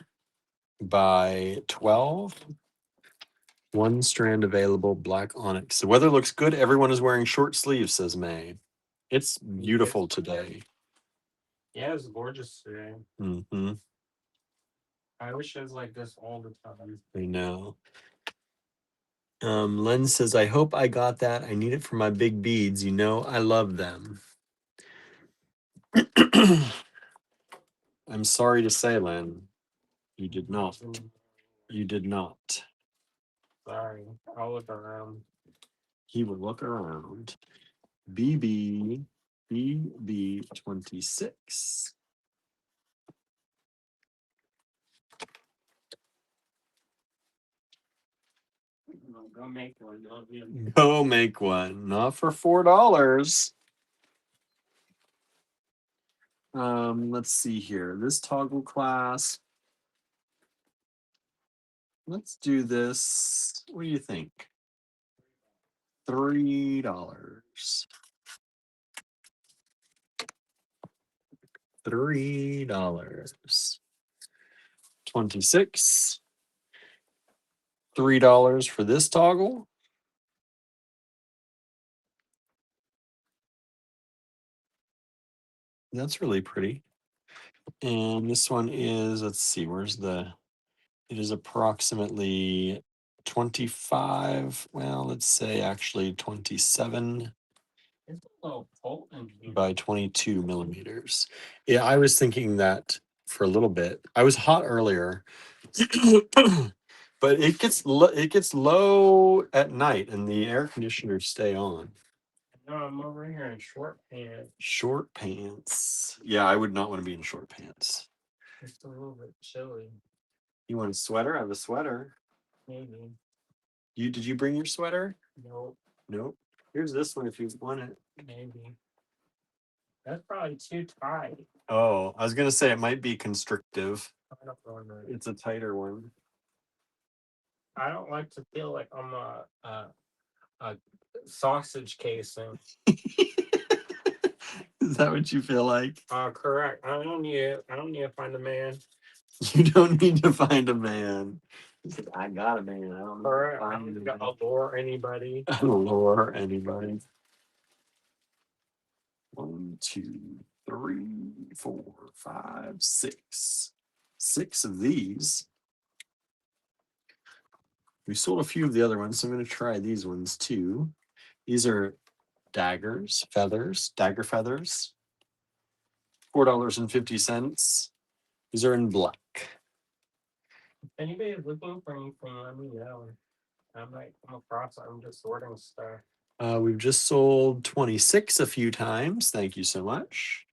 by 12. One strand available, black onyx. The weather looks good. Everyone is wearing short sleeves, says May. It's beautiful today. yeah, it's gorgeous today. Mm-hmm. I wish it was like this all the time. I know. Len says, I hope I got that. I need it for my big beads. You know, I love them. I'm sorry to say, Len, you did not. You did not. Sorry, I'll look around. He would look around. BB26. Go make one. Go make one. Not for $4. Let's see here. This toggle class. Let's do this. What do you think? $3. $3. 26. $3 for this toggle. That's really pretty. And this one is, let's see, it is approximately 25. Well, let's say actually 27 It's a little potent. by 22 millimeters. Yeah, I was thinking that for a little bit. I was hot earlier, but it gets low at night, and the air conditioners stay on. No, I'm over here in short pants. Short pants. Yeah, I would not want to be in short pants. It's a little bit chilly. You want a sweater? I have a sweater. Maybe. Did you bring your sweater? Nope. Nope. Here's this one if you want it. Maybe. That's probably too tight. Oh, I was gonna say it might be constrictive. I don't know. It's a tighter one. I don't like to feel like I'm a sausage casing. Is that what you feel like? Correct. I don't need to find a man. You don't need to find a man. He said, I got a man. I don't need to Correct. I find don't a need to man. allure anybody. I don't lure anybody. 1, 2, 3, 4, 5, 6. 6 of these. We sold a few of the other ones, so I'm going to try these ones too. These are daggers, feathers, dagger feathers. $4.50. These are in black. If anybody's looking for anything, let me know. I might come across it. I'm just sorting stuff. We've just sold 26 a few times. Thank you so much.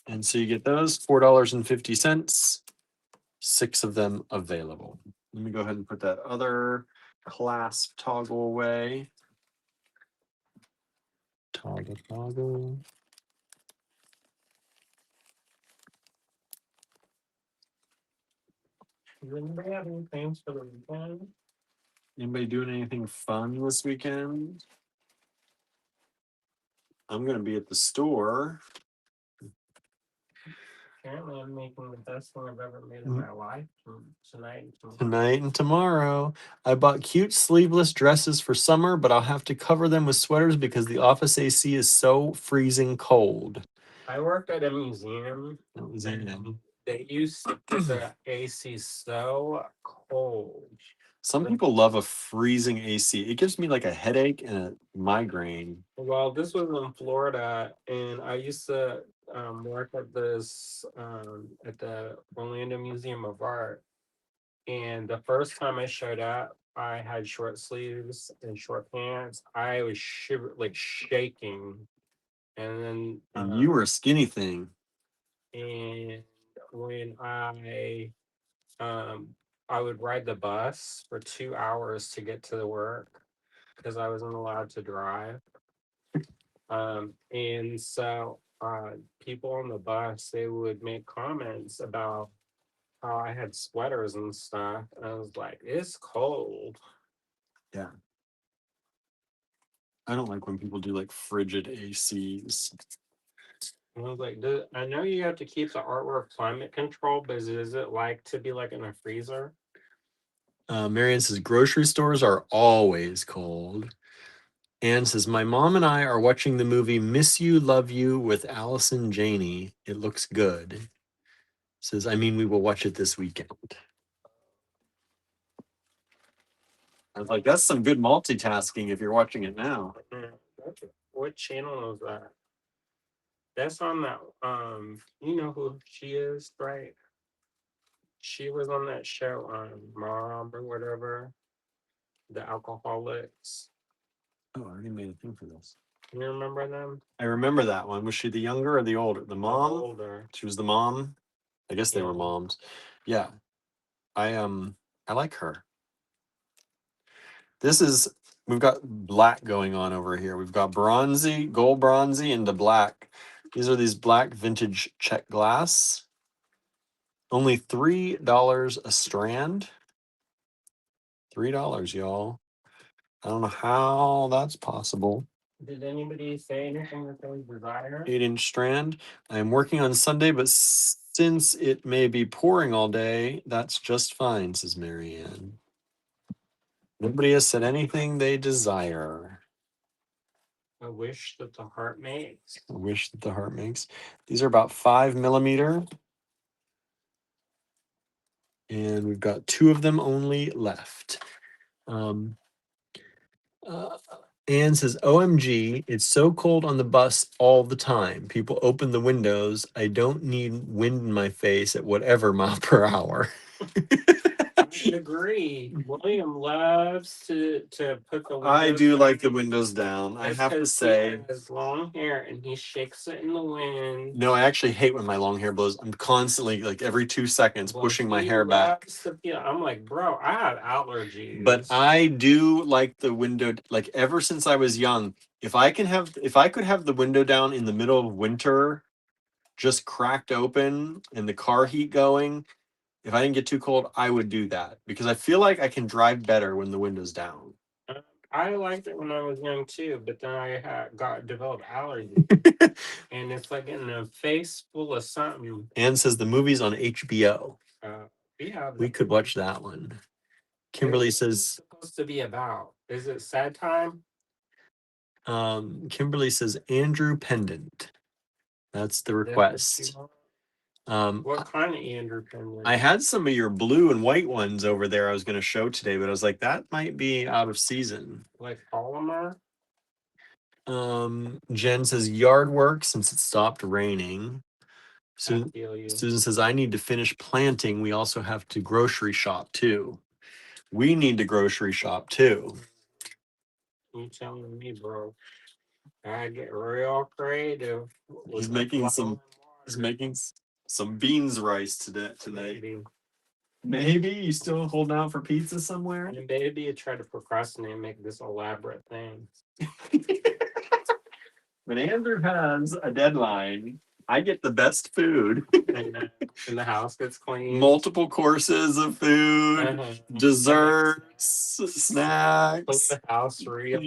And so you get those $4.50, 6 of them available. Let me go ahead and put that other clasp toggle away. Toggle. Does anybody have any plans for the weekend? Anybody doing anything fun this weekend? I'm going to be at the store. Apparently, I'm making the best one I've ever made in my life tonight and tomorrow. Tonight and tomorrow. I bought cute sleeveless dresses for summer, but I'll have to cover them with sweaters because the office AC is so freezing cold. I worked at a museum. That was in They used to get the AC so cold. Some people love a freezing AC. It gives me like a headache and a migraine. Well, this was in Florida, and I used to work at this at the Orlando Museum of Art. And the first time I showed up, I had short sleeves and short pants. I was like shaking, and then And you were a skinny thing. and when um I would ride the bus for 2 hours to get to the work because I wasn't allowed to drive. And so people on the bus, they would make comments about how I had sweaters and stuff. And I was like, it's cold. Yeah. I don't like when people do like frigid ACs. And I was like, I know you have to keep the artwork climate control, but is it like to be like in a freezer? Marianne says grocery stores are always cold. Anne says, my mom and I are watching the movie Miss You, Love You with Allison Janney. It looks good. Says, I mean, we will watch it this weekend. I was like, that's some good multitasking if you're watching it now. What channel is that? That's on that. You know who she is, right? She was on that show, Mom or whatever, the alcoholics. Oh, I already made a thing for this. You remember them? I remember that one. Was she the younger or the older? The mom? Older. She was the mom. I guess they were Yeah. moms. Yeah. I like her. We've got black going on over here. We've got bronzy, gold bronzy into black. These are these black vintage check glass. Only $3 a strand. $3, y'all. I don't know how that's possible. Did anybody say anything that they desire? 8-inch strand. I am working on Sunday, but since it may be pouring all day, that's just fine, says Marianne. Nobody has said anything they desire. A wish that the heart makes. A wish that the heart makes. These are about 5 millimeter. And we've got 2 of them only left. Anne says, OMG, it's so cold on the bus all the time. People open the windows. I don't need wind in my face at whatever mile per hour. I agree. William loves to put the windows I do down. like the windows down. I That's have to 'cause say. he has long hair and he shakes it in the wind. No, I actually hate when my long hair blows. I'm constantly, like every 2 seconds, Well, pushing my he hair back. loves to feel. I'm like, bro, I have allergies. But I do like the window. Like ever since I was young, If I could have the window down in the middle of winter, just cracked open and the car heat going, if I didn't get too cold, I would do that because I feel like I can drive better when the window's down. I liked it when I was young too, but then I developed allergies, and it's like getting a face full of something. Anne says the movie's on HBO. Yeah, We could watch that one. Kimberly says supposed to be about. Is it sad time? Kimberly says Andrew Pendant. That's the request. What kind of Andrew Pendant? I had some of your blue and white ones over there I was going to show today, but I was like, that might be out of season. Like polymer? Jen says yard work since it stopped raining. Susan says, I need to finish planting. We also have to grocery shop too. We need to grocery shop too. You telling me, bro? I get real creative. He's making some beans rice today. Maybe you still holding out for pizza somewhere? And maybe you try to procrastinate and make this elaborate thing. When Andrew has a deadline, I get the best food. And the house gets clean. Multiple courses of food, desserts, snacks. Clean the house real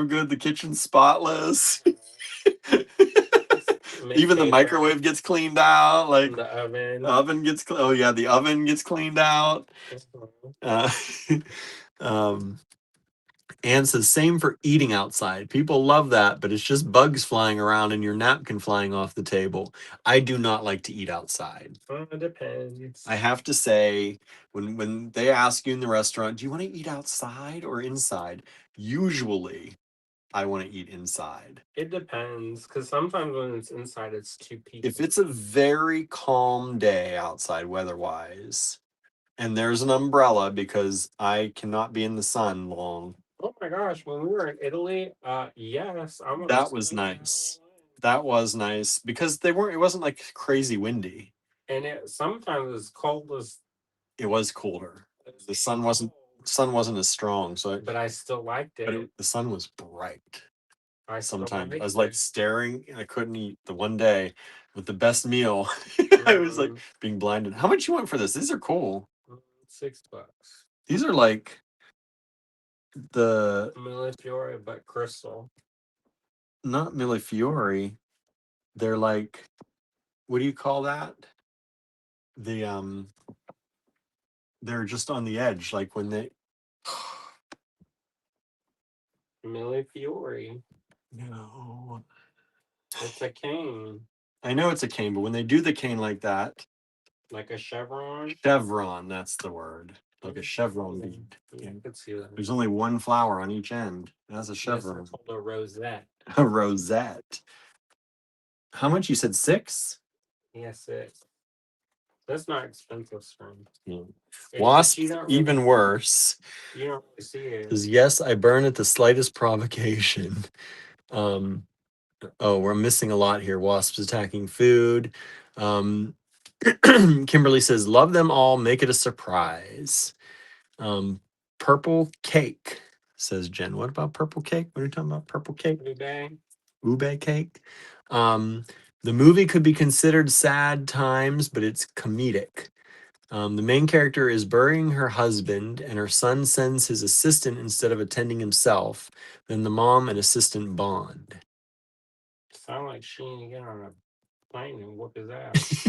good. The kitchen's spotless. Even the microwave gets cleaned out. Like the oven gets. Oh yeah, the oven gets cleaned out. Anne says, same for eating outside. People love that, but it's just bugs flying around and your napkin flying off the table. I do not like to eat outside. It depends. I have to say, when they ask you in the restaurant, do you want to eat outside or inside? Usually, I want to eat inside. It depends, because sometimes when it's inside, it's too peaceful. If it's a very calm day outside weather-wise, and there's an umbrella because I cannot be in the sun long. Oh my gosh, when we were in Italy, yes, that was nice. That was nice because it wasn't like crazy windy. And it sometimes as cold as it was colder. The sun wasn't as strong, but I still liked it. But the sun was bright. Sometimes I was it. like staring and I couldn't eat. The one day with the best meal, I was like being blinded. How much you want for this? These are cool. $6. These are like the Millefiori, but crystal. Not Millefiori. They're like, what do you call that? They're just on the edge, like when they Millefiori. No. It's a cane. I know it's a cane, but when they do the cane like that. Like a chevron? Chevron, that's the word. Like a chevron bead. Yeah, I could see that. There's only one flower on each end. That's a chevron. It's called a rosette. A rosette. How much? You said 6? Yeah, 6. That's not expensive, friend. Yeah. Wasp, even worse. You don't really see it. Says, yes, I burn at the slightest provocation. We're missing a lot here. Wasps attacking food. Kimberly says, love them all. Make it a surprise. Purple cake, says Jen. What about purple cake? What are you talking about? Purple cake? Ube cake. The movie could be considered sad times, but it's comedic. The main character is burying her husband, and her son sends his assistant instead of attending himself. Then the mom and assistant bond. Sound like she ain't get on a plane and whoop his ass.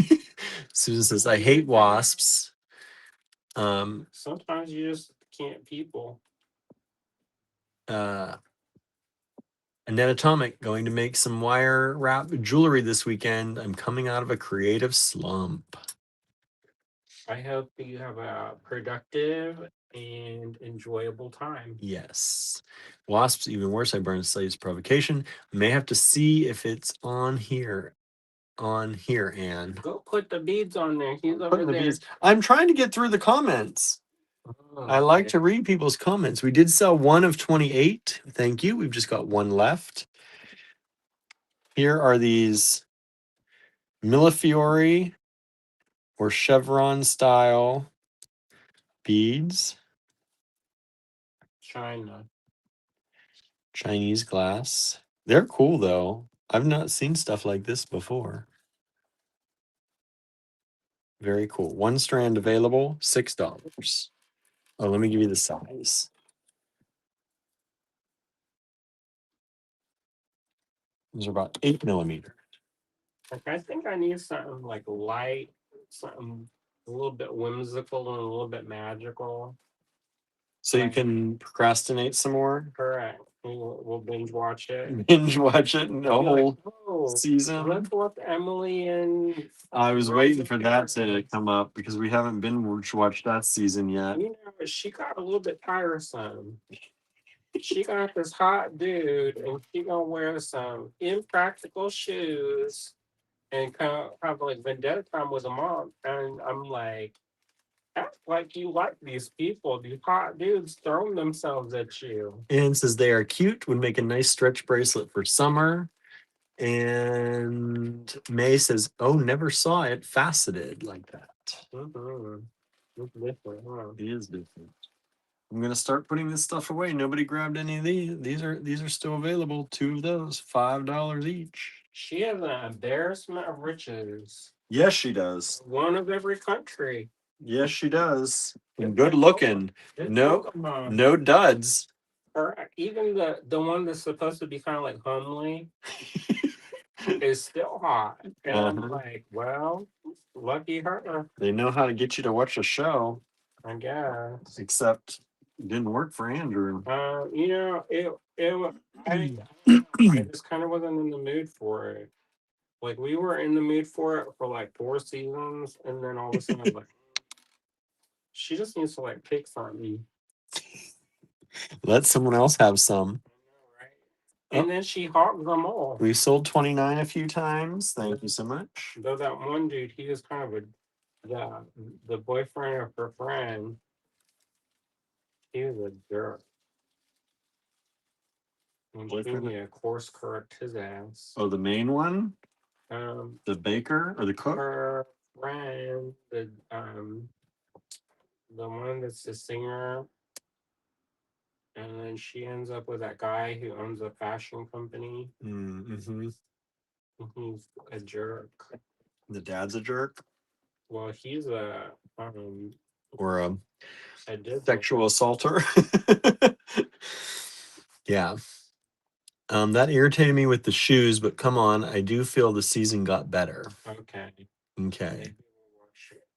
Susan says, I hate wasps. Sometimes you just can't people. Annette Atomic, going to make some wire wrap jewelry this weekend. I'm coming out of a creative slump. I hope you have a productive and enjoyable time. Yes. Wasps, even worse. I burned Slade's provocation. May have to see if it's on here. Anne. Go put the beads on there. He's over there. Beads. I'm trying to get through the comments. I like to read people's comments. We did sell 1 of 28. Thank you. We've just got 1 left. Here are these Millefiori or chevron style beads. Chinese glass. They're cool though. I've not seen stuff like this before. Very cool. One strand available, $6. Oh, let me give you the size. Those are about 8 millimeter. Like, I think I need something like light, something a little bit whimsical and a little bit magical. So you Right. can procrastinate some more. Correct. We'll binge watch it. Binge watch it in a I'll be like, whole oh, season. let's look Emily and I was waiting for that to Paris. come up because we haven't binge watched that season yet. You know, she got a little bit tiresome. She got this hot dude, and she gonna wear some impractical shoes and kind of have like vendetta time with a mom. And I'm like, act like you like these people, these hot dudes throwing themselves at you. And says they are cute, would make a nice stretch bracelet for summer. And May says, oh, never saw it faceted like that. Mm-hmm. It's different, huh? It is different. I'm gonna start putting this stuff away. Nobody grabbed any of these. These are still available. 2 of those, $5 each. She has an embarrassment of riches. Yes, she does. One of every country. Yes, she does. And It's good like looking. it's No, Pokemon. no duds. Correct. Even the one that's supposed to be kind of like homely is still hot. And I'm like, well, lucky her, They know how to get you to watch a show, I guess. except it didn't work for Andrew. You know, I I just kind of wasn't in the mood for it. Like, we were in the mood for it for like 4 seasons, and then all of a sudden I was like, she just needs to like pick something. Let someone else have some. Right? And then she hogged them all. We sold 29 a few times. Thank you so much. Though that one dude, he was kind of the boyfriend of her friend. He was a jerk. And she Boyfriend? need to course correct his ass. Oh, the main one? Um, The baker or the cook? her friend, the one that's the singer, and then she ends up with that guy who owns a fashion company. Mm-hmm. He's a jerk. The dad's a jerk? Well, he's a Or a Disney. sexual assaulter? Yeah. That irritated me with the shoes, but come on, I do feel the season got better. Okay. Okay.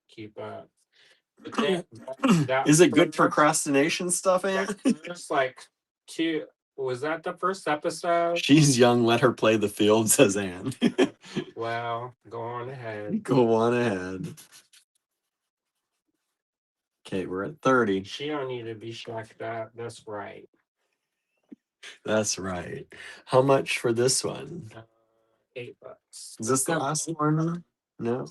Keep up. But then, Is it good procrastination stuff, Aunt? Just like cute. Was that the first episode? She's young, let her play the field, says Anne. Well, go on ahead. Go on ahead. Okay, we're at 30. She don't need to be shacked up. That's right. That's right. How much for this one? $8. Is this the last one? No.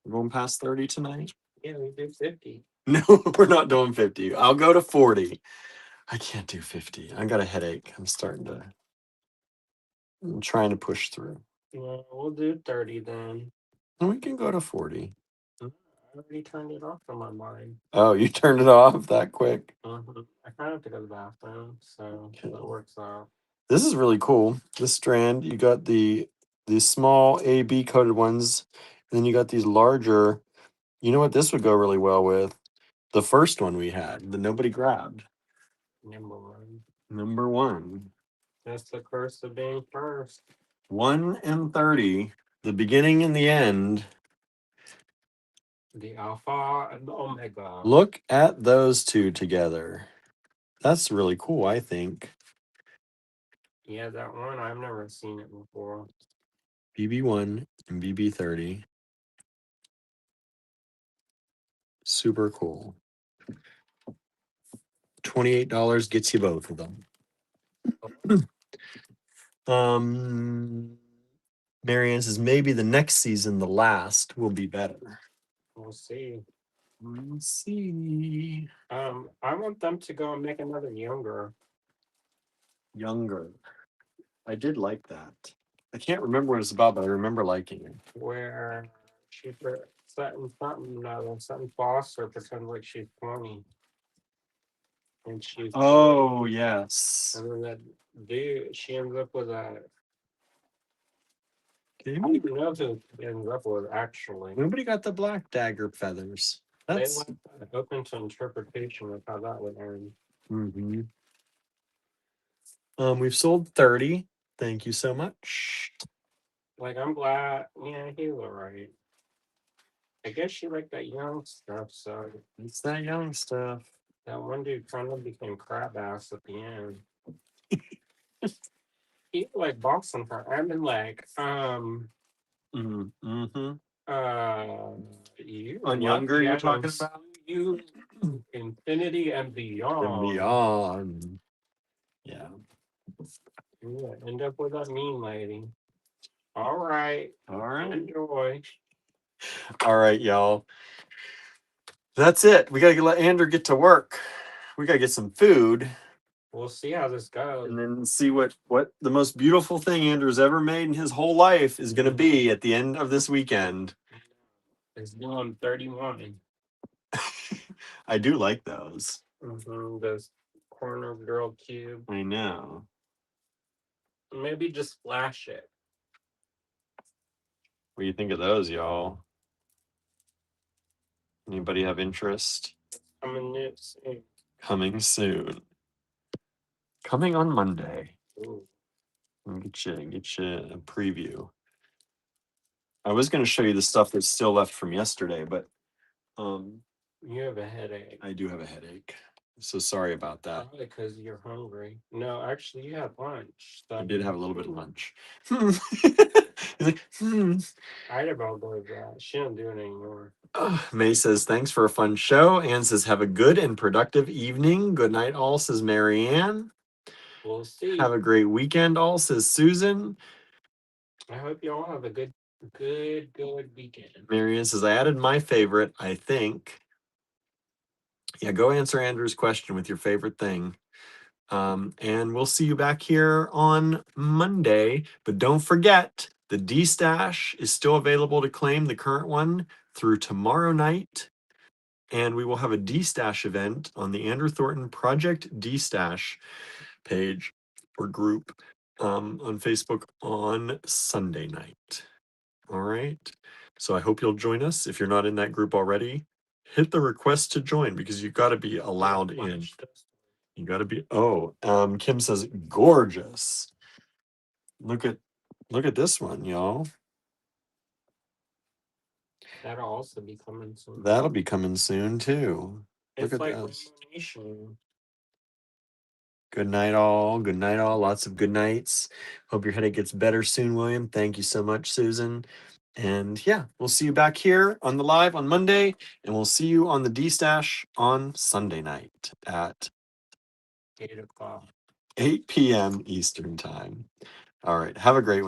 We're going past 30 tonight? Yeah, we did 50. No, we're not doing 50. I'll go to 40. I can't do 50. I got a headache. I'm trying to push through. Well, we'll do 30 then. And we can go to 40. I already turned it off from my mind. Oh, you turned it off that quick? I kind of have to go to the bathroom, so that works out. This is really cool. This strand, you got the small AB coated ones, and then you got these larger. You know what this would go really well with? The first one we had that nobody grabbed. Number one. That's the curse of being first. 1 and 30, the beginning and the end. The alpha and the omega. Look at those two together. That's really cool, I think. Yeah, that one, I've never seen it before. BB1 and BB30. Super cool. $28 gets you both of them. Marianne says maybe the next season, the last, will be better. We'll see. We'll see. I want them to go and make another younger. Younger. I did like that. I can't remember what it's about, but I remember liking it. Where she something Foster pretends like she's 20. And she Oh, yes. and then that dude, she ends up with a. I Okay, don't even know who it ends up with actually. nobody got the black dagger feathers. They That's left that open to interpretation of how that would end. mhm. We've sold 30. Thank you so much. Like I'm glad, yeah, he was alright. I guess she liked that young stuff, so It's that young stuff. that one dude kind of became crab ass at the end. He like boxing her. I've been like, Mm-hmm. you On lucky younger, you're I don't talking see about? you infinity and And beyond. beyond. Yeah. Yeah, end up with that mean lady. All right. All right. Enjoy. All right, y'all. That's it. We gotta let Andrew get to work. We gotta get some food We'll see how this goes. and then see what the most beautiful thing Andrew's ever made in his whole life is gonna be at the end of this weekend. It's doing 31. I do like those. This corner girl cube. I know. Maybe just flash it. What do you think of those, y'all? Anybody have interest? Coming new soon. Coming soon. Coming on Monday. Ooh. Get you a preview. I was going to show you the stuff that's still left from yesterday, but You have a headache. I do have a headache. So sorry about that. Probably because you're hungry. No, actually, you had lunch. I did have a little bit of lunch. He's like, I had about go that. She don't do it anymore. May says, thanks for a fun show. Ann says, have a good and productive evening. Good night, all, says Marianne. We'll see. Have a great weekend, all, says Susan. I hope you all have a good weekend. Marianne says, I added my favorite, I think. Yeah, go answer Andrew's question with your favorite thing. And we'll see you back here on Monday. But don't forget, the D Stash is still available to claim, the current one, through tomorrow night. And we will have a D Stash event on the Andrew Thornton Project D Stash page or group on Facebook on Sunday night. All right. So I hope you'll join us. If you're not in that group already, hit the request to join because you've got to be allowed in. You got to be. Oh, Kim says gorgeous. Look at this one, y'all. That'll also be coming soon. That'll be coming soon too. It's Look at like this. lamination. Good night, all. Good night, all. Lots of good nights. Hope your headache gets better soon, William. Thank you so much, Susan. And yeah, we'll see you back here on the live on Monday, and we'll see you on the D Stash on Sunday night at 8 o'clock. 8 p.m. Eastern time. All right. Have a great one.